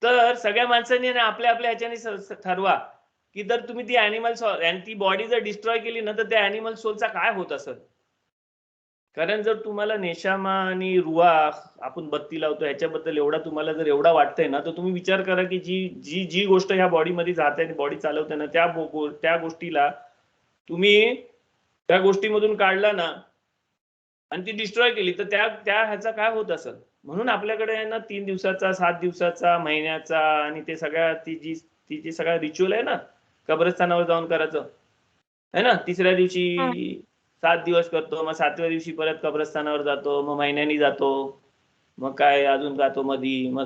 तर सगळ्या माणसांनी ना आपल्या ह्याच्याने ठरवा की जर तुम्ही ती अॅनिमल ती बॉडी जर डिस्ट्रॉय केली ना, तर त्या अॅनिमल सोलचा काय होत असेल. कारण जर तुम्हाला नेशामा आणि रुआ, आपण बत्ती लावतो ह्याच्याबद्दल एवढा तुम्हाला जर एवढा वाटतंय ना, तर तुम्ही विचार करा की जी गोष्ट ह्या बॉडीमध्ये जाते आणि बॉडी चालवते ना, त्या गोष्टीला तुम्ही त्या गोष्टीमधून काढला ना आणि ती डिस्ट्रॉय केली, तर त्या ह्याचा काय होत असेल. म्हणून आपल्याकडे आहे ना 3 दिवसाचा, 7 दिवसाचा, महिन्याचा, आणि ते सगळ्या ती जी सगळा रिच्युअल आहे ना, कब्रस्तानावर जाऊन करायचं आहे ना. तिसऱ्या दिवशी 7 दिवस करतो, मग 7व्या दिवशी परत कब्रस्तानावर जातो, मग महिन्यानी जातो, मग काय अजून जातो मधी, मग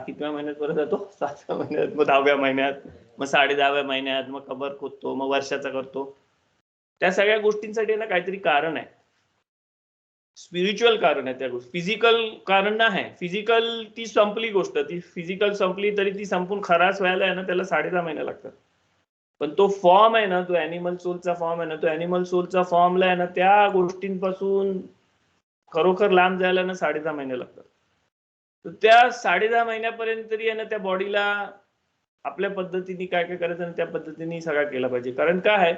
कितव्या महिन्यात परत जातो, 7व्या महिन्यात, मग 10व्या महिन्यात, मग 10.5व्या महिन्यात, मग कबर खोदतो, मग वर्षाचा करतो. त्या सगळ्या गोष्टींसाठी ना काहीतरी कारण आहे, स्पिरिच्युअल कारण आहे त्या गोष्टी. फिजिकल कारण नाही. फिजिकल ती संपली गोष्ट, ती फिजिकल संपली तरी ती संपून खरास व्हायला आहे ना त्याला 10.5 महिने लागतात. पण तो फॉर्म आहे ना, तो अॅनिमल सोलचा फॉर्म आहे ना, तो अॅनिमल सोलचा फॉर्मला आहे ना त्या गोष्टींपासून खरोखर लांब जायला ना 10.5 महिने लागतात. तर त्या 10.5 महिन्यापर्यंत तरी आहे ना त्या बॉडीला आपल्या पद्धतीने काय करायचं आणि त्या पद्धतीने सगळं केलं पाहिजे. कारण काय आहे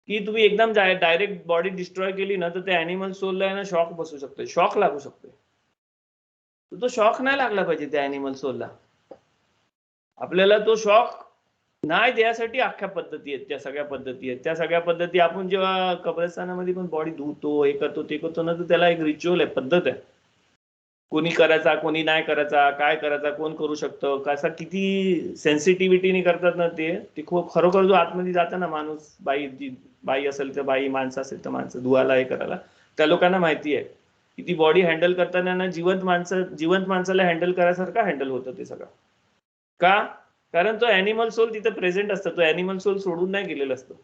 की तुम्ही एकदम डायरेक्ट बॉडी डिस्ट्रॉय केली ना तर त्या अॅनिमल सोलला आहे ना शॉक बसू शकतो, शॉक लागू शकतो. तो शॉक नाही लागला पाहिजे त्या अॅनिमल सोलला. आपल्याला तो शॉक नाही द्यासाठी अख्ख्या पद्धती आहेत, त्या सगळ्या पद्धती आहेत. त्या सगळ्या पद्धती आपण जेव्हा कब्रस्तानामध्ये पण बॉडी धुतो, हे करतो ते करतो ना, तर त्याला एक रिच्युअल आहे, पद्धत आहे. कोणी करायचा, कोणी नाही करायचा, काय करायचा, कोण करू शकतं, कसा किती सेन्सिटिव्हिटीने करतात ना ते खूप खरोखर जो आतमध्ये जाता ना माणूस, बाई असेल तर बाई, माणसं असेल तर माणसं धुवायला हे करायला, त्या लोकांना माहिती आहे की ती बॉडी हँडल करताना ना जिवंत माणसाला हँडल करायसारखं हँडल होतं ते सगळं. का? कारण तो अॅनिमल सोल तिथे प्रेझेंट असतो, तो अॅनिमल सोल सोडून नाही गेलेला असतो.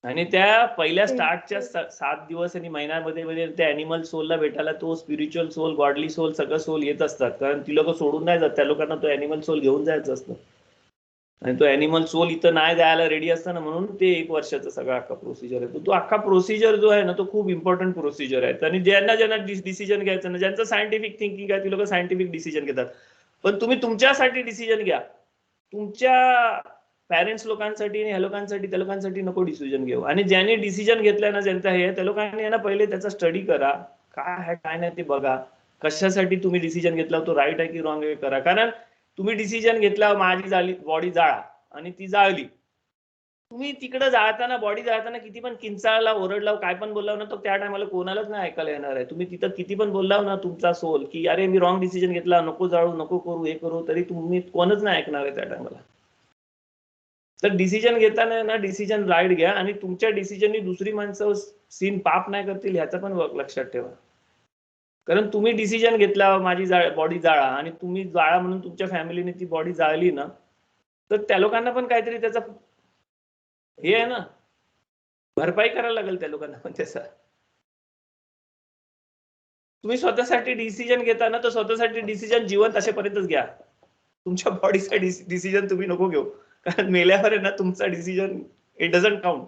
आणि त्या पहिल्या स्टार्टच्या 7 दिवस आणि महिन्यामध्ये त्या अॅनिमल सोलला भेटायला तो स्पिरिच्युअल सोल, गॉडली सोल, सगळं सोल येत असतात. कारण ती लोक सोडून नाही जात, त्या लोकांना तो अॅनिमल सोल घेऊन जायचं असतं. आणि तो अॅनिमल सोल इथं नाही जायला रेडी असतं ना, म्हणून ते 1 वर्षाचा सगळा अख्खा प्रोसिजर आहे. तो अख्खा प्रोसिजर जो आहे ना तो खूप इम्पॉर्टंट प्रोसिजर आहे. आणि ज्यांना डिसिजन घ्यायचं ना, ज्यांचं सायंटिफिक थिंकिंग आहे ती लोक सायंटिफिक डिसिजन घेतात. पण तुम्ही तुमच्यासाठी डिसिजन घ्या, तुमच्या पॅरेंट्स लोकांसाठी आणि ह्या लोकांसाठी त्या लोकांसाठी नको डिसिजन घेऊ. आणि ज्यांनी डिसिजन घेतलाय ना ज्यांचा हे, त्या लोकांनी ना पहिले त्याचा स्टडी करा, काय आहे काय नाही ते बघा, कशासाठी तुम्ही डिसिजन घेतला, तो राईट आहे की रॉंग आहे करा. कारण तुम्ही डिसिजन घेतला माझी झाली बॉडी जाळा आणि ती जाळली, तुम्ही तिकडे जाळताना बॉडी जाळताना किती पण किंचाळला, ओरडला, काय पण बोलला ना, तो त्या टायमाला कोणालाच नाही ऐकायला येणार आहे. तुम्ही तिथं किती पण बोलला ना तुमचा सोल की अरे मी रॉंग डिसिजन घेतला, नको जाळू, नको करू, हे करू, तरी तुम्ही कोणच नाही ऐकणार आहे त्या टायमाला. तर डिसिजन घेताना ना डिसिजन राईट घ्या आणि तुमच्या डिसिजननी दुसरी माणसं सीन पाप नाही करतील ह्याचं पण लक्षात ठेवा. कारण तुम्ही डिसिजन घेतला माझी बॉडी जाळा आणि तुम्ही जाळा म्हणून तुमच्या फॅमिलीने ती बॉडी जाळली ना, तर त्या लोकांना पण काहीतरी त्याचा हे आहे ना, भरपाई करायला लागेल त्या लोकांना पण त्याचा. तुम्ही स्वतःसाठी डिसिजन घेता ना, तर स्वतःसाठी डिसिजन जिवंत असेपर्यंतच घ्या. तुमच्या बॉडीचा डिसिजन तुम्ही नको घेऊ, कारण मेल्यावर आहे ना तुमचा डिसिजन इट डझंट काउंट.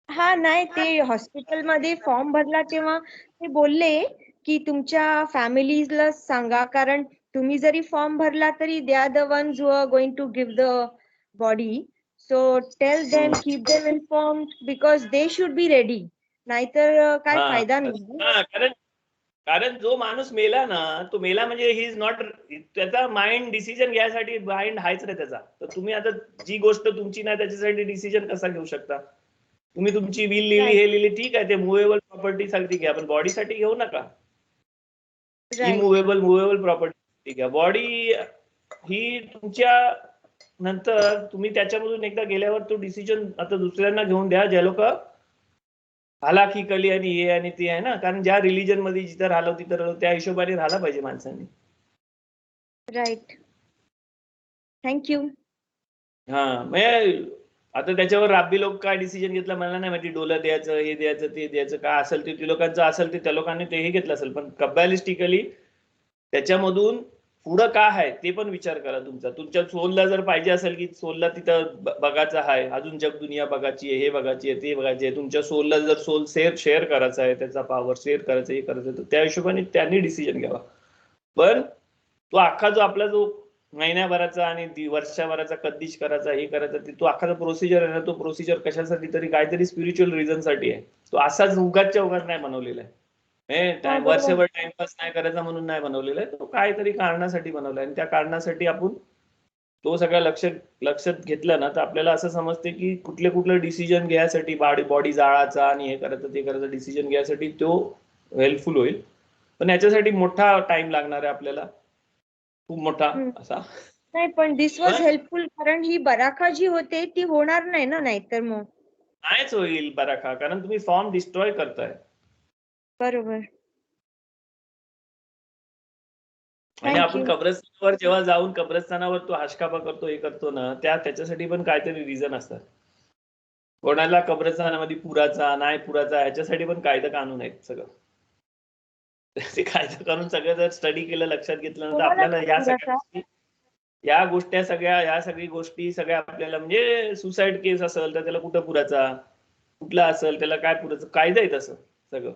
हा नाही, ते हॉस्पिटलमध्ये फॉर्म भरला तेव्हा ते बोलले की तुमच्या फॅमिलीला सांगा, कारण तुम्ही जरी फॉर्म भरला तरी they are the ones who are going to give the body. So tell them, keep them informed, because they should be ready, नाहीतर काय फायदा नाही. कारण जो माणूस मेला ना, तो मेला म्हणजे ही इज नॉट, त्याचा माइंड डिसिजन घ्यायसाठी माइंड हायच रे त्याचा. तर तुम्ही आता जी गोष्ट तुमची नाही त्याच्यासाठी डिसिजन कसा घेऊ शकता? तुम्ही तुमची विल लिहिली, हे लिहिली, ठीक आहे, ते मुव्हेबल प्रॉपर्टी साठी घ्या, पण बॉडीसाठी घेऊ नका. मुव्हेबल प्रॉपर्टी घ्या. बॉडी ही तुमच्या नंतर तुम्ही त्याच्यामधून एकदा गेल्यावर तो डिसिजन आता दुसऱ्यांना घेऊन द्या, ज्या लोक हालाकी कली आणि हे आणि ते आहे ना. कारण ज्या रिलीजन मध्ये जिथं राहिलो तिथं राहिलो त्या हिशोबाने राहिला पाहिजे माणसांनी. Right, thank you. हा, म्हणजे आता त्याच्यावर राबी लोक काय डिसिजन घेतला मला नाही माहिती, डोलं द्यायचं, हे द्यायचं, ते द्यायचं, काय असेल ते लोकांचं असेल ते त्या लोकांनी तेही घेतलं असेल. पण कबॅलिस्टिकली त्याच्यामधून पुढं काय आहे ते पण विचार करा तुमचा. तुमच्या सोलला जर पाहिजे असेल की सोलला तिथं बघायचं आहे, अजून जग दुनिया बघायची आहे, हे बघायची आहे, ते बघायचे आहे, तुमच्या सोलला जर सोल शेअर करायचा आहे, त्याचा पॉवर शेअर करायचा, हे करायचं, तर त्या हिशोबाने त्यांनी डिसिजन घ्यावा. पण तो अख्खा जो आपला जो महिन्याभराचा आणि वर्षभराचा कधीच करायचा, हे करायचा, तो अख्खा प्रोसिजर आहे ना, तो प्रोसिजर कशासाठी तरी काहीतरी स्पिरिच्युअल रिझन साठी आहे. तो असाच उगाचच्या उगाच नाही बनवलेला आहे. वर्षभर टाइमपास नाही करायचा म्हणून नाही बनवलेला आहे. तो काहीतरी कारणासाठी बनवला आहे आणि त्या कारणासाठी आपण तो सगळा लक्षात घेतला ना, तर आपल्याला असं समजते की कुठले डिसिजन घ्यायसाठी बॉडी जाळाचा आणि हे करायचं ते करायचं डिसिजन घ्यायसाठी तो हेल्पफुल होईल. पण याच्यासाठी मोठा टाइम लागणार आहे आपल्याला, खूप मोठा असा. नाही, पण दिस वॉज हेल्पफुल, कारण ही बराखा जी होते ती होणार नाही ना, नाहीतर मग नाहीच होईल बराखा, कारण तुम्ही फॉर्म डिस्ट्रॉय करताय. बरोबर. आणि आपण कब्रस्तानावर जेव्हा जाऊन कब्रस्तानावर तो हाशकापा करतो, हे करतो ना, त्याच्यासाठी पण काहीतरी रिझन असतात. कोणाला कब्रस्तानामध्ये पुराचा नाही पुराचा ह्याच्यासाठी पण कायदा कानून आहेत सगळं. ते कायदा करून सगळं जर स्टडी केलं, लक्षात घेतलं ना, तर आपल्याला या सगळ्या गोष्टी सगळ्या आपल्याला, म्हणजे सुसाईड केस असेल तर त्याला कुठं पुराचा, कुठला असेल त्याला काय पुराचं, कायदा आहे तसं सगळं.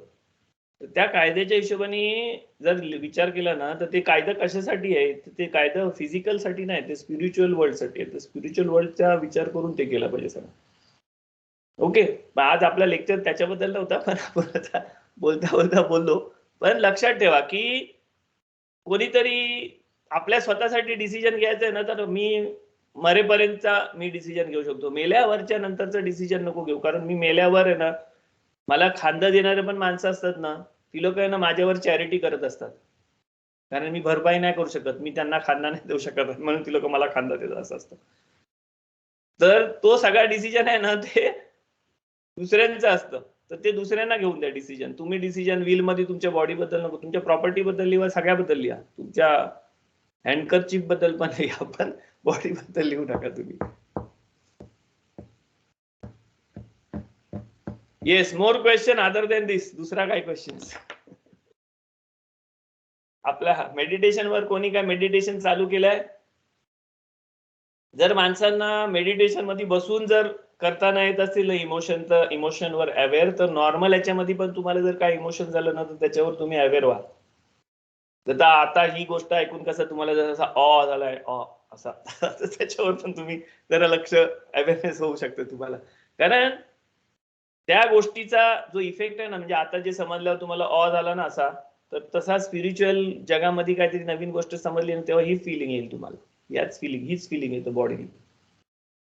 त्या कायद्याच्या हिशोबाने जर विचार केला ना तर ते कायदा कशासाठी आहे, ते कायदा फिजिकल साठी नाही, ते स्पिरिच्युअल वर्ल्ड साठी आहे. तर स्पिरिच्युअल वर्ल्डचा विचार करून ते केला पाहिजे सगळं. ओके, आज आपला लेक्चर त्याच्याबद्दल नव्हता, पण आपण आता बोलता बोलता बोललो. पण लक्षात ठेवा की कोणीतरी आपल्या स्वतःसाठी डिसिजन घ्यायचंय ना, तर मी मरेपर्यंतचा मी डिसिजन घेऊ शकतो. मेल्यावरच्या नंतरचं डिसिजन नको घेऊ, कारण मी मेल्यावर आहे ना, मला खांदा देणारे पण माणसं असतात ना, ती लोक आहे ना माझ्यावर चॅरिटी करत असतात, कारण मी भरपाई नाही करू शकत, मी त्यांना खांदा नाही देऊ शकत, म्हणून ती लोक मला खांदा देतात असं असतं. तर तो सगळा डिसिजन आहे ना ते दुसऱ्यांचं असतं, तर ते दुसऱ्यांना घेऊन द्या डिसिजन. तुम्ही डिसिजन विल मध्ये तुमच्या बॉडी बद्दल नको, तुमच्या प्रॉपर्टी बद्दल लिहा, सगळ्याबद्दल लिहा, तुमच्या हँडकरचीफ बद्दल पण लिहा, पण बॉडी बद्दल लिहू नका तुम्ही. Yes, more question other than this? दुसरा काय क्वेश्चन? आपल्या मेडिटेशन वर कोणी काय मेडिटेशन चालू केलंय? जर माणसांना मेडिटेशन मध्ये बसून जर करताना येत असतील इमोशनवर अवेअर, तर नॉर्मल याच्यामध्ये पण तुम्हाला जर काय इमोशन झालं ना तर त्याच्यावर तुम्ही अवेअर व्हा. तर आता ही गोष्ट ऐकून कसं तुम्हाला जर असा झालाय असा, त्याच्यावर पण तुम्ही जरा लक्ष अवेअरनेस होऊ शकतं तुम्हाला, कारण त्या गोष्टीचा जो इफेक्ट आहे ना, म्हणजे आता जे समजल्यावर तुम्हाला झाला ना असा, तर तसा स्पिरिच्युअल जगामध्ये काहीतरी नवीन गोष्ट समजली ना तेव्हा ही फिलिंग येईल तुम्हाला. हीच फिलिंग येतं बॉडीने.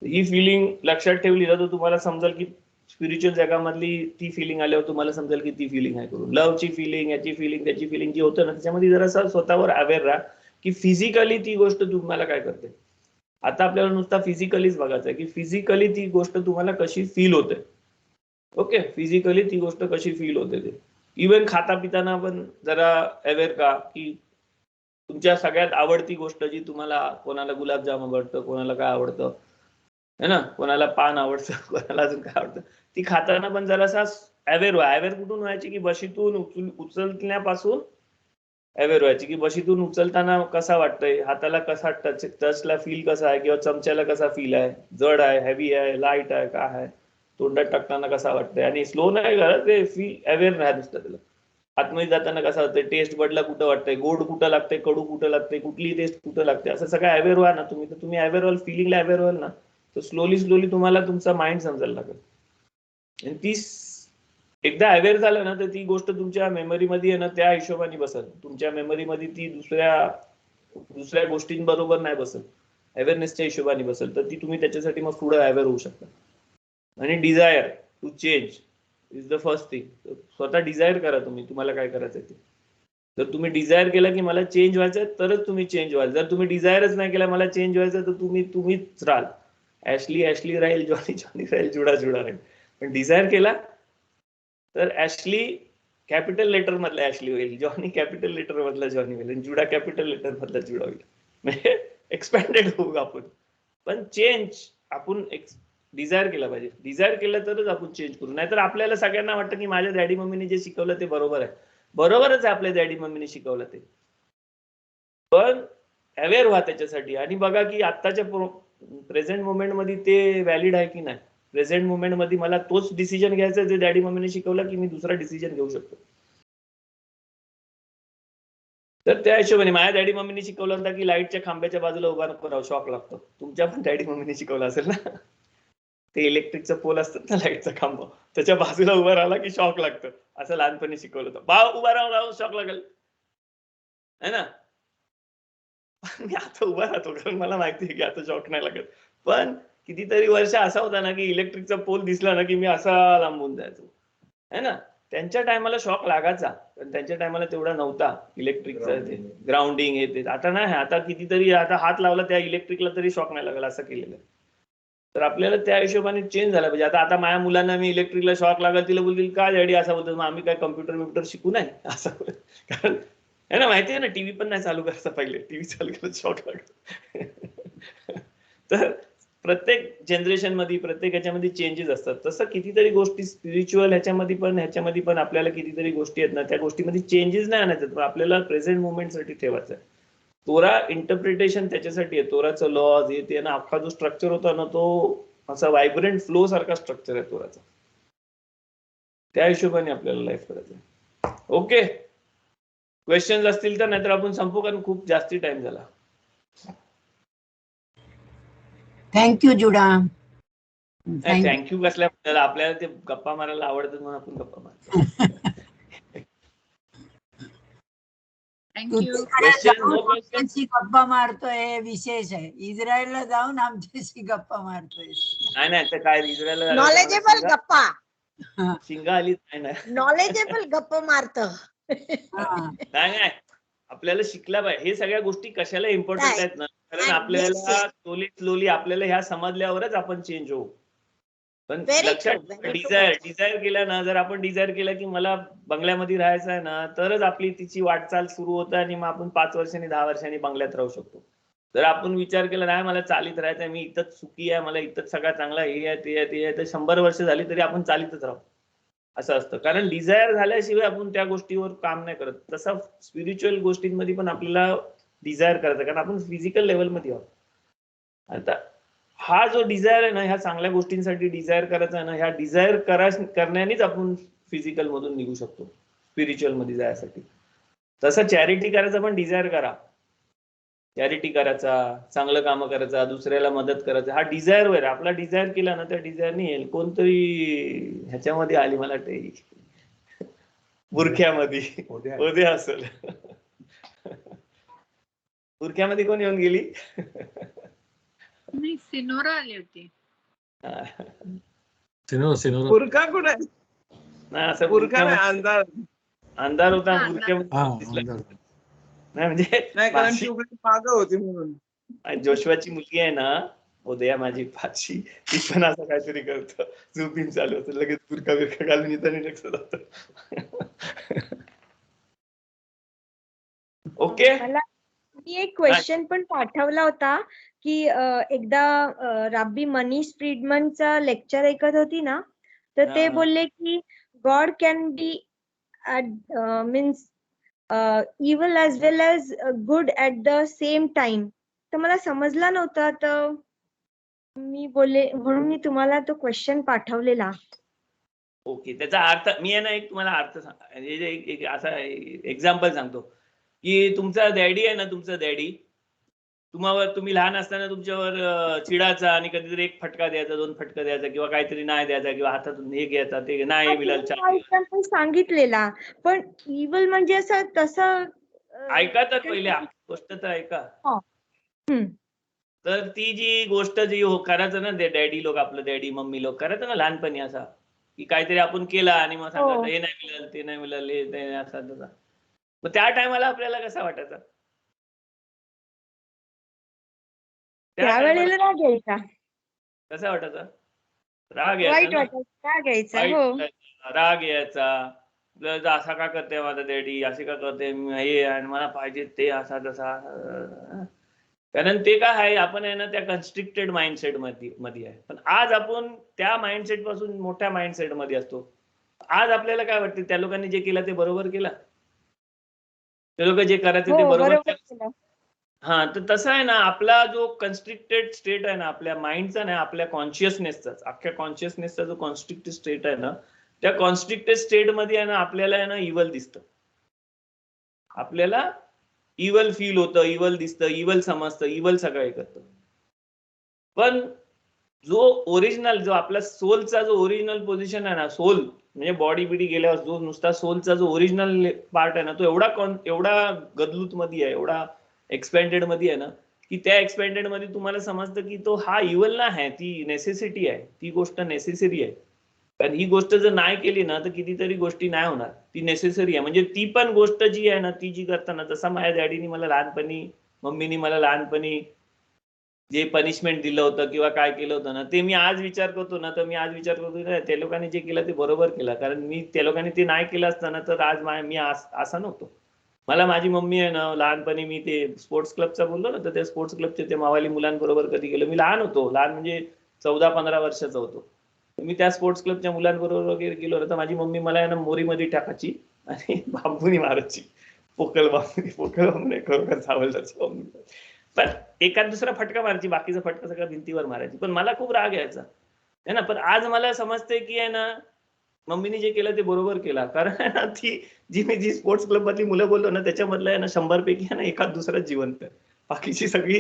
ही फिलिंग लक्षात ठेवली ना तर तुम्हाला समजेल की स्पिरिच्युअल जगामधली ती फिलिंग आल्यावर तुम्हाला समजेल की ती फिलिंग आहे करून. लवची फिलिंग, याची फिलिंग, त्याची फिलिंग जी होतं ना, त्याच्यामध्ये जरासा स्वतःवर अवेअर राहा की फिजिकली ती गोष्ट तुम्हाला काय करते. आता आपल्याला नुसता फिजिकलीच बघायचं आहे की फिजिकली ती गोष्ट तुम्हाला कशी फील होते. ओके, फिजिकली ती गोष्ट कशी फील होते ते. इव्हन खाता पिताना पण जरा अवेअर का की तुमच्या सगळ्यात आवडती गोष्ट जी तुम्हाला, कोणाला गुलाबजाम आवडतं, कोणाला काय आवडतं है ना, कोणाला पान आवडतं, कोणाला अजून काय आवडतं, ती खाताना पण जरासा अवेअर व्हा. अवेअर कुठून व्हायची की बशीतून उचलण्यापासून अवेअर व्हायची की बशीतून उचलताना कसा वाटतंय, हाताला कसा टचला फील कसा आहे, किंवा चमच्याला कसा फील आहे, जड आहे, हेवी आहे, लाईट आहे, काय आहे, तोंडात टाकताना कसा वाटतंय. आणि स्लो नाही करत ते, फील अवेअर राहा नुसतं त्याला. आतमध्ये जाताना कसं वाटतंय, टेस्ट बडला कुठं वाटतंय, गोड कुठं लागतंय, कडू कुठं लागतंय, कुठली टेस्ट कुठं लागते, असं सगळं अवेअर व्हा ना तुम्ही. तर तुम्ही अवेअर व्हाल, फिलिंगला अवेअर व्हाल ना, तर स्लोली तुम्हाला तुमचा माइंड समजायला लागेल. आणि ती एकदा अवेअर झालं ना तर ती गोष्ट तुमच्या मेमरीमध्ये आहे ना त्या हिशोबाने बसत. तुमच्या मेमरीमध्ये ती दुसऱ्या गोष्टींबरोबर नाही बसत, अवेअरनेसच्या हिशोबाने बसेल. तर ती तुम्ही त्याच्यासाठी मग पुढे अवेअर होऊ शकता. आणि desire to change is the first thing. स्वतः डिझायर करा तुम्ही, तुम्हाला काय करायचं ते. जर तुम्ही डिझायर केला की मला चेंज व्हायचं तरच तुम्ही चेंज व्हाल. जर तुम्ही डिझायरच नाही केला मला चेंज व्हायचं तर तुम्हीच राहाल. ऍशली राहील, जॉनी राहील, जुडा राहील. पण डिझायर केला तर ऍशली कॅपिटल लेटर मधला ऍशली होईल, जॉनी कॅपिटल लेटर मधला जॉनी होईल, आणि जुडा कॅपिटल लेटर मधला जुडा होईल. म्हणजे एक्सपॅन्डेड होऊ आपण. पण चेंज आपण डिझायर केला पाहिजे. डिझायर केलं तरच आपण चेंज करू. नाहीतर आपल्याला सगळ्यांना वाटतं की माझ्या डॅडी मम्मीने जे शिकवलं ते बरोबर आहे. बरोबरच आहे, आपल्या डॅडी मम्मीने शिकवलं ते. पण अवेअर व्हा त्याच्यासाठी आणि बघा की आत्ताच्या प्रेझेंट मोमेंट मध्ये ते व्हॅलिड आहे की नाही. प्रेझेंट मोमेंट मध्ये मला तोच डिसिजन घ्यायचा जे डॅडी मम्मीने शिकवला, की मी दुसरा डिसिजन घेऊ शकतो. तर त्या हिशोबाने माझ्या डॅडी मम्मीने शिकवलं होतं की लाईटच्या खांब्याच्या बाजूला उभा नको राहू, शॉक लागतो. तुमच्या पण डॅडी मम्मीने शिकवलं असेल ना, ते इलेक्ट्रिकचं पोल असतात ना, लाईटचा खांब, त्याच्या बाजूला उभा राहिला की शॉक लागतं, असं लहानपणी शिकवलं होतं. भाव उभा राहून शॉक लागेल है ना. मी आता उभा राहतो कारण मला माहिती आहे की आता शॉक नाही लागत. पण कितीतरी वर्ष असा होता ना की इलेक्ट्रिकचा पोल दिसला ना की मी असा लांबून जायचो है ना. त्यांच्या टायमाला शॉक लागायचा, पण त्यांच्या टायमाला तेवढा नव्हता इलेक्ट्रिकचा ते ग्राउंडिंग येते. आता नाही, आता कितीतरी आता हात लावला त्या इलेक्ट्रिकला तरी शॉक नाही लागला, असं केलेलं. तर आपल्याला त्या हिशोबाने चेंज झाला पाहिजे. आता माझ्या मुलांना मी इलेक्ट्रिकला शॉक लागला, तिला बोलतील का डॅडी असं बोलतो, मग आम्ही काय कम्प्युटर शिकू नाही असं. कारण है ना, माहिती आहे ना, टीव्ही पण नाही चालू करायचा पहिले, टीव्ही चालू केलं शॉक लागला. तर प्रत्येक जनरेशन मध्ये प्रत्येक ह्याच्यामध्ये चेंजेस असतात. तसं कितीतरी गोष्टी स्पिरिच्युअल ह्याच्यामध्ये पण आपल्याला कितीतरी गोष्टी आहेत ना, त्या गोष्टीमध्ये चेंजेस नाही आणायचे, पण आपल्याला प्रेझेंट मुवमेंट साठी ठेवायचं आहे. तोरा इंटरप्रिटेशन त्याच्यासाठी आहे. तोराचं लॉज येते ना, अख्खा जो स्ट्रक्चर होता ना तो असा व्हायब्रंट फ्लो सारखा स्ट्रक्चर आहे तोराचा. त्या हिशोबाने आपल्याला लाईफ करायचं आहे. ओके, क्वेश्चन्स असतील तर, नाहीतर आपण संपू, कारण खूप जास्ती टाइम झाला. थँक्यू जुडा. थँक्यू कसल्या, आपल्याला ते गप्पा मारायला आवडतं म्हणून आपण गप्पा मारतो. थँक्यू. आमच्याशी गप्पा मारतोय, विशेष आहे. इस्रायलला जाऊन आमच्याशी गप्पा मारतोय. नाही तर काय, इस्रायलला नॉलेजेबल गप्पा, शिंगा आली नाही. नॉलेजेबल गप्पा मारत. नाही, आपल्याला शिकला पाहिजे. हे सगळ्या गोष्टी कशाला इम्पॉर्टंट आहेत ना, कारण आपल्याला स्लोली आपल्याला ह्या समजल्यावरच आपण चेंज होऊ. पण लक्षात, डिझायर केला ना, जर आपण डिझायर केला की मला बंगल्यामध्ये राहायचं आहे ना, तरच आपली तिची वाटचाल सुरू होतं आणि मग आपण 5 वर्षांनी 10 वर्षांनी बंगल्यात राहू शकतो. जर आपण विचार केला नाही मला चालीत राहायचं आहे, मी इथंच सुखी आहे, मला इथंच सगळं चांगला हे आहे ते आहे ते आहे, तर 100 वर्ष झाली तरी आपण चालीतच राहू, असं असतं. कारण डिझायर झाल्याशिवाय आपण त्या गोष्टीवर काम नाही करत. तसं स्पिरिच्युअल गोष्टींमध्ये पण आपल्याला डिझायर करायचं, कारण आपण फिजिकल लेवलमध्ये आहोत. आता हा जो डिझायर आहे ना, ह्या चांगल्या गोष्टींसाठी डिझायर करायचा आहे ना, ह्या डिझायर करण्यानेच आपण फिजिकल मधून निघू शकतो स्पिरिच्युअल मध्ये जायसाठी. तसं चॅरिटी करायचं पण डिझायर करा, चॅरिटी करायचा, चांगलं काम करायचा, दुसऱ्याला मदत करायचा, हा डिझायर वर. आपला डिझायर केला ना, त्या डिझायरने येईल. कोणतरी ह्याच्यामध्ये आली, मला वाटते बुरख्यामध्ये उद्या असेल. बुरख्यामध्ये कोण येऊन गेली? नाही, सिनोरा आली होती. सिनोरा बुरखा कुठे? नाही, असं बुरखा नाही, अंधार. अंधार होता हा, बुरख्यामध्ये दिसला. नाही म्हणजे नाही, कारण शुक्र मागं होती म्हणून. जोशवाची मुलगी आहे ना, उदया माझी पाची, ती पण असं काहीतरी करत, झोपीन चालू होतं, लगेच बुरखा बिरखा घालून येतं आणि लक्ष जातं. ओके, मी एक क्वेश्चन पण पाठवला होता की एकदा राब्बी मनीष फ्रीडमनचा लेक्चर ऐकत होती ना, तर ते बोलले की God can be means evil as well as good at the same time. तर मला समजला नव्हता, तर मी बोलले म्हणून मी तुम्हाला तो क्वेश्चन पाठवलेला. ओके, त्याचा अर्थ मी आहे ना, एक तुम्हाला अर्थ एक असा एक्झाम्पल सांगतो की तुमचा डॅडी आहे ना, तुमचा डॅडी तुम्ही लहान असताना तुमच्यावर चिडायचा आणि कधीतरी एक फटका द्यायचा, 2 फटका द्यायचा, किंवा काहीतरी नाही द्यायचा, किंवा हातातून हे घ्यायचा, ते नाही मिळाल एक्झाम्पल सांगितलेला, पण इव्हल म्हणजे असं तसं ऐका तर पहिल्या गोष्ट तर ऐका. तर ती जी गोष्ट जी करायचं ना, डॅडी लोक, आपलं डॅडी मम्मी लोक करायचं ना लहानपणी, असा की काहीतरी आपण केला आणि मग सांगायचं हे नाही मिळालं, ते नाही मिळालं, हे नाही, असा तसा. मग त्या टायमाला आपल्याला कसं वाटायचं? त्यावेळेला राग यायचा. कसा वाटायचा? राग वाईट यायचा, राग यायचा. राग यायचा, असा का करते माझा डॅडी, असे का करते हे, आणि मला पाहिजे ते, असा तसा. कारण ते काय आहे, आपण आहे ना त्या कन्स्ट्रिक्टेड माइंडसेट मध्ये आहे. पण आज आपण त्या माइंडसेट पासून मोठ्या माइंडसेट मध्ये असतो. आज आपल्याला काय वाटतं, त्या लोकांनी जे केलं ते बरोबर केलं, ते लोक जे करायचे ते बरोबर केलं. हा, तर तसं आहे ना, आपला जो कन्स्ट्रिक्टेड स्टेट आहे ना, आपल्या माइंडचा नाही, आपल्या कॉन्शियसनेसचाच, अख्ख्या कॉन्शियसनेसचा जो कॉन्स्ट्रिक्टेड स्टेट आहे ना, त्या कॉन्स्ट्रिक्टेड स्टेट मध्ये आहे ना, आपल्याला आहे ना इव्हल दिसतं, आपल्याला इव्हल फील होतं, इव्हल दिसतं, इव्हल समजतं, इव्हल सगळं हे करतं. पण जो ओरिजिनल, जो आपला सोलचा जो ओरिजिनल पोझिशन आहे ना, सोल म्हणजे बॉडी बिडी गेल्यावर जो नुसता सोलचा जो ओरिजिनल पार्ट आहे ना, तो एवढा गदलूत मध्ये आहे, एवढा एक्सपेंडेड मध्ये आहे ना, की त्या एक्सपेंडेड मध्ये तुम्हाला समजतं की तो हा इव्हल ना आहे, ती नेसेसिटी आहे, ती गोष्ट नेसेसरी आहे. कारण ही गोष्ट जर नाही केली ना, तर कितीतरी गोष्टी नाही होणार, ती नेसेसरी आहे. म्हणजे ती पण गोष्ट जी आहे ना, ती जी करताना, जसा माझ्या डॅडीनी मला लहानपणी, मम्मीनी मला लहानपणी जे पनिशमेंट दिलं होतं किंवा काय केलं होतं ना, ते मी आज विचार करतो ना, तर मी आज विचार करतो त्या लोकांनी जे केलं ते बरोबर केलं. कारण मी त्या लोकांनी ते नाही केलं असताना तर आज मी असा नव्हतो. मला माझी मम्मी आहे ना, लहानपणी मी ते स्पोर्ट्स क्लबचा बोललो ना, तर त्या स्पोर्ट्स क्लबचे ते मावाली मुलांबरोबर कधी गेलो, मी लहान होतो, लहान म्हणजे 14-15 वर्षाचा होतो. मी त्या स्पोर्ट्स क्लबच्या मुलांबरोबर वगैरे गेलो ना, तर माझी मम्मी मला आहे ना मोरीमध्ये टाकायची आणि बांबूनी मारायची, पोकळ बांबूने खरोखर सावळताची मम्मी. पण एखाद दुसरा फटका मारायची, बाकीचा फटका सगळा भिंतीवर मारायची. पण मला खूप राग यायचा आहे ना. पण आज मला समजते की आहे ना, मम्मीने जे केलं ते बरोबर केला. कारण जी स्पोर्ट्स क्लब मधली मुलं बोललो ना त्याच्यामधलं आहे ना 100 पैकी आहे ना एखाद दुसराच जिवंत आहे. बाकीची सगळी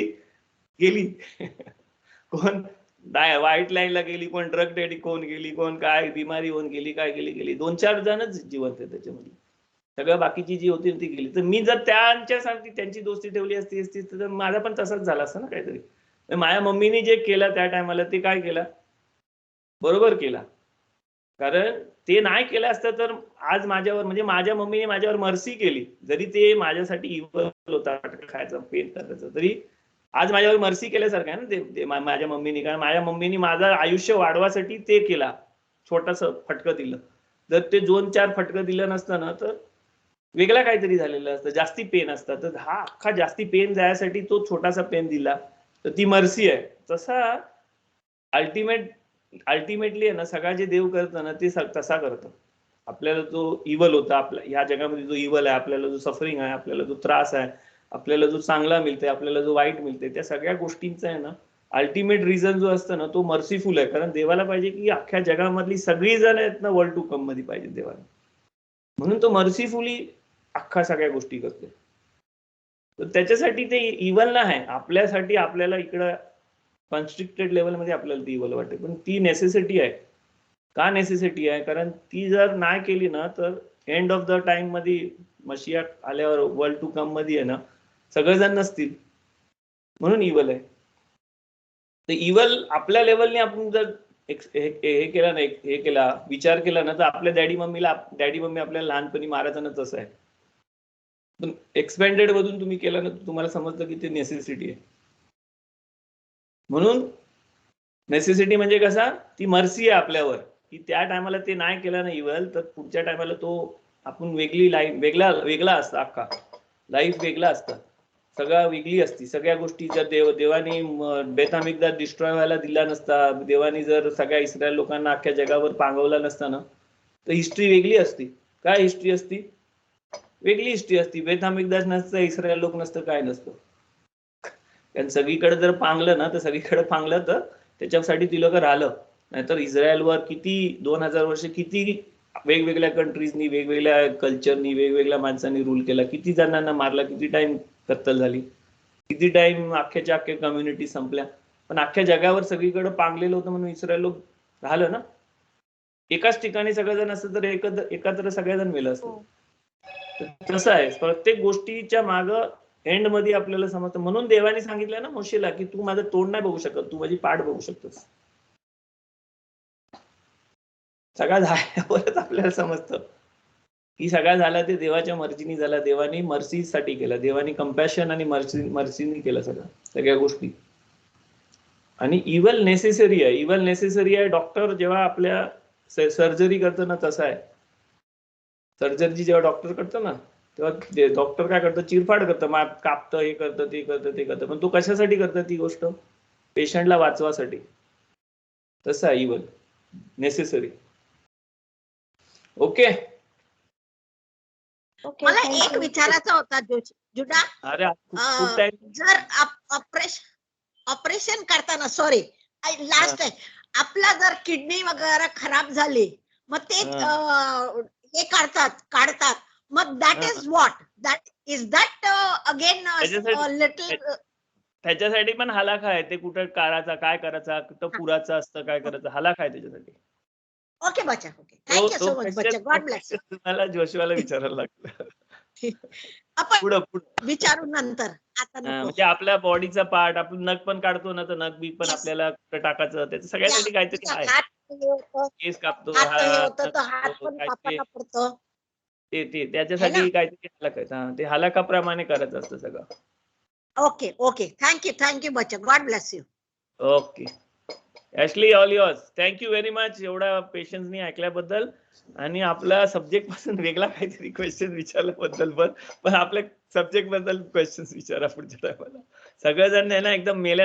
गेली. कोण व्हाईट लाईनला गेली, कोण ड्रग डेडिक होऊन गेली, कोण काय बिमारी होऊन गेली, काय गेली 2-4 जणच जिवंत आहे त्याच्यामध्ये. सगळं बाकीची जी होती ती गेली. तर मी जर त्यांच्यासाठी त्यांची दोस्ती ठेवली असती तर माझा पण तसाच झाला असता ना काहीतरी. माझ्या मम्मीने जे केलं त्या टायमाला ते काय केलं, बरोबर केला. कारण ते नाही केलं असतं तर आज माझ्यावर म्हणजे माझ्या मम्मीने माझ्यावर मर्सी केली. जरी ते माझ्यासाठी इव्हल होता खायचा पेन करायचं तरी आज माझ्यावर मर्सी केल्यासारखं आहे ना ते माझ्या मम्मीने. कारण माझ्या मम्मीने माझं आयुष्य वाढवासाठी ते केला. छोटस फटकं दिलं. जर ते 2-4 फटकं दिलं नसतं ना तर वेगळा काहीतरी झालेलं असतं, जास्ती पेन असतं. तर हा अख्खा जास्ती पेन जायसाठी तो छोटासा पेन दिला तर ती मर्सी आहे. तसा अल्टिमेटली आहे ना सगळा जे देव करतं ना ते तसा करतं. आपल्याला जो इव्हल होता, आपल्या ह्या जगामध्ये जो इव्हल आहे, आपल्याला जो सफरिंग आहे, आपल्याला जो त्रास आहे, आपल्याला जो चांगला मिळतोय, आपल्याला जो वाईट मिळतोय, त्या सगळ्या गोष्टींचा आहे ना अल्टिमेट रिझन जो असतो ना तो मर्सीफुल आहे. कारण देवाला पाहिजे की अख्ख्या जगामधली सगळी जण आहेत ना वर्ल्ड टू कम मध्ये पाहिजे देवाला. म्हणून तो मर्सीफुली अख्खा सगळ्या गोष्टी करतो. तर त्याच्यासाठी ते इव्हल नाही, आपल्यासाठी आपल्याला इकडं कॉन्स्ट्रिक्टेड लेवलमध्ये आपल्याला ती इव्हल वाटते. पण ती नेसेसिटी आहे. का नेसेसिटी आहे? कारण ती जर नाही केली ना तर एंड ऑफ द टाइम मध्ये मशिया आल्यावर वर्ल्ड टू कम मध्ये आहे ना सगळेजण नसतील. म्हणून इव्हल आहे. तर इव्हल आपल्या लेवलने आपण जर हे केला नाही, हे केला विचार केला ना तर आपल्या डॅडी मम्मी आपल्याला लहानपणी मारायचं ना तसं आहे. पण एक्सपेंडेड मधून तुम्ही केलं ना तर तुम्हाला समजतं की ते नेसेसिटी आहे. म्हणून नेसेसिटी म्हणजे कसा, ती मर्सी आहे आपल्यावर की त्या टायमाला ते नाही केलं ना इव्हल तर पुढच्या टायमाला तो आपण वेगळी लाईफ वेगळा असतं, अख्खा लाईफ वेगळा असतं, सगळा वेगळी असती. सगळ्या गोष्टी जर देवानी बेथामिकदा डिस्ट्रॉय व्हायला दिला नसता, देवानी जर सगळ्या इस्रायल लोकांना अख्ख्या जगावर पांगवला नसता ना तर हिस्ट्री वेगळी असती. काय हिस्ट्री असती? वेगळी हिस्ट्री असती. बेथामिकदास नसतं, इस्रायल लोक नसतं, काय नसतं. कारण सगळीकडे जर पांगलं ना तर सगळीकडे पांगलं तर त्याच्यासाठी ती लोक राहिलं. नाहीतर इस्रायलवर किती 2000 वर्ष किती वेगवेगळ्या कंट्रीजनी, वेगवेगळ्या कल्चरनी, वेगवेगळ्या माणसांनी रूल केला, किती जणांना मारला, किती टाइम कत्तल झाली, किती टाइम अख्ख्याच्या अख्ख्या कम्युनिटी संपल्या. पण अख्ख्या जगावर सगळीकडे पांगलेलं होतं म्हणून इस्रायल लोक राहिलं ना. एकाच ठिकाणी सगळेजण असतं तर एकत्र सगळेजण मेलं असतं. तसं आहे प्रत्येक गोष्टीच्या माग एंड मध्ये आपल्याला समजतं. म्हणून देवाने सांगितलं ना मोशेला की तू माझं तोंड नाही बघू शकत, तू माझी पाठ बघू शकतोस. सगळा झाल्यावरच आपल्याला समजतं की सगळा झाला ते देवाच्या मर्जीनी झाला. देवानी मर्सीसाठी केलं, देवानी कंपॅशन आणि मर्सीनी केलं सगळ्या गोष्टी. आणि इव्हल नेसेसरी आहे. इव्हल नेसेसरी आहे. डॉक्टर जेव्हा आपल्या सर्जरी करतो ना तसं आहे. सर्जरी जेव्हा डॉक्टर करतो ना तेव्हा डॉक्टर काय करतं, चिरफाड करतं, माप कापतं, हे करतं, ते करतं, ते करतं. पण तो कशासाठी करतं ती गोष्ट? पेशंटला वाचवासाठी. तसं आहे इव्हल नेसेसरी. ओके. मला एक विचारायचा होता जुडा. अरे खूप टाइम. जर ऑपरेशन करताना सॉरी लास्ट आहे आपला जर किडनी वगैरे खराब झाली मग ते हे काढतात मग that is what is that again little. त्याच्यासाठी पण हलाखा आहे. ते कुठं काढायचा, काय करायचा, कुठं पुराचं असतं, काय करायचं, हलाखा आहे त्याच्यासाठी. ओके बच्चा, ओके थँक्यू सो मच बच्चा, गॉड ब्लेस. तुम्हाला जोशवाला विचारायला लागतं. आपण विचारू नंतर, आता नको. म्हणजे आपल्या बॉडीचा पार्ट, आपण नख पण काढतो ना तर नख बी पण आपल्याला कुठं टाकायचं, त्याचं सगळ्यासाठी काहीतरी आहे. केस कापतो, ते त्याच्यासाठी काहीतरी हलाखा, ते हलाखाप्रमाणे करायचं असतं सगळं. ओके ओके थँक्यू बच्चा, God bless you. Okay Ashley, all yours. Thank you very much एवढा पेशन्सनी ऐकल्याबद्दल आणि आपला सब्जेक्ट पासून वेगळा काहीतरी क्वेश्चन विचारल्याबद्दल. पण आपल्या सब्जेक्ट बद्दल क्वेश्चन विचारा पुढच्या टायमाला. सगळेजण आहे ना एकदम मेल्या